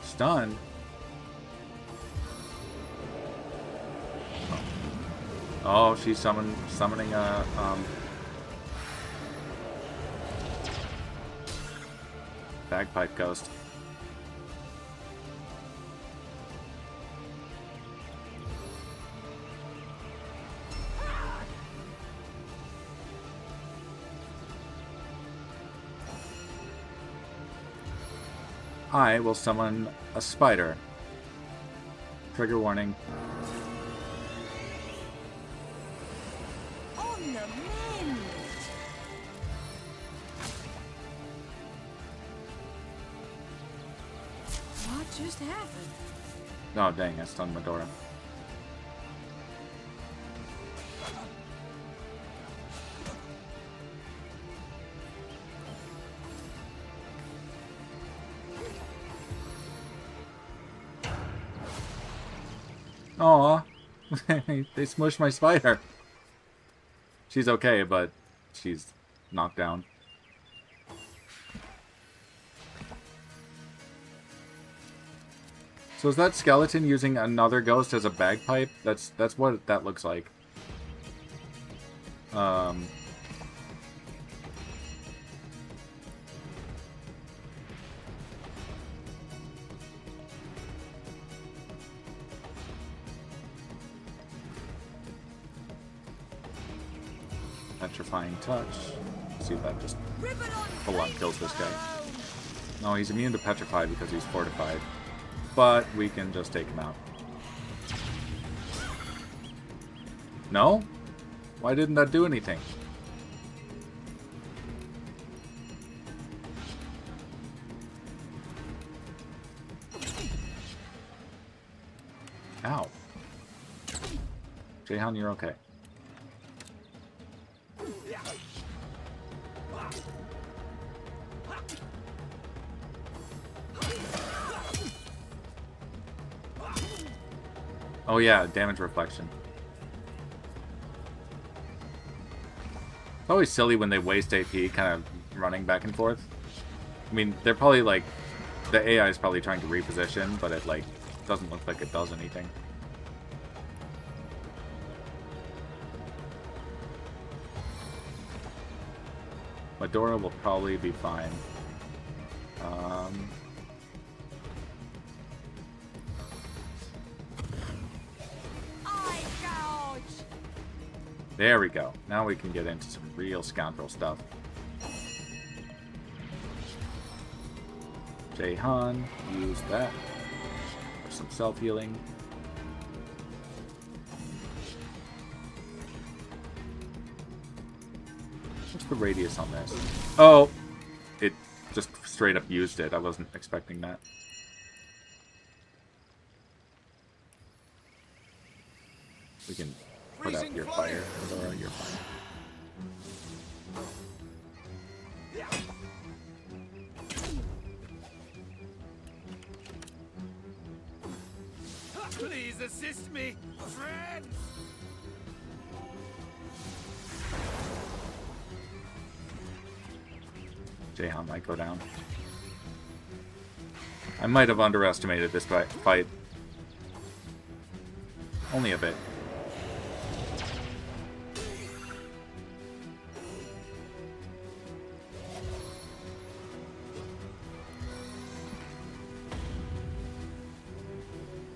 Speaker 1: Stunned. Oh, she's summoning a bagpipe ghost. I will summon a spider. Trigger warning.
Speaker 18: On the mend.
Speaker 15: What just happened?
Speaker 1: Oh, dang, I stunned Medora. Aw, they smushed my spider. She's okay, but she's knocked down. So is that skeleton using another ghost as a bagpipe? That's what that looks like. Petrifying touch. Let's see if that just full on kills this guy. No, he's immune to petrify because he's fortified. But we can just take him out. No? Why didn't that do anything? Ow. Jayhan, you're okay. Oh yeah, damage reflection. It's always silly when they waste AP kind of running back and forth. I mean, they're probably like, the AI is probably trying to reposition, but it like doesn't look like it does anything. Medora will probably be fine. There we go. Now we can get into some real scoundrel stuff. Jahan, use that for some self-healing. What's the radius on this? Oh! It just straight up used it. I wasn't expecting that. We can put out your fire. Or your fire.
Speaker 9: Please assist me, friends!
Speaker 1: Jahan might go down. I might have underestimated this fight. Only a bit.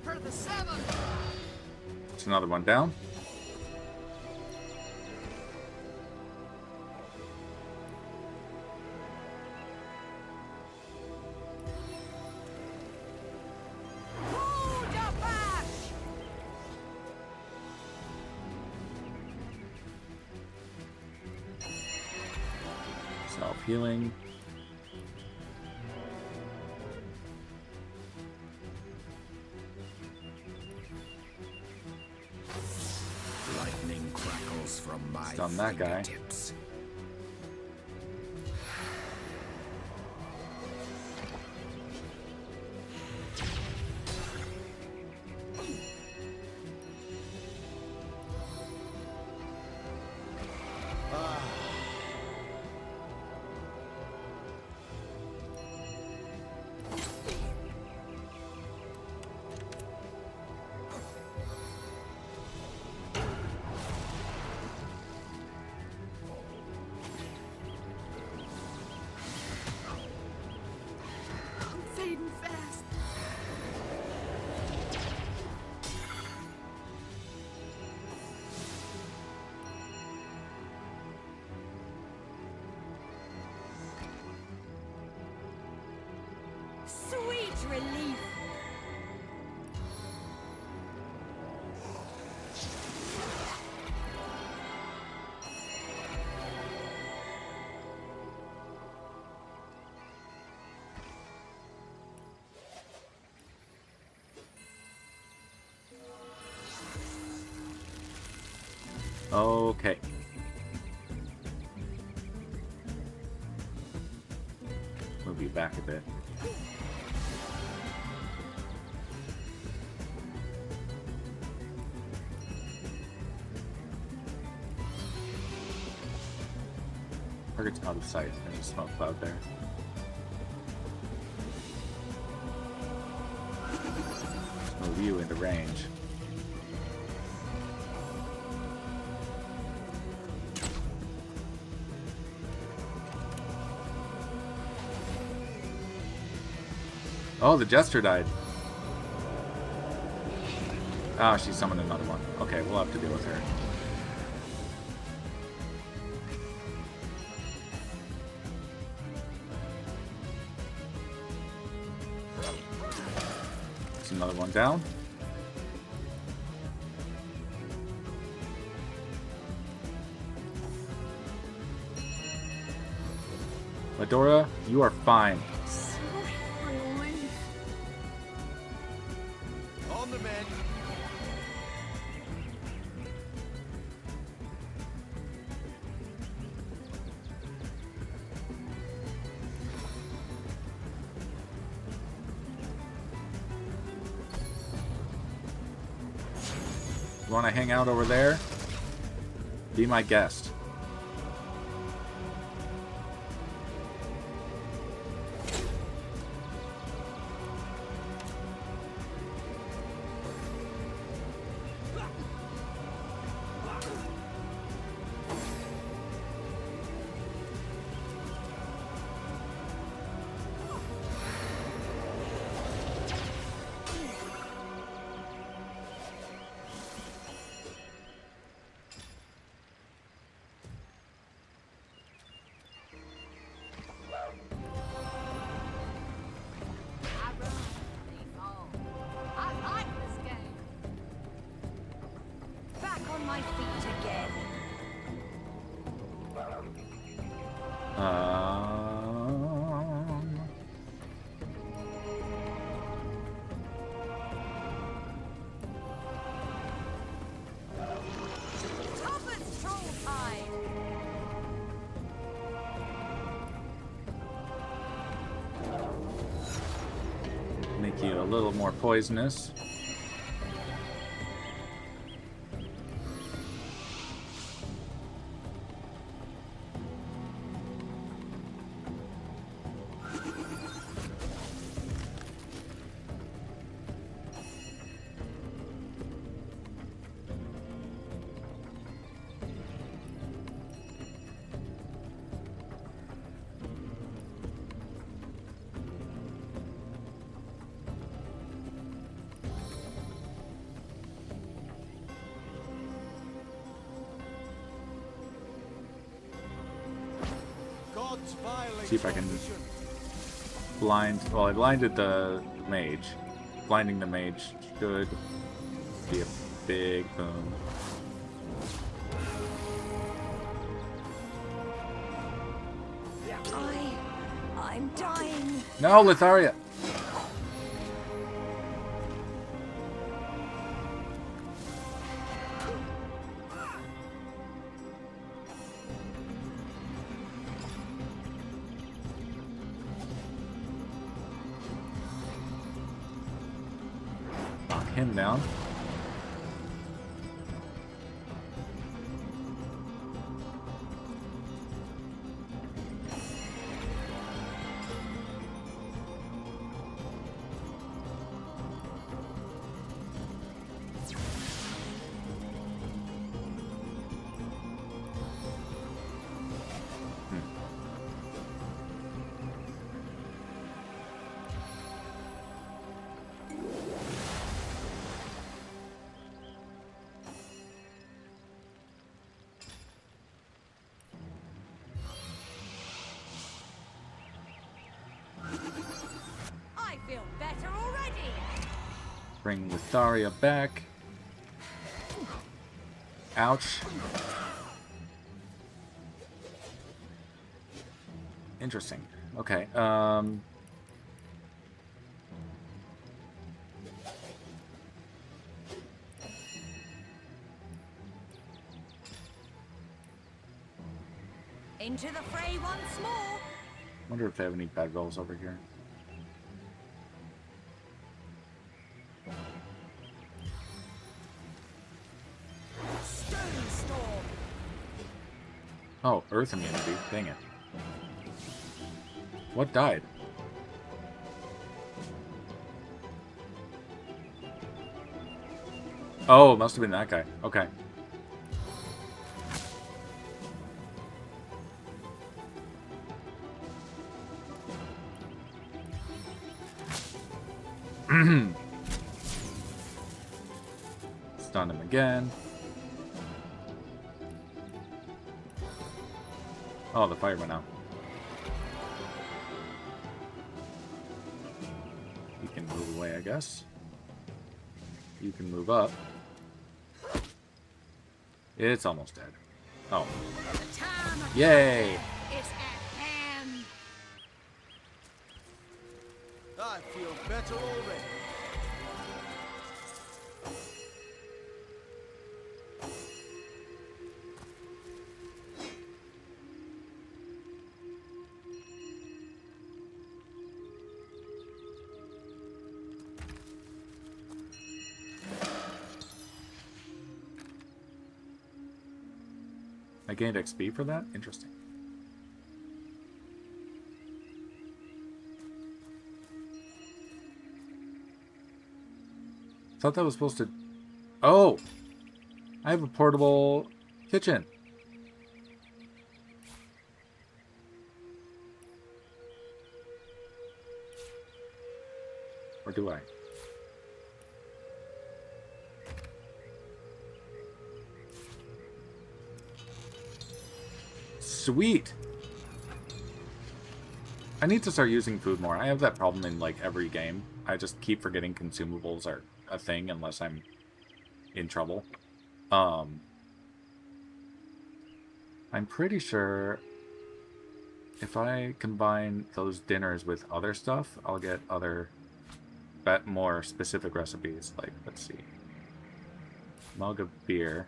Speaker 4: For the 7.
Speaker 1: It's another one down. Self-healing.
Speaker 14: Lightning crackles from my
Speaker 1: Stun that guy.
Speaker 14: fingertips.
Speaker 4: Fading fast.
Speaker 18: Sweet relief.
Speaker 1: Okay. Move you back a bit. Target's out of sight. There's a smoke cloud there. Let's move you into range. Oh, the Jester died. Ah, she summoned another one. Okay, we'll have to deal with her. There's another one down. Medora, you are fine.
Speaker 5: On the mend.
Speaker 1: You want to hang out over there? Be my guest. Make you a little more poisonous. See if I can blind. Well, I blinded the mage. Blinding the mage should be a big boon.
Speaker 18: I'm dying.
Speaker 1: No, Litharia! Knock him down.
Speaker 18: I feel better already.
Speaker 1: Bring Litharia back. Ouch. Interesting. Okay.
Speaker 18: Into the fray once more.
Speaker 1: Wonder if they have any bedrolls over here.
Speaker 18: Stone storm.
Speaker 1: Oh, earth immunity. Dang it. What died? Oh, it must have been that guy. Okay. Stun him again. Oh, the fire went out. You can move away, I guess. You can move up. It's almost dead. Oh. Yay!
Speaker 18: It's at hand.
Speaker 5: I feel better already.
Speaker 1: I gained XP for that? Interesting. Thought that was supposed to... Oh! I have a portable kitchen. Or do I? Sweet! I need to start using food more. I have that problem in, like, every game. I just keep forgetting consumables are a thing unless I'm in trouble. I'm pretty sure if I combine those dinners with other stuff, I'll get other, more specific recipes. Like, let's see. Mug of beer.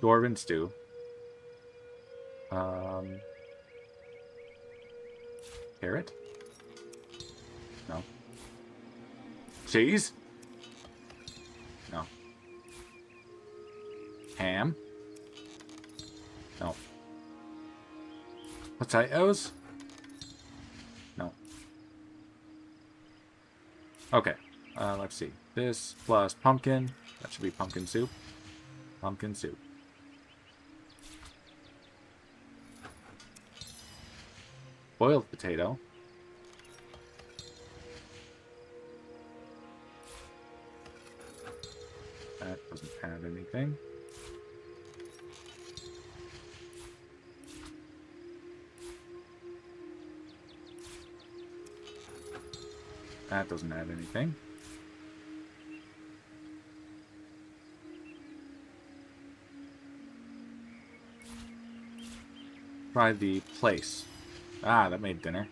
Speaker 1: Dwarven stew. Carrot? No. Cheese? No. Ham? No. Potatoes? No. Okay. Let's see. This plus pumpkin. That should be pumpkin soup. Pumpkin soup. Boiled potato. That doesn't add anything. That doesn't add anything. Try the place. Ah, that made dinner.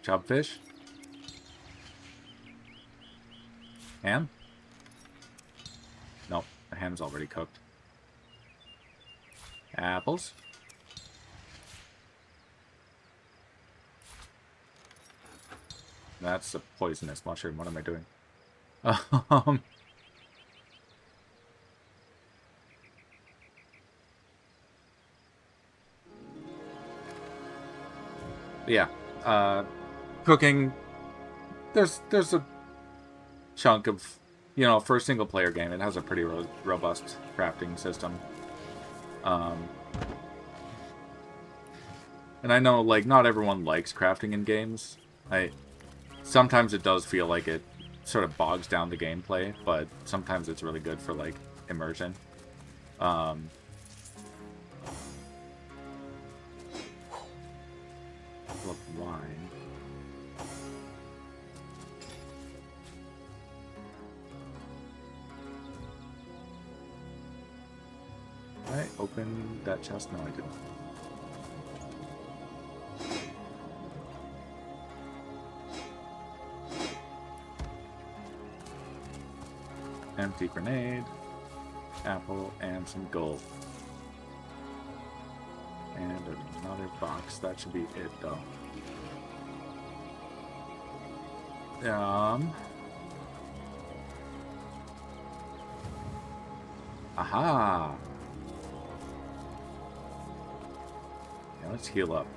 Speaker 1: Chubfish. Ham? Nope, the ham's already cooked. Apples. That's a poisonous mushroom. What am I doing? Yeah. Cooking. There's a chunk of, you know, for a single player game, it has a pretty robust crafting system. And I know, like, not everyone likes crafting in games. Sometimes it does feel like it sort of bogs down the gameplay, but sometimes it's really good for, like, immersion. Bottle of wine. Did I open that chest? No, I didn't. Empty grenade, apple, and some gold. And another box. That should be it, though. Aha! Yeah, let's heal up.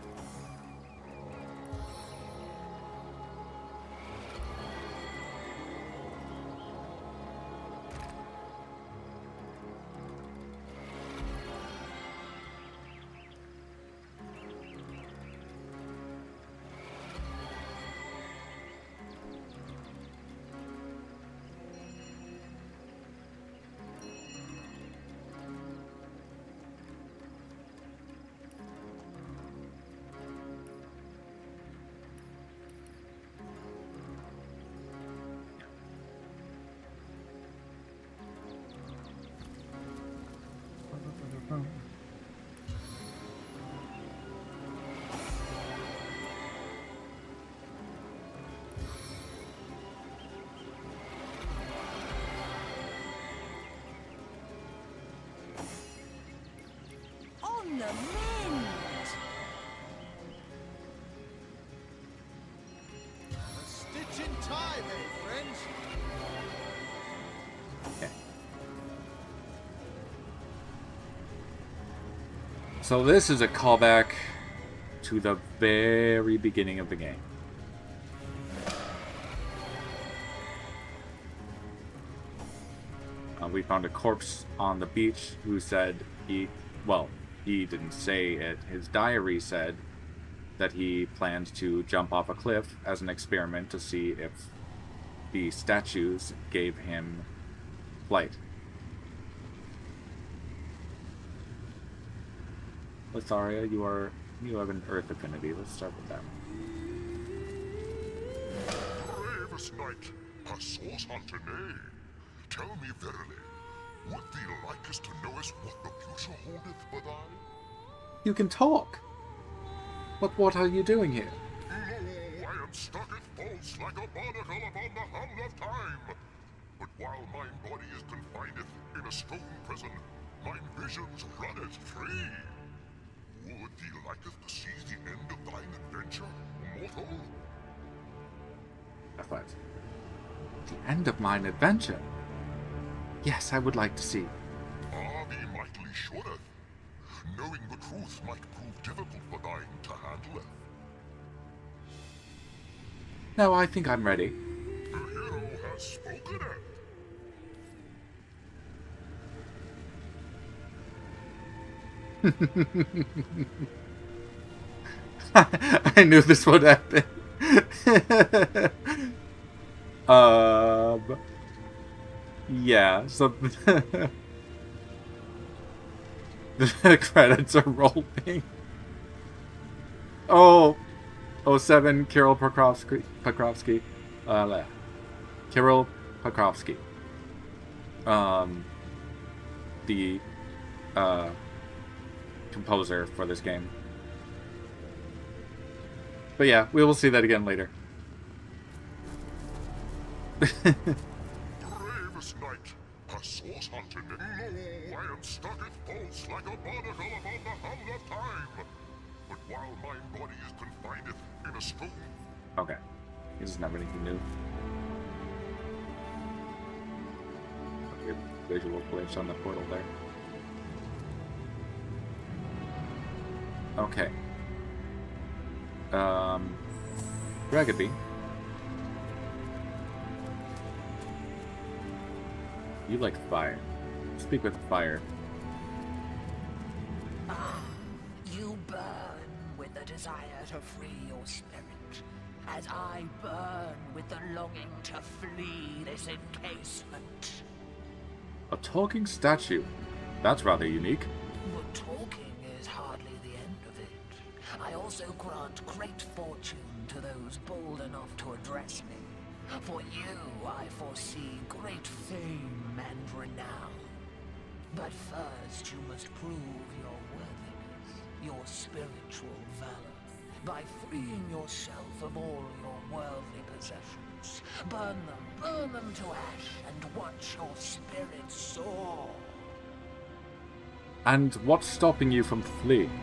Speaker 18: On the mend!
Speaker 3: A stitch in time, eh, friends?
Speaker 1: Okay. So this is a callback to the very beginning of the game. We found a corpse on the beach who said he didn't say it. His diary said that he planned to jump off a cliff as an experiment to see if the statues gave him flight. Litharia, you have an earth affinity. Let's start with that.
Speaker 19: Bravest knight, a source hunter nay. Tell me verily, would thee likest to know us what the future holdeth for thy?
Speaker 1: You can talk. But what are you doing here?
Speaker 19: Lo, I am stuck at false like a barnacle upon the hull of time. But while mine body is confined in a stone prison, mine visions runneth free. Would thee liketh to see the end of thine adventure, mortal?
Speaker 1: What? The end of mine adventure? Yes, I would like to see.
Speaker 19: Ah, thee mightily shouldeth. Knowing the truth might prove difficult for thine to handle.
Speaker 1: No, I think I'm ready.
Speaker 19: The hero has spoken it.
Speaker 1: I knew this would happen. Yeah, so the credits are rolling. Oh, 07, Kirill Pokrovsky. Kirill Pokrovsky. The composer for this game. But yeah, we will see that again later.
Speaker 19: Bravest knight, a source hunted. Lo, I am stuck at false like a barnacle upon the hull of time. But while mine body is confined in a stone.
Speaker 1: Okay. He doesn't have anything new. Weird visual glitch on the portal there. Okay. GGobbie. You like fire. Speak with fire.
Speaker 9: You burn with the desire to free your spirit, as I burn with the longing to flee this encasement.
Speaker 1: A talking statue. That's rather unique.
Speaker 9: But talking is hardly the end of it. I also grant great fortune to those bold enough to address me. For you, I foresee great fame and renown. But first, you must prove your worthiness, your spiritual valor, by freeing yourself of all your worldly possessions. Burn them to ash, and watch your spirit soar.
Speaker 1: And what's stopping you from fleeing?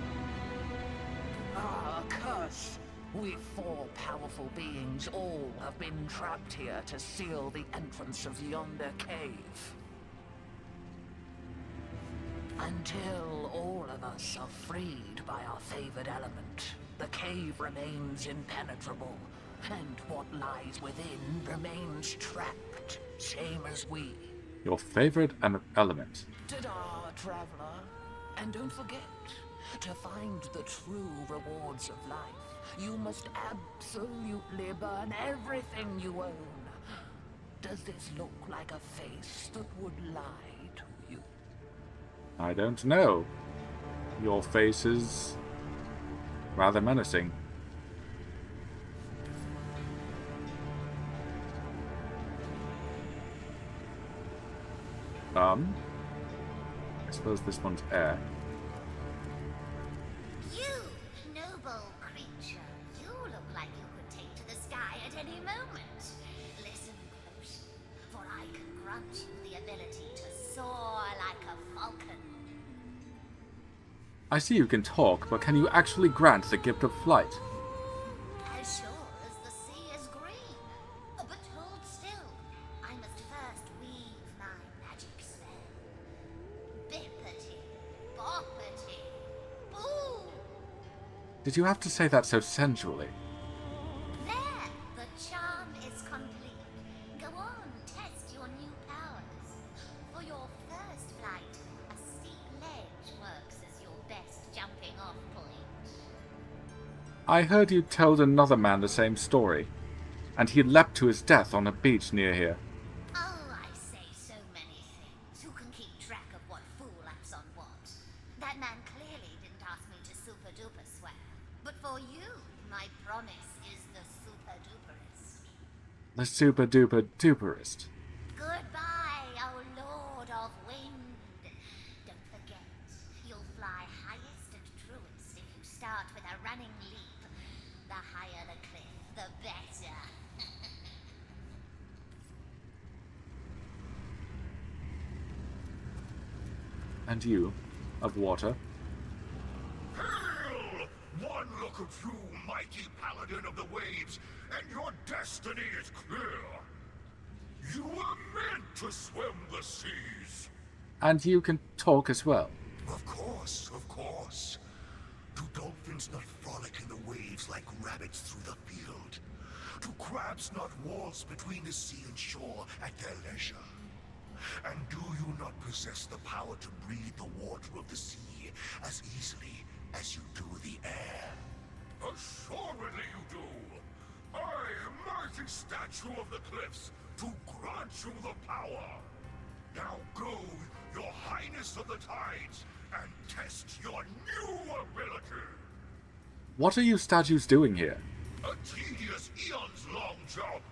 Speaker 9: Ah, curse! We four powerful beings all have been trapped here to seal the entrance of yonder cave. Until all of us are freed by our favored element, the cave remains impenetrable, and what lies within remains trapped, same as we.
Speaker 1: Your favorite element.
Speaker 9: Ta-da, traveler! And don't forget, to find the true rewards of life, you must absolutely burn everything you own. Does this look like a face that would lie to you?
Speaker 1: I don't know. Your face is rather menacing. I suppose this one's air.
Speaker 10: You, noble creature, you look like you could take to the sky at any moment. Listen close, for I can grant you the ability to soar like a falcon.
Speaker 1: I see you can talk, but can you actually grant the gift of flight?
Speaker 10: As sure as the sea is green. But hold still. I must first weave my magic spell. Bippity, boppity, boo!
Speaker 1: Did you have to say that so sensually?
Speaker 10: There, the charm is complete. Go on, test your new powers. For your first flight, a steep ledge works as your best jumping off point.
Speaker 1: I heard you told another man the same story, and he leapt to his death on a beach near here.
Speaker 10: Oh, I say so many things. Who can keep track of what fool acts on what? That man clearly didn't ask me to super-duper swear. But for you, my promise is the super-duperest.
Speaker 1: The super duper duperest.
Speaker 10: Goodbye, oh Lord of Wind. Don't forget, you'll fly highest and truest
Speaker 1: And you, of water.
Speaker 19: Hail! One look of you, mighty paladin of the waves, and your destiny is clear. You were meant to swim the seas.
Speaker 1: And you can talk as well.
Speaker 19: Of course, of course. Do dolphins not frolic in the waves like rabbits through the field? Do crabs not waltz between the sea and shore at their leisure? And do you not possess the power to breathe the water of the sea as easily as you do the air? Assuredly you do. I, mighty statue of the cliffs, to grant you the power. Now go, your highness of the tides, and test your new ability.
Speaker 1: What are you statues doing here?
Speaker 19: A tedious eons-long job.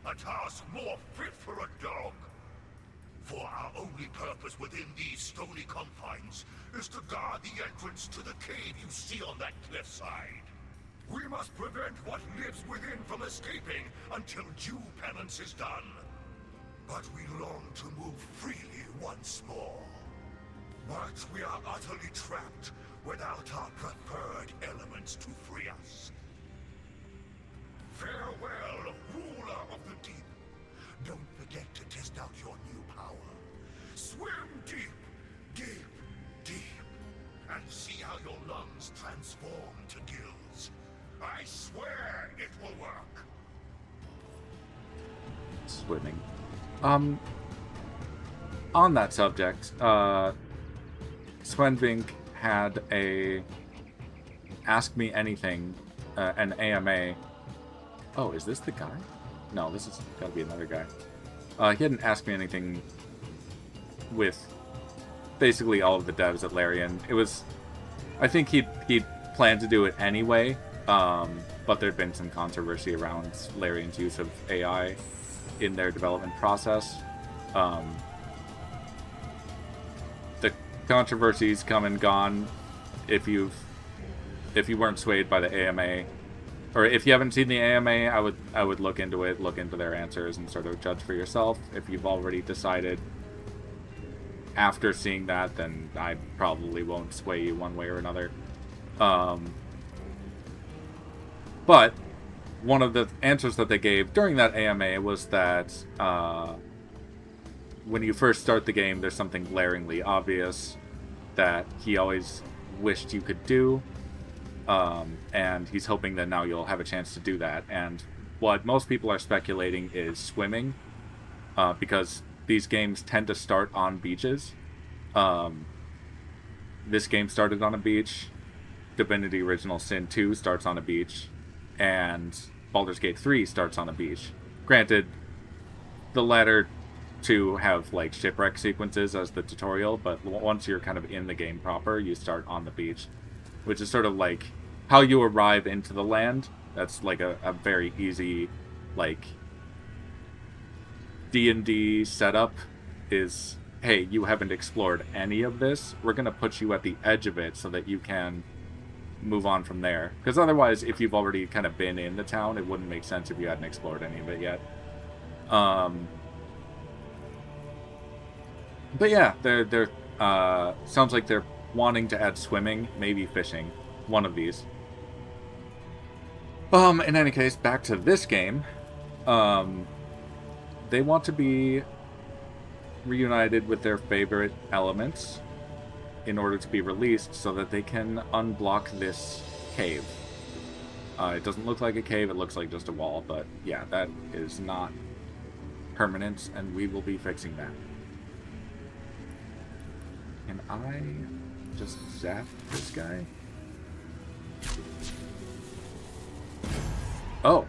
Speaker 19: A task more fit for a dog. For our only purpose within these stony confines is to guard the entrance to the cave you see on that cliffside. We must prevent what lives within from escaping until due penance is done. But we long to move freely once more. But we are utterly trapped without our preferred elements to free us. Farewell, ruler of the deep. Don't forget to test out your new power. Swim deep, deep, deep, and see how your lungs transform to gills. I swear it will work.
Speaker 1: Swimming. On that subject, Svenvink had a Ask Me Anything, an AMA. Oh, is this the guy? No, this has gotta be another guy. He hadn't Ask Me Anything with basically all of the devs at Larian. It was, I think he'd planned to do it anyway, but there'd been some controversy around Larian's use of AI in their development process. The controversies come and gone. If you weren't swayed by the AMA, or if you haven't seen the AMA, I would look into it, look into their answers, and sort of judge for yourself. If you've already decided after seeing that, then I probably won't sway you one way or another. But one of the answers that they gave during that AMA was that when you first start the game, there's something glaringly obvious that he always wished you could do, and he's hoping that now you'll have a chance to do that. And what most people are speculating is swimming, because these games tend to start on beaches. This game started on a beach. Divinity Original Sin 2 starts on a beach. And Baldur's Gate 3 starts on a beach. Granted, the latter two have like shipwreck sequences as the tutorial, but once you're kind of in the game proper, you start on the beach, which is sort of like how you arrive into the land. That's like a very easy, like, D&D setup is, hey, you haven't explored any of this. We're going to put you at the edge of it so that you can move on from there. Because otherwise, if you've already kind of been in the town, it wouldn't make sense if you hadn't explored any of it yet. But yeah, they're sounds like they're wanting to add swimming, maybe fishing, one of these. In any case, back to this game. They want to be reunited with their favorite elements in order to be released so that they can unblock this cave. It doesn't look like a cave, it looks like just a wall, but yeah, that is not permanent, and we will be fixing that. Can I just zap this guy? Oh.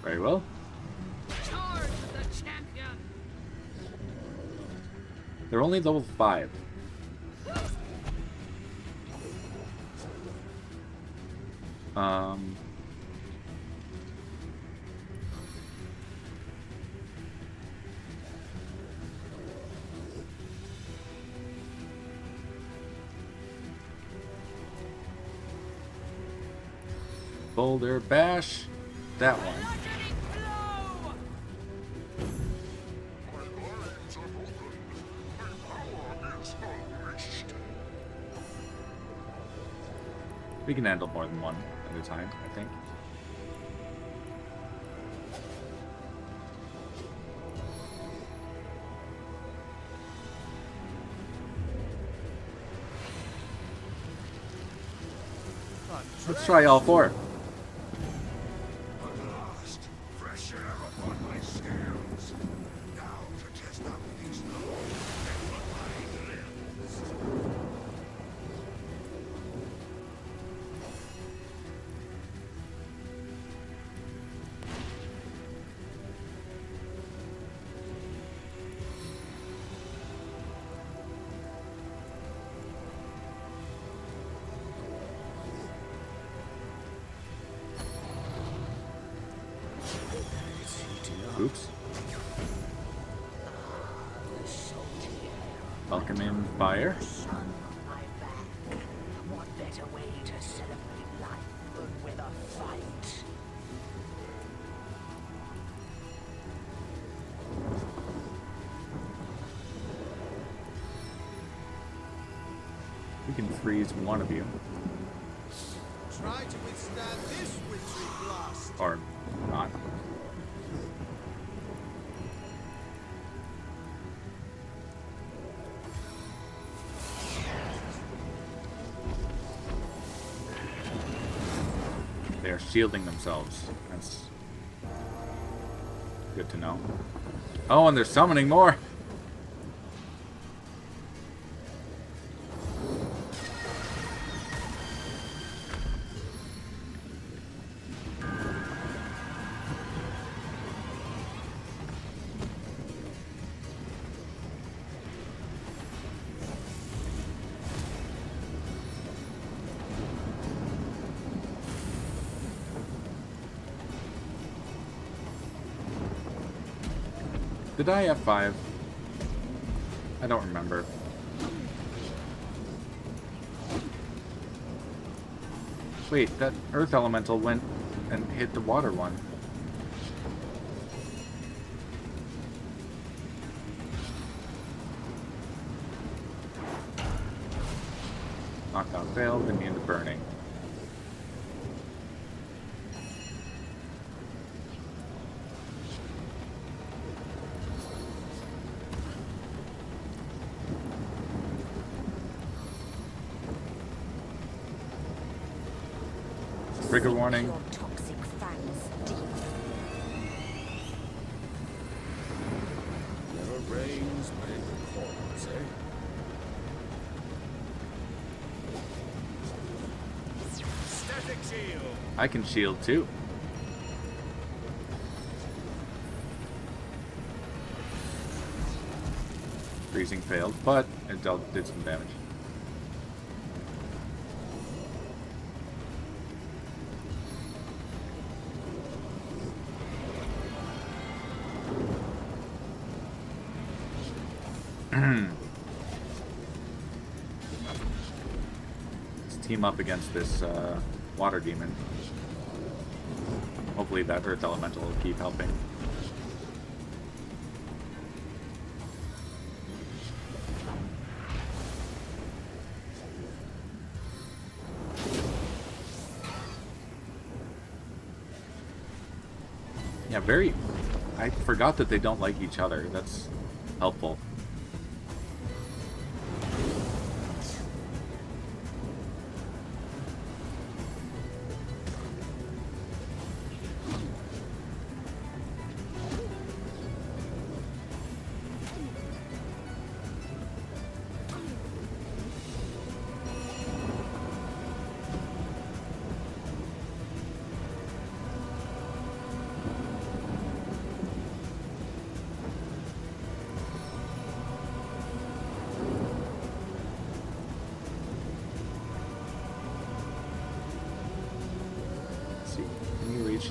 Speaker 1: Very well.
Speaker 15: Charge the champion!
Speaker 1: They're only level 5. Boulder Bash. that one. We can handle more than one at a time, I think. Let's try all four.
Speaker 2: Fresh air upon my scales. Now to test out these loads and my limbs.
Speaker 1: Oops. Welcome in, fire.
Speaker 9: What better way to celebrate life than with a fight?
Speaker 1: We can freeze one of you.
Speaker 5: Try to withstand this wintry blast.
Speaker 1: Or not. They are shielding themselves. That's good to know. Oh, and they're summoning more. Did I have 5? I don't remember. Wait, that earth elemental went and hit the water one. Knockdown failed, immune to burning. Trigger warning.
Speaker 12: Toxic fangs deep.
Speaker 14: Never rains, but it pours, eh?
Speaker 3: Static shield.
Speaker 1: I can shield too. Freezing failed, but it did some damage. Let's team up against this water demon. Hopefully that earth elemental will keep helping. Yeah, very... I forgot that they don't like each other. That's helpful.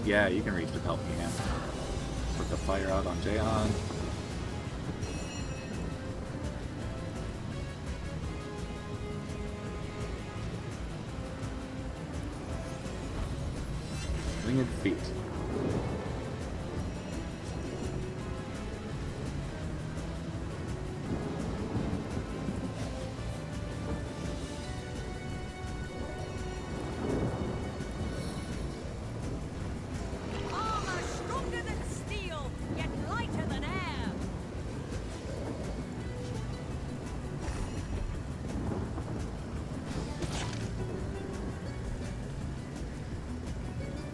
Speaker 1: Yeah, you can reach with help hand. Put the fire out on Jaehan. Winged feet.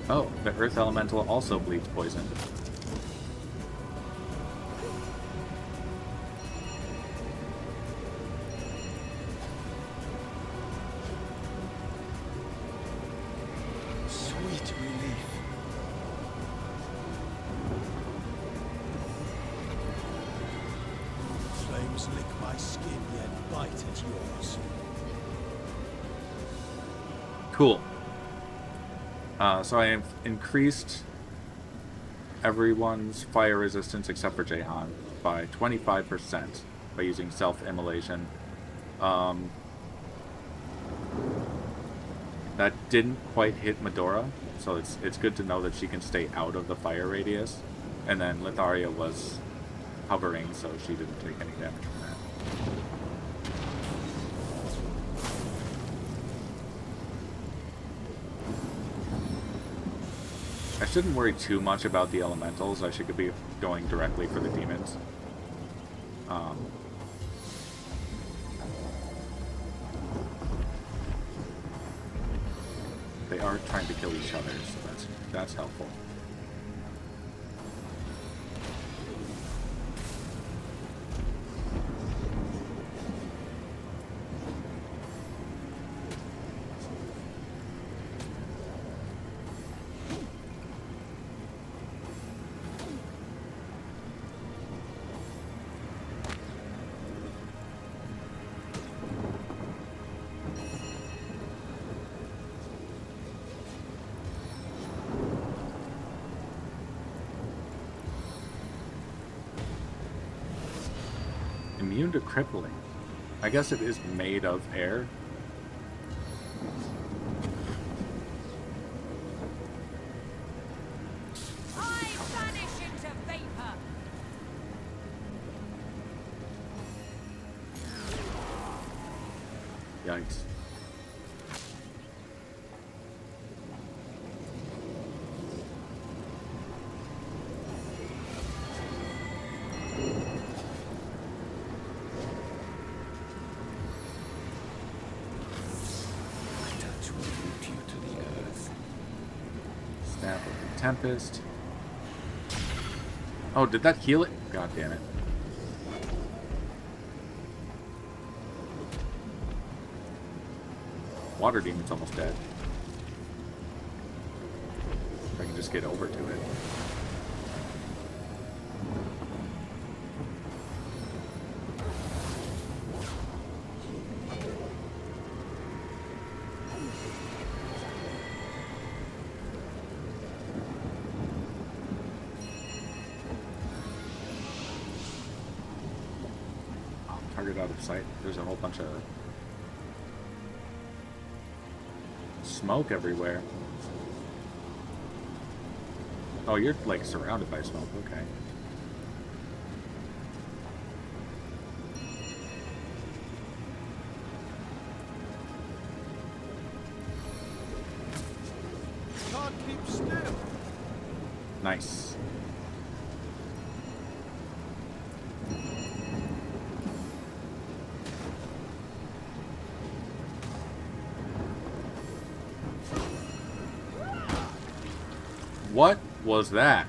Speaker 1: Oh, the earth elemental also bleeds poison.
Speaker 5: Sweet relief. Flames lick my skin, yet bite at yours.
Speaker 1: Cool. So I have increased everyone's fire resistance except for Jahan by 25% by using self-immolation. That didn't quite hit Medora, so it's good to know that she can stay out of the fire radius. And then Litharia was hovering, so she didn't take any damage from that. I shouldn't worry too much about the elementals. I should be going directly for the demons. They are trying to kill each other, so that's helpful. Immune to crippling. I guess it is made of air.
Speaker 18: I vanish into vapor.
Speaker 1: Yikes. Tempest. Oh, did that heal it? God damn it. Water demon's almost dead. If I can just get over to it. Out of sight. There's a whole bunch of smoke everywhere. Oh, you're like surrounded by smoke. Okay.
Speaker 5: Can't keep still.
Speaker 1: Nice. What was that?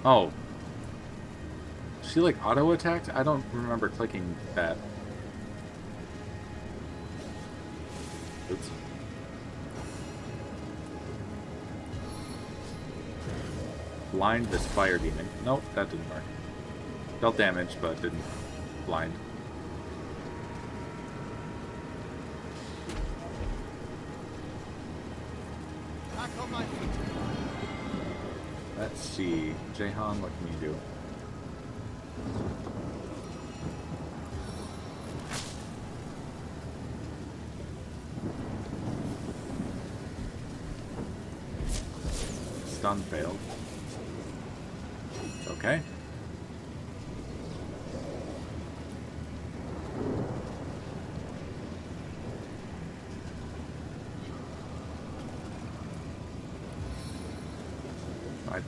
Speaker 1: Oh. She like auto-attacked? I don't remember clicking that. Oops. Blind this fire demon. Nope, that didn't work. Dealt damage, but didn't blind. Let's see. Jahan, what can you do? Stun failed. It's okay.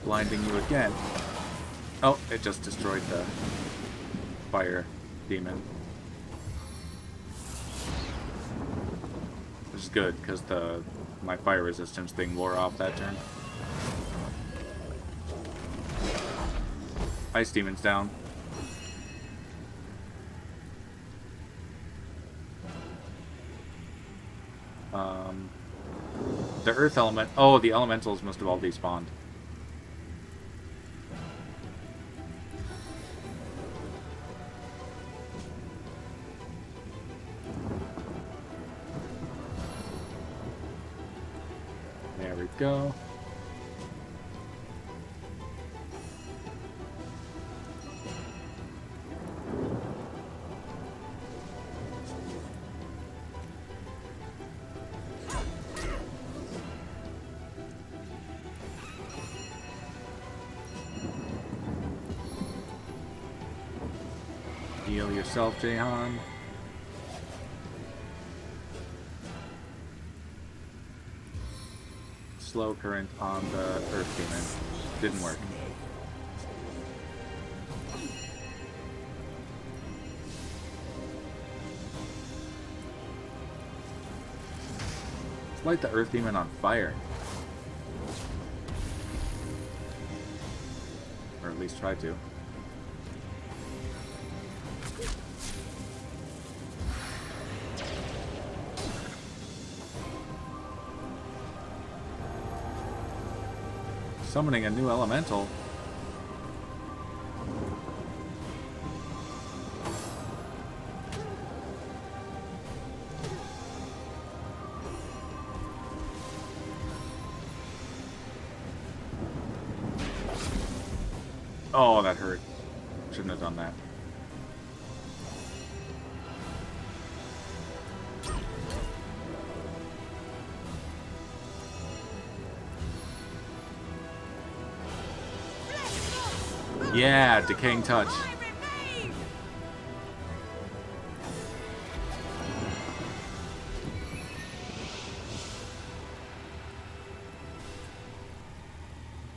Speaker 1: Blinding you again. Oh, it just destroyed the fire demon. Which is good, because the my fire resistance thing wore off that turn. Ice Demon's down. The Earth Element... Oh, the Elementals must have all despawned. There we go. Heal yourself, Jahan. Slow current on the Earth Demon. Didn't work. Let's light the Earth Demon on fire. Or at least try to. Summoning a new elemental. Oh, that hurt. Shouldn't have done that. Yeah, Decaying Touch.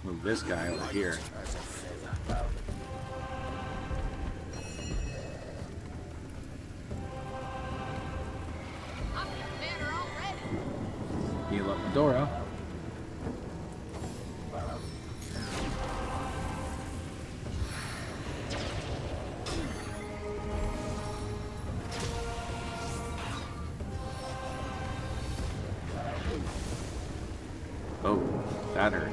Speaker 1: Move this guy over here. Heal up Medora. Oh, that hurt.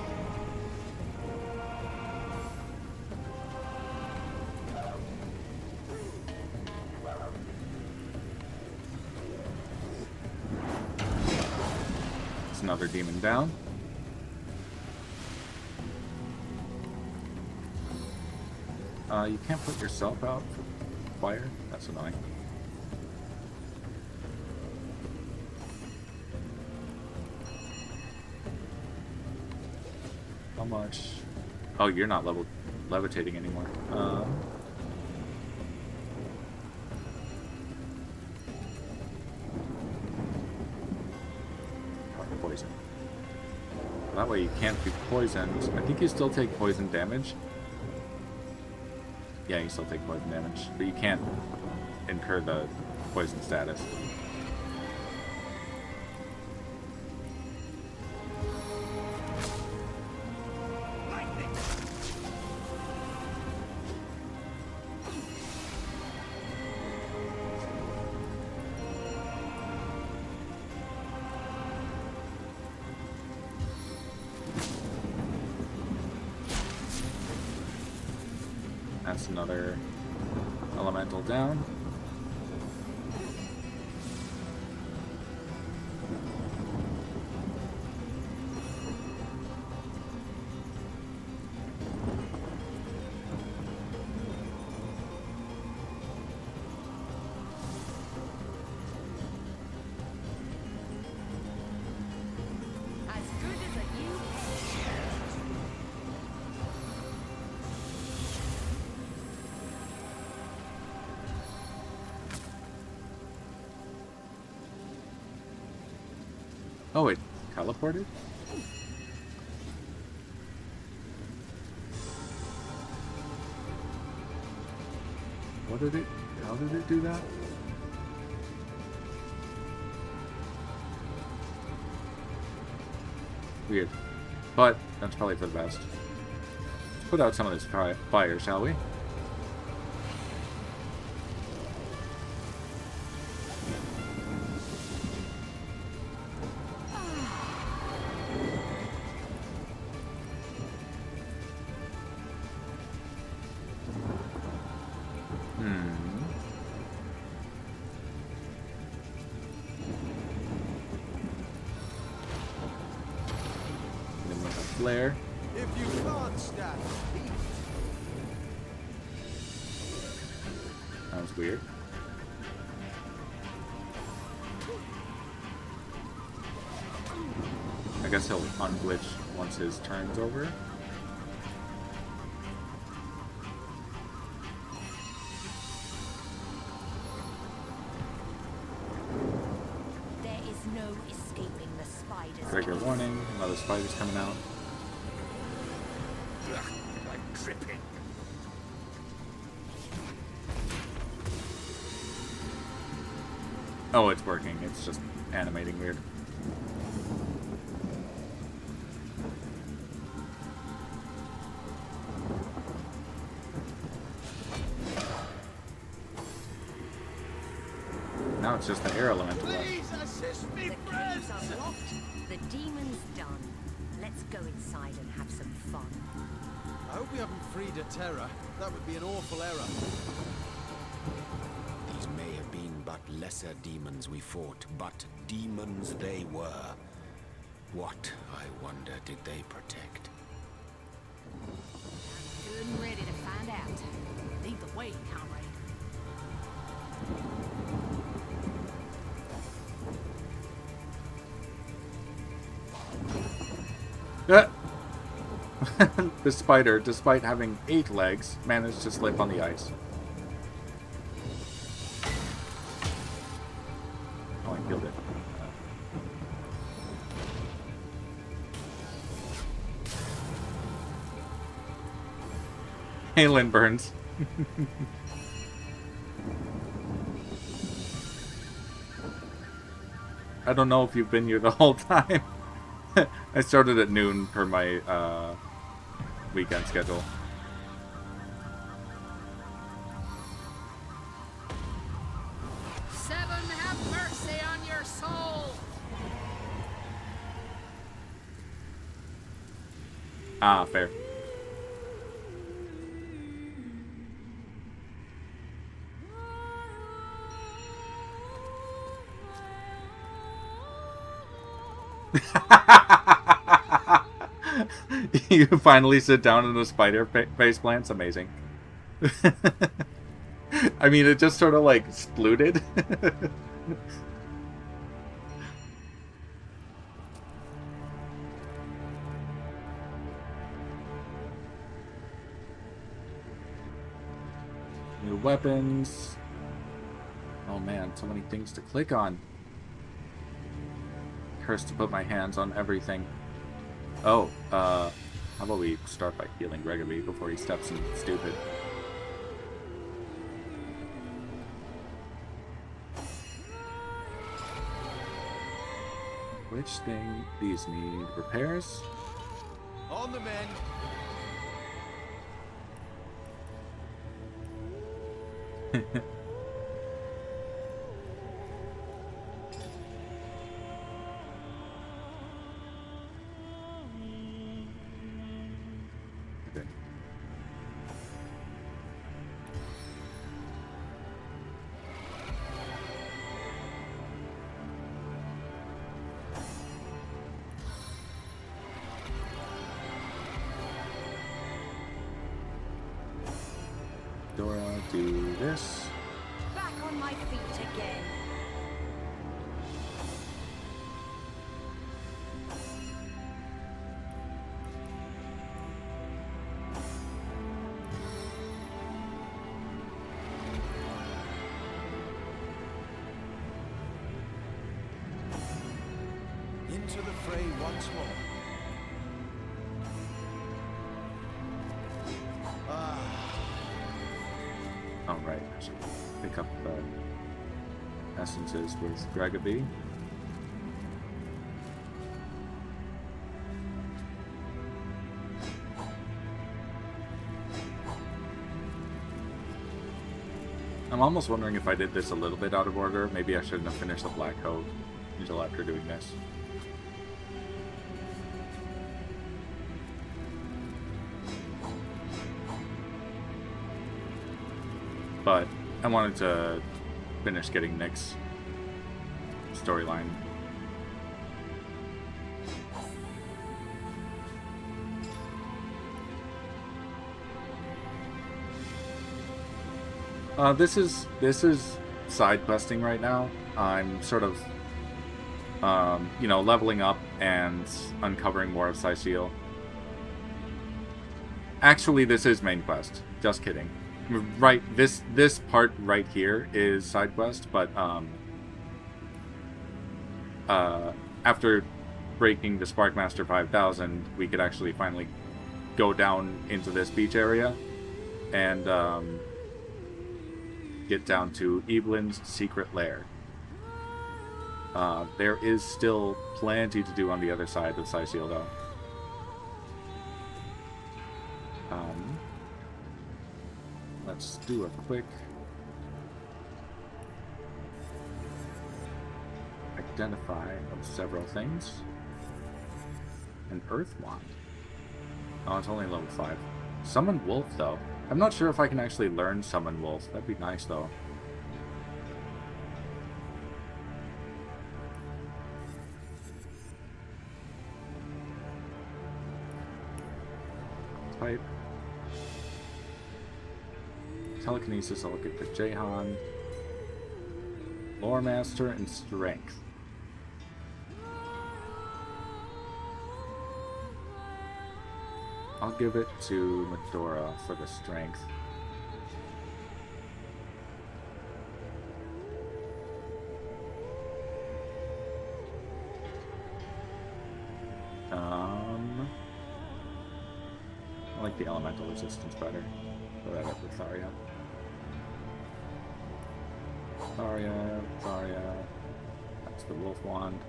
Speaker 1: It's another demon down. You can't put yourself out for fire? That's annoying. How much? Oh, you're not levitating anymore. Power poison. That way you can't be poisoned. I think you still take poison damage. Yeah, you still take poison damage, but you can't incur the poison status. That's another elemental down. Oh, it teleported? What did it... How did it do that? Weird. But that's probably for the best. Let's put out some of this fire, shall we? Flare.
Speaker 5: If you can't stand the heat.
Speaker 1: That was weird. I guess he'll unglitch once his turn's over.
Speaker 12: There is no escaping the spiders.
Speaker 1: Trigger warning, another spider's coming out.
Speaker 2: I'm dripping.
Speaker 1: Oh, it's working. It's just animating weird. Now it's just the air elemental left.
Speaker 12: Please assist me, friends! The cave's unlocked. The demon's done. Let's go inside and have some fun.
Speaker 5: I hope we haven't freed a terror. That would be an awful error.
Speaker 14: These may have been but lesser demons we fought, but demons they were. What, I wonder, did they protect?
Speaker 15: Good and ready to find out. Lead the way, comrade.
Speaker 1: The spider, despite having 8 legs, managed to slip on the ice. Oh, I killed it. Halen burns. I don't know if you've been here the whole time. I started at noon per my weekend schedule.
Speaker 18: Seven, have mercy on your soul.
Speaker 1: Ah, fair. You finally sit down in the spider face plant's amazing. I mean, it just sort of like splooted. New weapons. Oh man, so many things to click on. Cursed to put my hands on everything. Oh, how about we start by healing GGobbie before he steps in stupid. Which thing? These need repairs?
Speaker 5: On the men.
Speaker 1: Okay. Dora, do this.
Speaker 12: Back on my feet again.
Speaker 5: Into the fray once more.
Speaker 1: All right, I should pick up the essences with GGobbie. I'm almost wondering if I did this a little bit out of order. Maybe I shouldn't have finished the Black Cove until after doing this. But I wanted to finish getting Nick's storyline. This is side questing right now. I'm sort of, you know, leveling up and uncovering more of Cyseal. Actually, this is main quest. Just kidding. Right, this part right here is side quest, but after breaking the Sparkmaster 5000, we could actually finally go down into this beach area and get down to Evelyn's secret lair. There is still plenty to do on the other side of Cyseal, though. Let's do a quick identify of several things. An Earth Wand. Oh, it's only level 5. Summon Wolf, though. I'm not sure if I can actually learn Summon Wolf. That'd be nice, though. Type. Telekinesis, I'll look at the Jahan. Lore Master and Strength. I'll give it to Medora for the Strength. I like the Elemental Resistance better. Put that up with Tharia. Tharia. That's the Wolf Wand.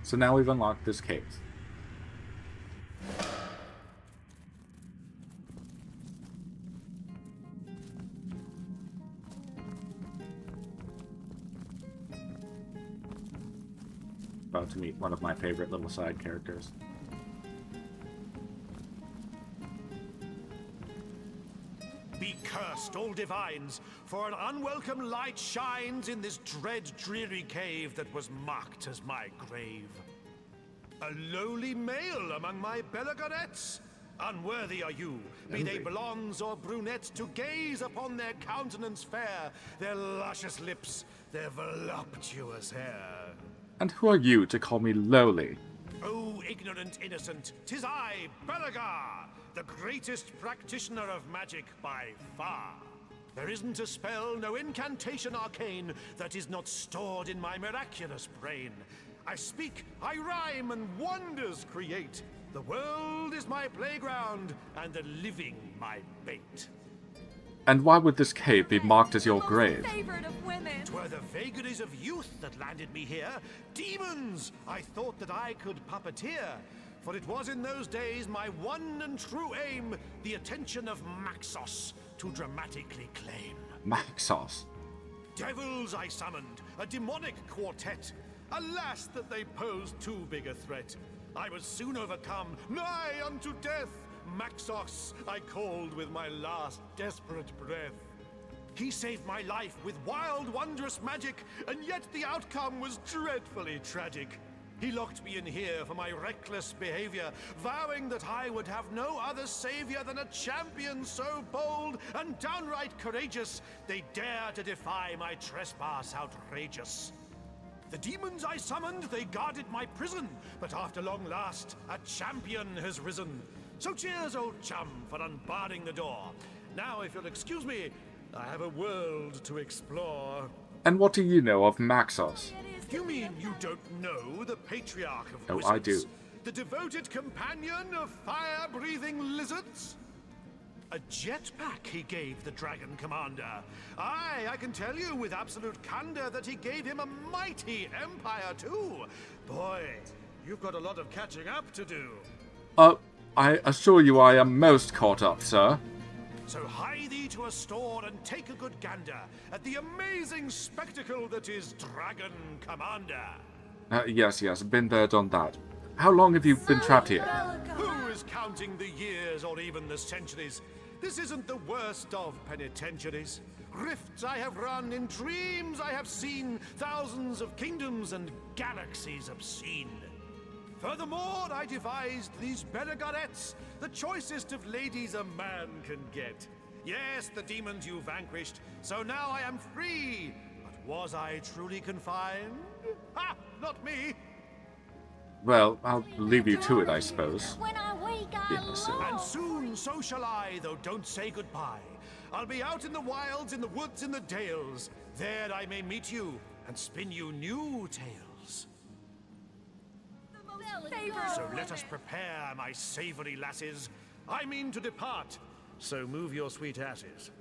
Speaker 1: So now we've unlocked this cave. About to meet one of my favorite little side characters.
Speaker 3: Be cursed, all divines, for an unwelcome light shines in this dread, dreary cave that was marked as my grave. A lowly male among my Bellegarettes? Unworthy are you, be they blondes or brunettes, to gaze upon their countenance fair, their luscious lips, their voluptuous hair.
Speaker 1: And who are you to call me lowly?
Speaker 3: Oh, ignorant innocent, 'tis I, Bellegar, the greatest practitioner of magic by far. There isn't a spell, no incantation arcane, that is not stored in my miraculous brain. I speak, I rhyme, and wonders create. The world is my playground, and the living my bait.
Speaker 1: And why would this cave be marked as your grave?
Speaker 3: Favorite of women. 'Twere the vagaries of youth that landed me here. Demons! I thought that I could puppeteer. For it was in those days my one and true aim, the attention of Maxos to dramatically claim.
Speaker 1: Maxos?
Speaker 3: Devils I summoned, a demonic quartet. Alas that they posed too big a threat. I was soon overcome, nigh unto death. Maxos I called with my last desperate breath. He saved my life with wild, wondrous magic, and yet the outcome was dreadfully tragic. He locked me in here for my reckless behavior, vowing that I would have no other savior than a champion so bold and downright courageous, they dare to defy my trespass outrageous. The demons I summoned, they guarded my prison, but after long last, a champion has risen. So cheers, old chum, for unbarring the door. Now, if you'll excuse me, I have a world to explore.
Speaker 1: And what do you know of Maxos?
Speaker 3: You mean you don't know the patriarch of
Speaker 1: Oh,
Speaker 3: wizards?
Speaker 1: I do.
Speaker 3: The devoted companion of fire-breathing lizards? A jetpack he gave the Dragon Commander. Aye, I can tell you with absolute candor that he gave him a mighty empire too. Boy, you've got a lot of catching up to do.
Speaker 1: I assure you I am most caught up, sir.
Speaker 3: So hie thee to a store and take a good gander at the amazing spectacle that is Dragon Commander.
Speaker 1: Yes, been there, done that. How long have you been trapped here?
Speaker 3: Who is counting the years or even the centuries? This isn't the worst of penitentiaries. Rifts I have run, in dreams I have seen, thousands of kingdoms and galaxies obscene. Furthermore, I devised these Bellegarettes, the choicest of ladies a man can get. Yes, the demons you vanquished, so now I am free. But was I truly confined? Ha! Not me!
Speaker 1: Well, I'll leave you to it, I suppose.
Speaker 10: When I wake, I
Speaker 3: And soon so shall I, though don't say goodbye. I'll be out in the wilds, in the woods, in the dales. There I may meet you and spin you new tales. So let us prepare, my savory lasses. I mean to depart, so move your sweet asses.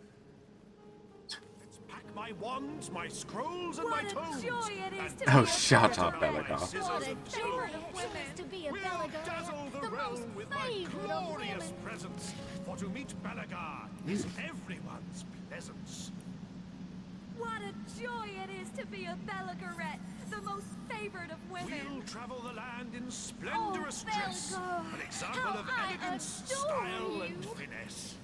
Speaker 3: Let's pack my wands, my scrolls, and my tomes.
Speaker 1: Oh, shut up, Bellegar.
Speaker 10: What a joy it is to be a Bellegar,
Speaker 3: Dazzle the realm with my glorious presence. For to meet Bellegar is everyone's pleasance.
Speaker 20: What a joy it is to be a Bellegarette, the most favored of women.
Speaker 3: We'll travel the land in splendorous dress,
Speaker 20: Bellegar,
Speaker 3: an example
Speaker 20: how
Speaker 3: of
Speaker 20: I
Speaker 3: elegance,
Speaker 20: adore
Speaker 3: style, and
Speaker 20: you.
Speaker 3: finesse.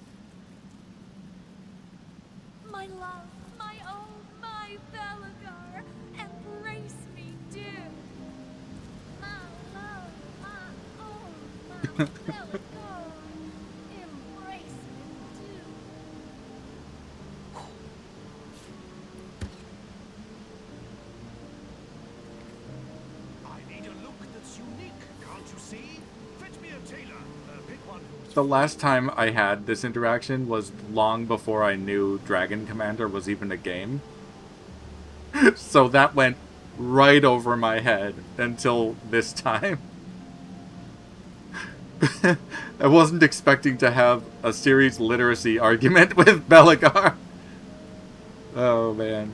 Speaker 20: My love, my own, my Bellegar, embrace me, dear. My love, my own, my Bellegar, embrace me, dear.
Speaker 3: I need a look that's unique, can't you see? Fetch me a tailor, pick one who's...
Speaker 1: The last time I had this interaction was long before I knew Dragon Commander was even a game. So that went right over my head until this time. I wasn't expecting to have a serious literacy argument with Bellegar. Oh, man.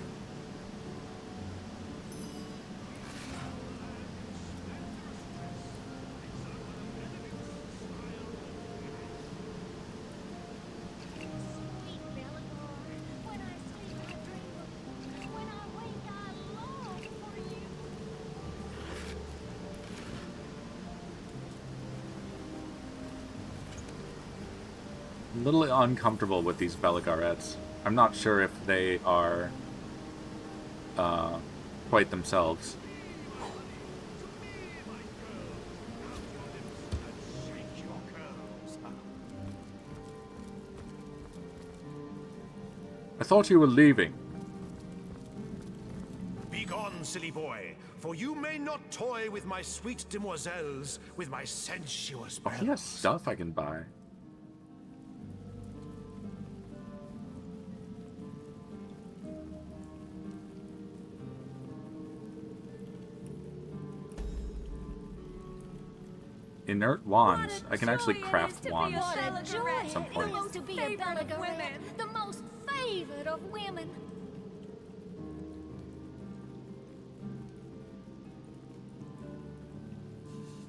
Speaker 1: A little uncomfortable with these Bellegarettes. I'm not sure if they are quite themselves. I thought you were leaving.
Speaker 3: Begone, silly boy, for you may not toy with my sweet demoiselles, with my sensuous
Speaker 1: Oh, he has stuff I can buy. Inert wands. I can actually craft wands at some point.
Speaker 10: It is to be a Bellegar, the most favored of women.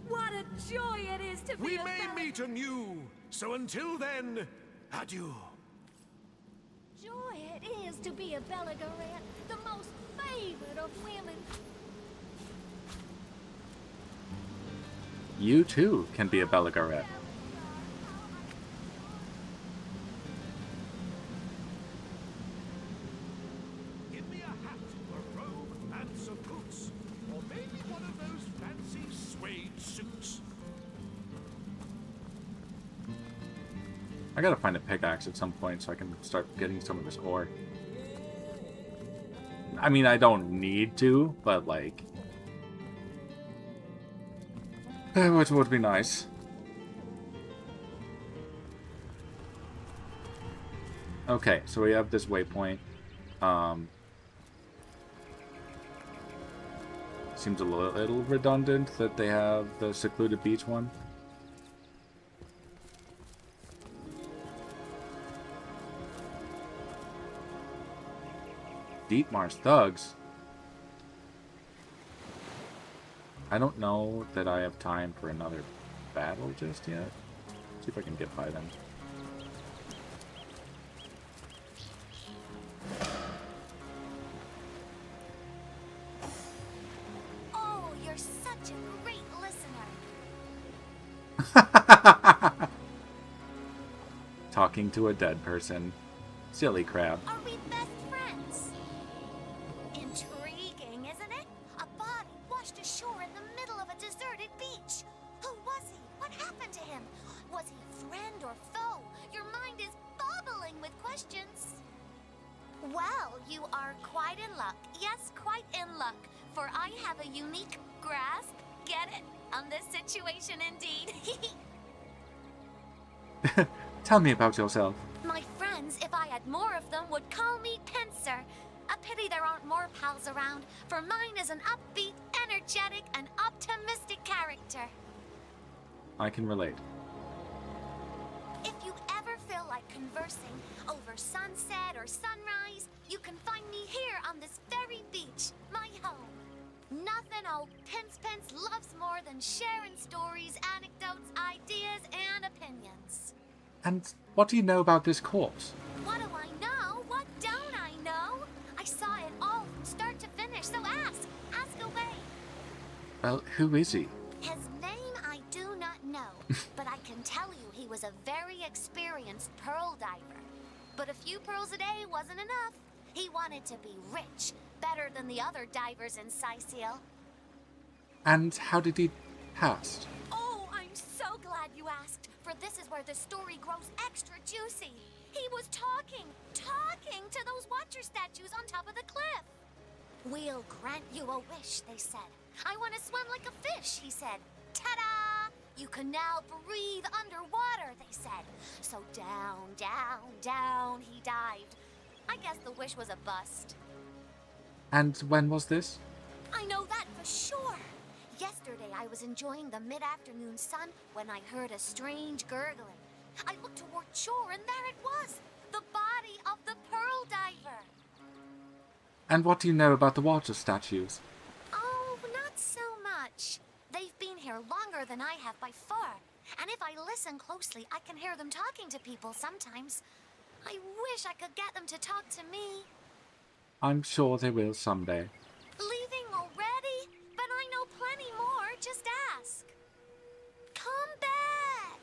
Speaker 20: What a joy it is to be
Speaker 3: We
Speaker 20: a
Speaker 3: may meet anew, so until then, adieu.
Speaker 10: Joy it is to be a Bellegar, the most favored of women.
Speaker 1: You too can be a Bellegarette.
Speaker 3: Give me a hat, a robe, and some boots, or maybe one of those fancy suede suits.
Speaker 1: I gotta find a pickaxe at some point so I can start getting some of this ore. I mean, I don't need to, but like... which would be nice. Okay, so we have this waypoint. Seems a little redundant that they have the secluded beach one. Dietmar's thugs? I don't know that I have time for another battle just yet. See if I can get by them.
Speaker 10: Oh, you're such a great listener.
Speaker 1: Talking to a dead person. Silly crab.
Speaker 10: Are we best friends? Intriguing, isn't it? A body washed ashore in the middle of a deserted beach. Who was he? What happened to him? Was he friend or foe? Your mind is bubbling with questions. Well, you are quite in luck. Yes, quite in luck. For I have a unique grasp, get it, on this situation indeed.
Speaker 1: Tell me about yourself.
Speaker 10: My friends, if I had more of them, would call me Pincer. A pity there aren't more pals around, for mine is an upbeat, energetic, and optimistic character.
Speaker 1: I can relate.
Speaker 10: If you ever feel like conversing over sunset or sunrise, you can find me here on this very beach, my home. Nothing old Pince loves more than sharing stories, anecdotes, ideas, and opinions.
Speaker 1: And what do you know about this corpse?
Speaker 10: What do I know? What don't I know? I saw it all from start to finish, so ask away.
Speaker 1: Well, who is he?
Speaker 10: His name I do not know, but I can tell you he was a very experienced pearl diver. But a few pearls a day wasn't enough. He wanted to be rich, better than the other divers in Sicil.
Speaker 1: And how did he pass?
Speaker 10: Oh, I'm so glad you asked, for this is where the story grows extra juicy. He was talking to those watcher statues on top of the cliff. We'll grant you a wish, they said. I want to swim like a fish, he said. Ta-da! You can now breathe underwater, they said. So down, down, down he dived. I guess the wish was a bust.
Speaker 1: And when was this?
Speaker 10: I know that for sure. Yesterday I was enjoying the mid-afternoon sun when I heard a strange gurgling. I looked toward shore and there it was, the body of the pearl diver.
Speaker 1: And what do you know about the water statues?
Speaker 10: Oh, not so much. They've been here longer than I have by far. And if I listen closely, I can hear them talking to people sometimes. I wish I could get them to talk to me.
Speaker 1: I'm sure they will someday.
Speaker 10: Leaving already? But I know plenty more, just ask. Come back!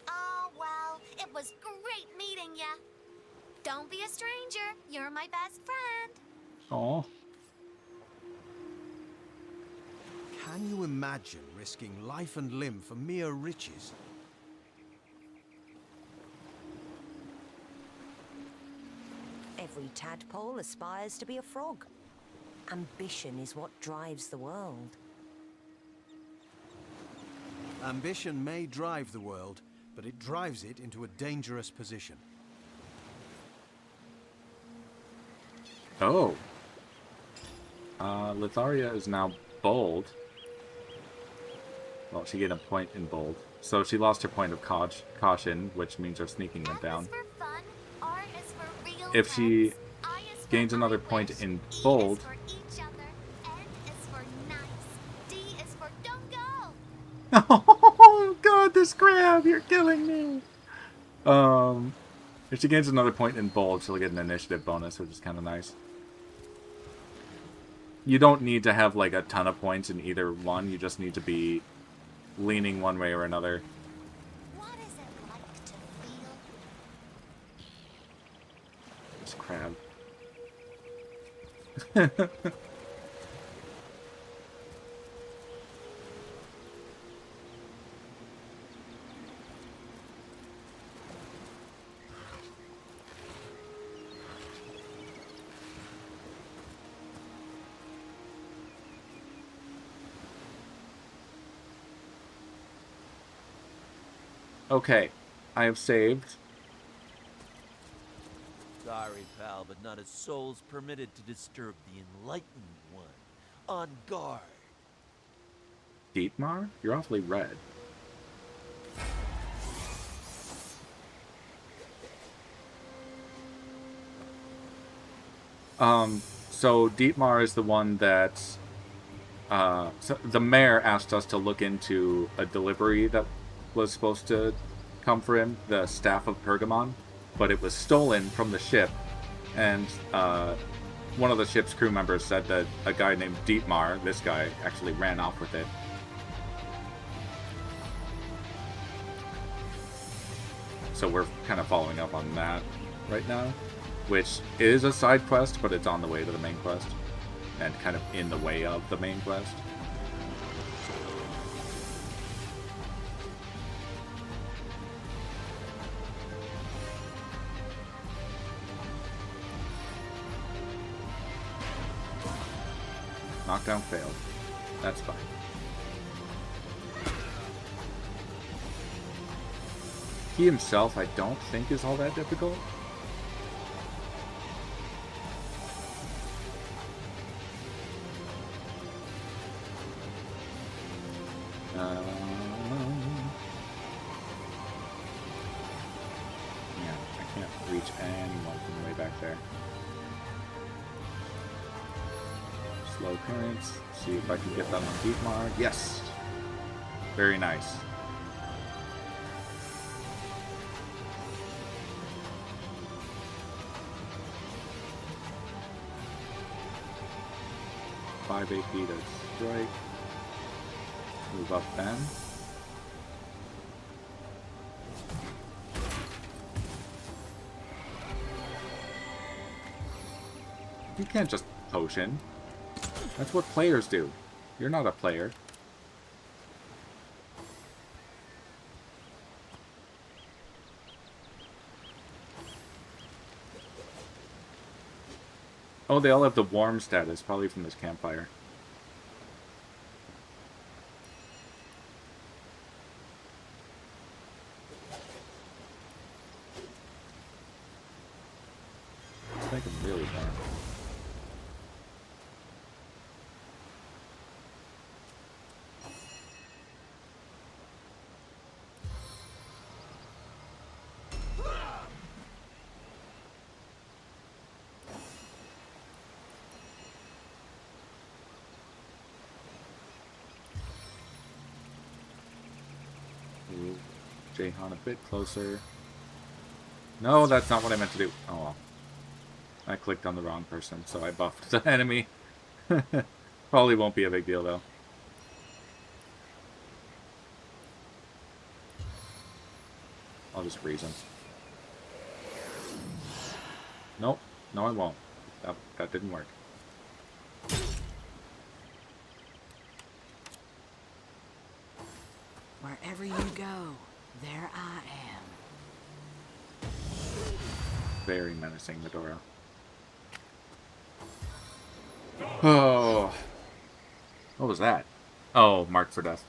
Speaker 10: Oh, well, it was great meeting ya. Don't be a stranger, you're my best friend.
Speaker 1: Aw.
Speaker 5: Can you imagine risking life and limb for mere riches?
Speaker 12: Every tadpole aspires to be a frog. Ambition is what drives the world.
Speaker 5: Ambition may drive the world, but it drives it into a dangerous position.
Speaker 1: Oh. Litharia is now bold. Well, she gained a point in bold. So she lost her point of caution, which means her sneaking went down. If she gains another point in bold... Oh god, this crab! You're killing me! If she gains another point in bold, she'll get an initiative bonus, which is kind of nice. You don't need to have, like, a ton of points in either one. You just need to be leaning one way or another.
Speaker 10: What is it like to feel?
Speaker 1: This crab. Okay, I have saved.
Speaker 13: Sorry, pal, but not a soul's permitted to disturb the enlightened one. On guard.
Speaker 1: Dietmar? You're awfully red. So Dietmar is the one that so the mayor asked us to look into a delivery that was supposed to come for him, the Staff of Pergamon, but it was stolen from the ship, and one of the ship's crew members said that a guy named Dietmar, this guy, actually ran off with it. So we're kind of following up on that right now, which is a side quest, but it's on the way to the main quest, and kind of in the way of the main quest. Knockdown failed. That's fine. He himself, I don't think, is all that difficult. Yeah, I can't reach anyone from way back there. Slow currents. See if I can get that on Dietmar. Yes! Very nice. $5 AP to strike. Move up then. You can't just potion. That's what players do. You're not a player. Oh, they all have the warm status, probably from this campfire. Let's make them really warm. Jahan a bit closer. No, that's not what I meant to do. Oh well. I clicked on the wrong person, so I buffed the enemy. Probably won't be a big deal, though. I'll just freeze him. Nope. No, I won't. That didn't work.
Speaker 15: Wherever you go, there I am.
Speaker 1: Very menacing, Medora. Oh. What was that? Oh, marked for death.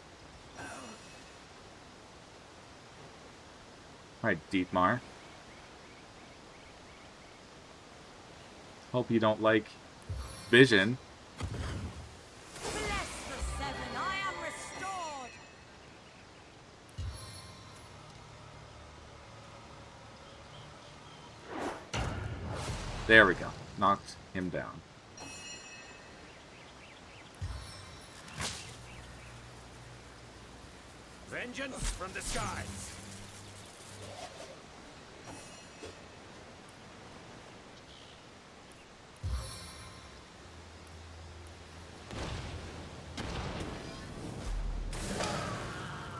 Speaker 1: Alright, Dietmar. Hope you don't like vision. There we go. Knocked him down.
Speaker 14: Vengeance from the skies.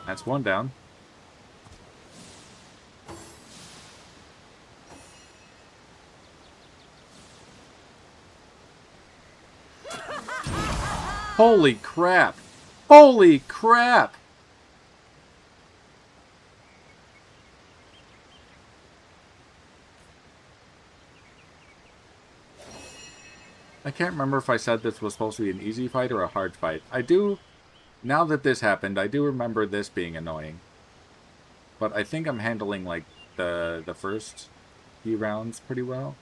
Speaker 1: That's one down. Holy crap! Holy crap! I can't remember if I said this was supposed to be an easy fight or a hard fight. I do, now that this happened, I do remember this being annoying. But I think I'm handling, like, the first few rounds pretty well.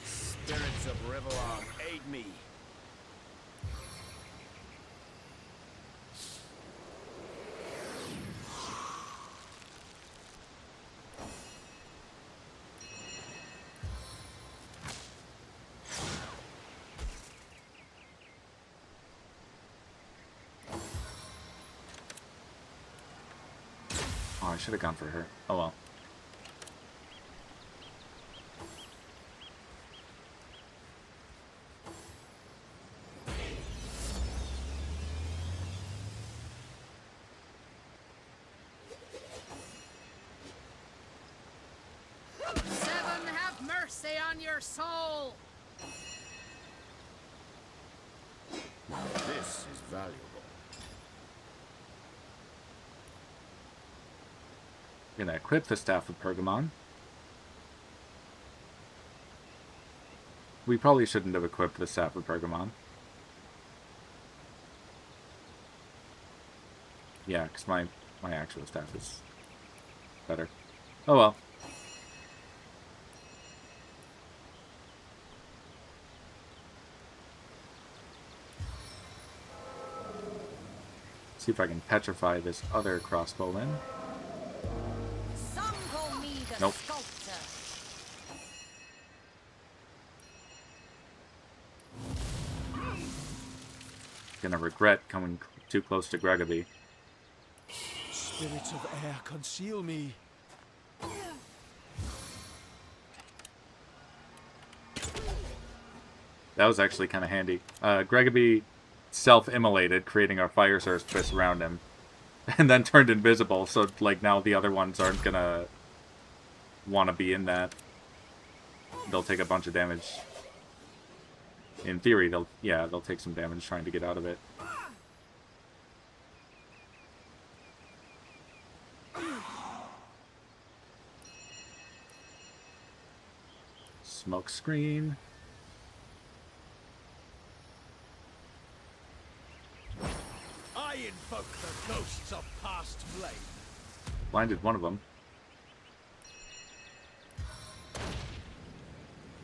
Speaker 14: Spirits of Rivellon, aid me.
Speaker 1: I should have gone for her. Oh well.
Speaker 18: Seven, have mercy on your soul!
Speaker 21: Now this is valuable.
Speaker 1: I'm gonna equip the Staff of Pergamon. We probably shouldn't have equipped the Staff of Pergamon. Yeah, because my actual staff is better. Oh well. See if I can petrify this other crossbowman.
Speaker 11: Some call me the
Speaker 1: Nope.
Speaker 11: sculptor.
Speaker 1: Gonna regret coming too close to GGobbie.
Speaker 5: Spirits of air, conceal me.
Speaker 1: That was actually kind of handy. GGobbie self-immolated, creating a fire source twist around him, and then turned invisible, so like now the other ones aren't gonna want to be in that. They'll take a bunch of damage. In theory, they'll take some damage trying to get out of it. Smoke screen.
Speaker 3: I invoke the ghosts of past flame.
Speaker 1: Blinded one of them.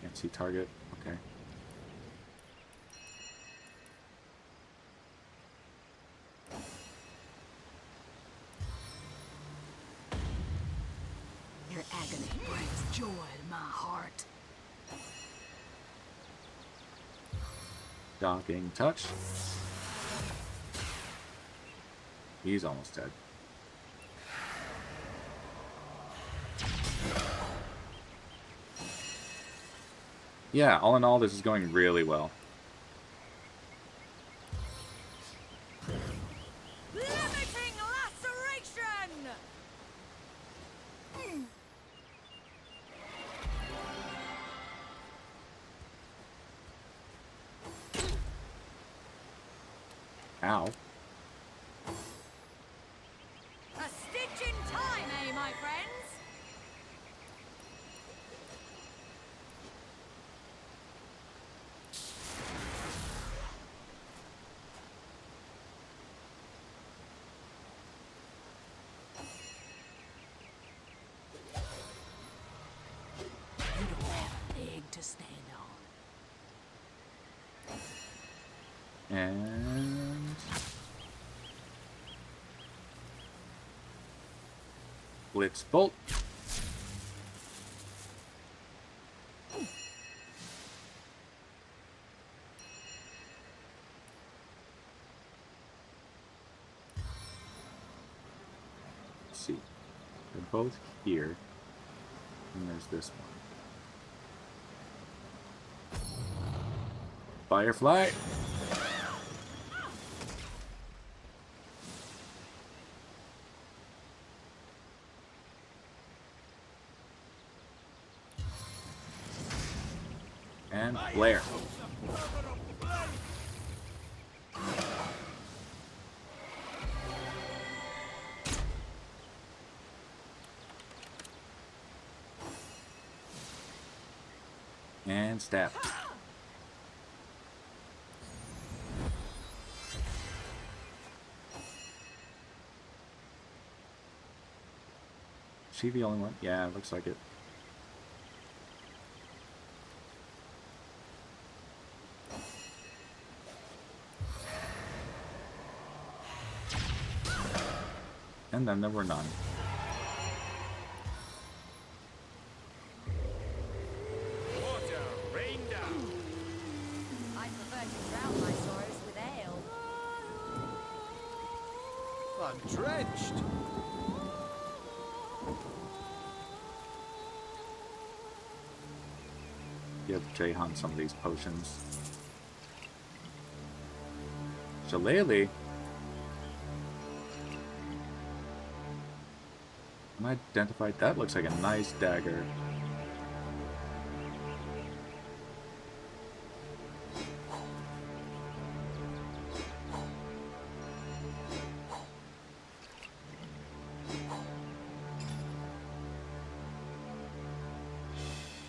Speaker 1: Can't see target. Okay.
Speaker 15: Your agony brings joy to my heart.
Speaker 1: Docking touch. He's almost dead. Yeah, all in all, this is going really well.
Speaker 20: Limiting laceration!
Speaker 1: Ow.
Speaker 20: A stitch in time, eh, my friends?
Speaker 15: You don't have a leg to stand on.
Speaker 1: And... Blitz Bolt. Let's see. They're both here. And there's this one. Firefly. And Blair. And stab. Is she the only one? Yeah, it looks like it. And then there were none.
Speaker 20: Water, rain down.
Speaker 11: I prefer to drown my sorrows with ale.
Speaker 5: I'm drenched.
Speaker 1: crochet hunt some of these potions. Shillelagh. Unidentified. That looks like a nice dagger.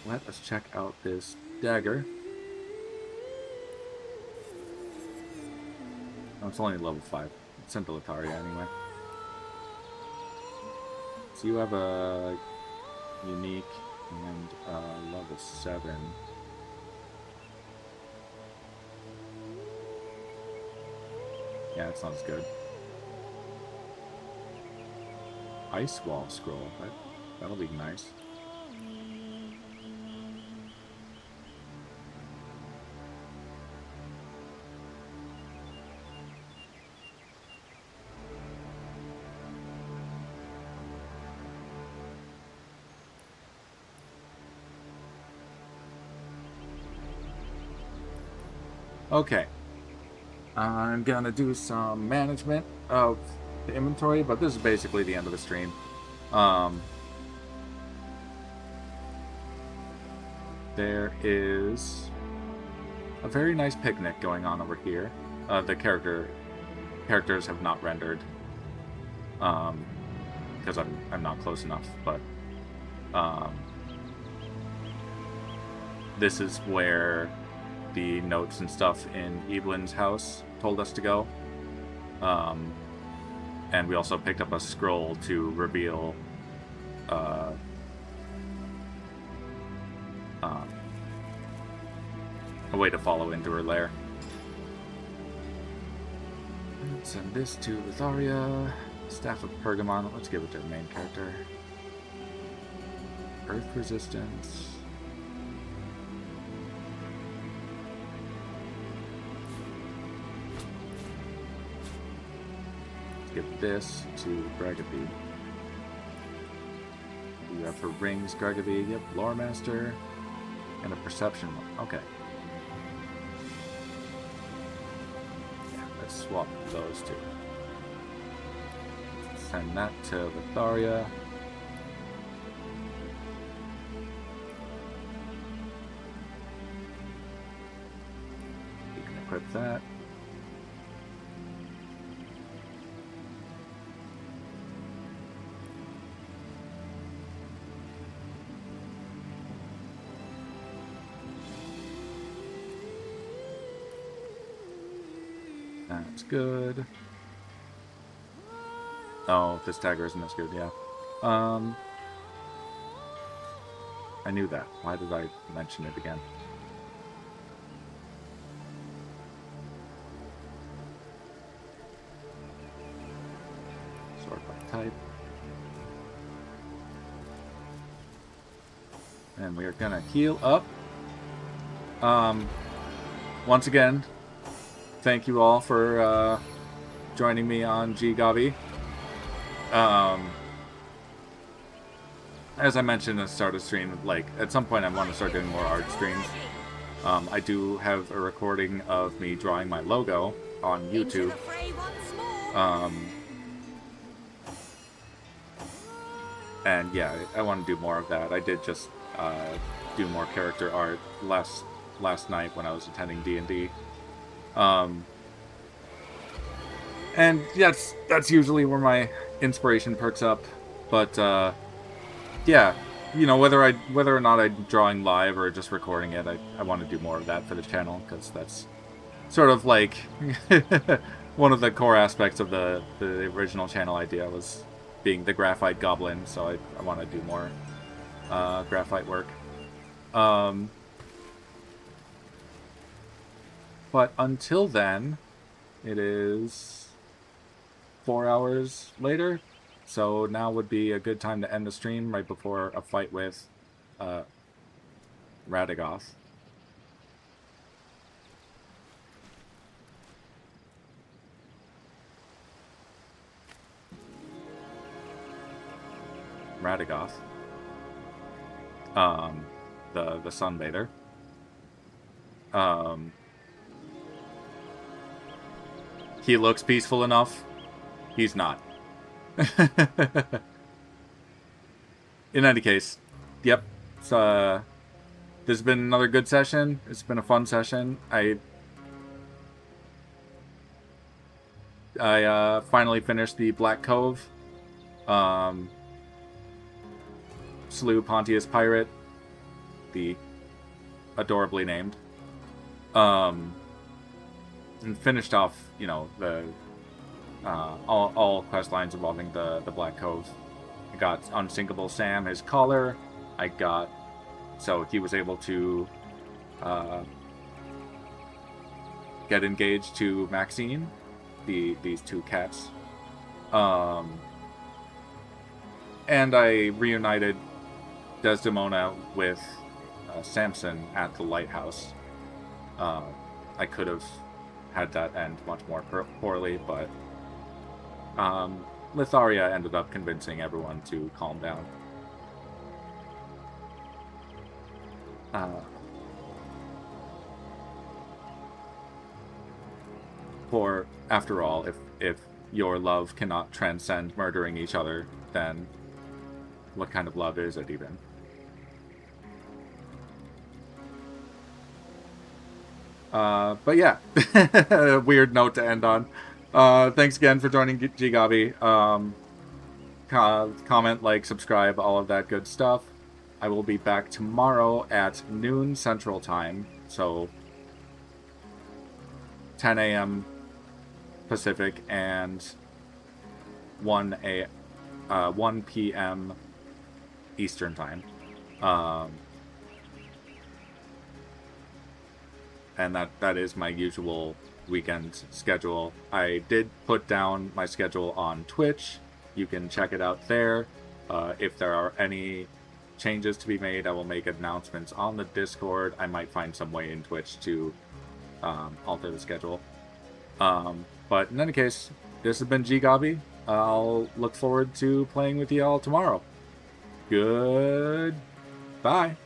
Speaker 1: Let us check out this dagger. Oh, it's only level 5. It's in Bellegar anyway. So you have a unique and level 7. Yeah, it's not as good. Ice wall scroll. That'll be nice. Okay, I'm gonna do some management of the inventory, but this is basically the end of the stream. There is a very nice picnic going on over here. The characters have not rendered, because I'm not close enough, but this is where the notes and stuff in Evelyn's house told us to go. And we also picked up a scroll to reveal a way to follow into her lair. Let's send this to Litharia. Staff of Pergamon. Let's give it to the main character. Earth resistance. Give this to GGobbie. You have her rings, GGobbie. Yep, Lore Master. And a perception one. Okay. Yeah, let's swap those two. Send that to Litharia. You can equip that. That's good. Oh, this dagger isn't as good, yeah. I knew that. Why did I mention it again? Sort by type. And we are gonna heal up. Once again, thank you all for joining me on GGobbie. As I mentioned at the start of the stream, like, at some point I want to start doing more art streams. I do have a recording of me drawing my logo on YouTube. And yeah, I want to do more of that. I did just do more character art last night when I was attending D&D. And that's usually where my inspiration perks up. But yeah, you know, whether or not I'm drawing live or just recording it, I want to do more of that for the channel, because that's sort of like one of the core aspects of the original channel idea was being the graphite goblin. So I want to do more graphite work. But until then, it is 4 hours later, so now would be a good time to end the stream right before a fight with Radagoth. The Sunbather. He looks peaceful enough. He's not. In any case, yep. It's, this has been another good session. It's been a fun session. I finally finished the Black Cove. Slew Pontius Pirate, the adorably named. And finished off, you know, the all quest lines involving the Black Cove. I got Unsinkable Sam, his collar. I got, so he was able to get engaged to Maxine, these two cats. And I reunited Desdemona with Samson at the lighthouse. I could have had that end much more poorly, but Litharia ended up convincing everyone to calm down. For, after all, if your love cannot transcend murdering each other, then what kind of love is it even? But yeah, weird note to end on. Thanks again for joining GGobbie. Comment, like, subscribe, all of that good stuff. I will be back tomorrow at noon Central Time, so 10 a.m. Pacific and 1 p.m. Eastern Time. And that is my usual weekend schedule. I did put down my schedule on Twitch. You can check it out there. If there are any changes to be made, I will make announcements on the Discord. I might find some way in Twitch to alter the schedule. But in any case, this has been GGobbie. I'll look forward to playing with you all tomorrow. Goodbye.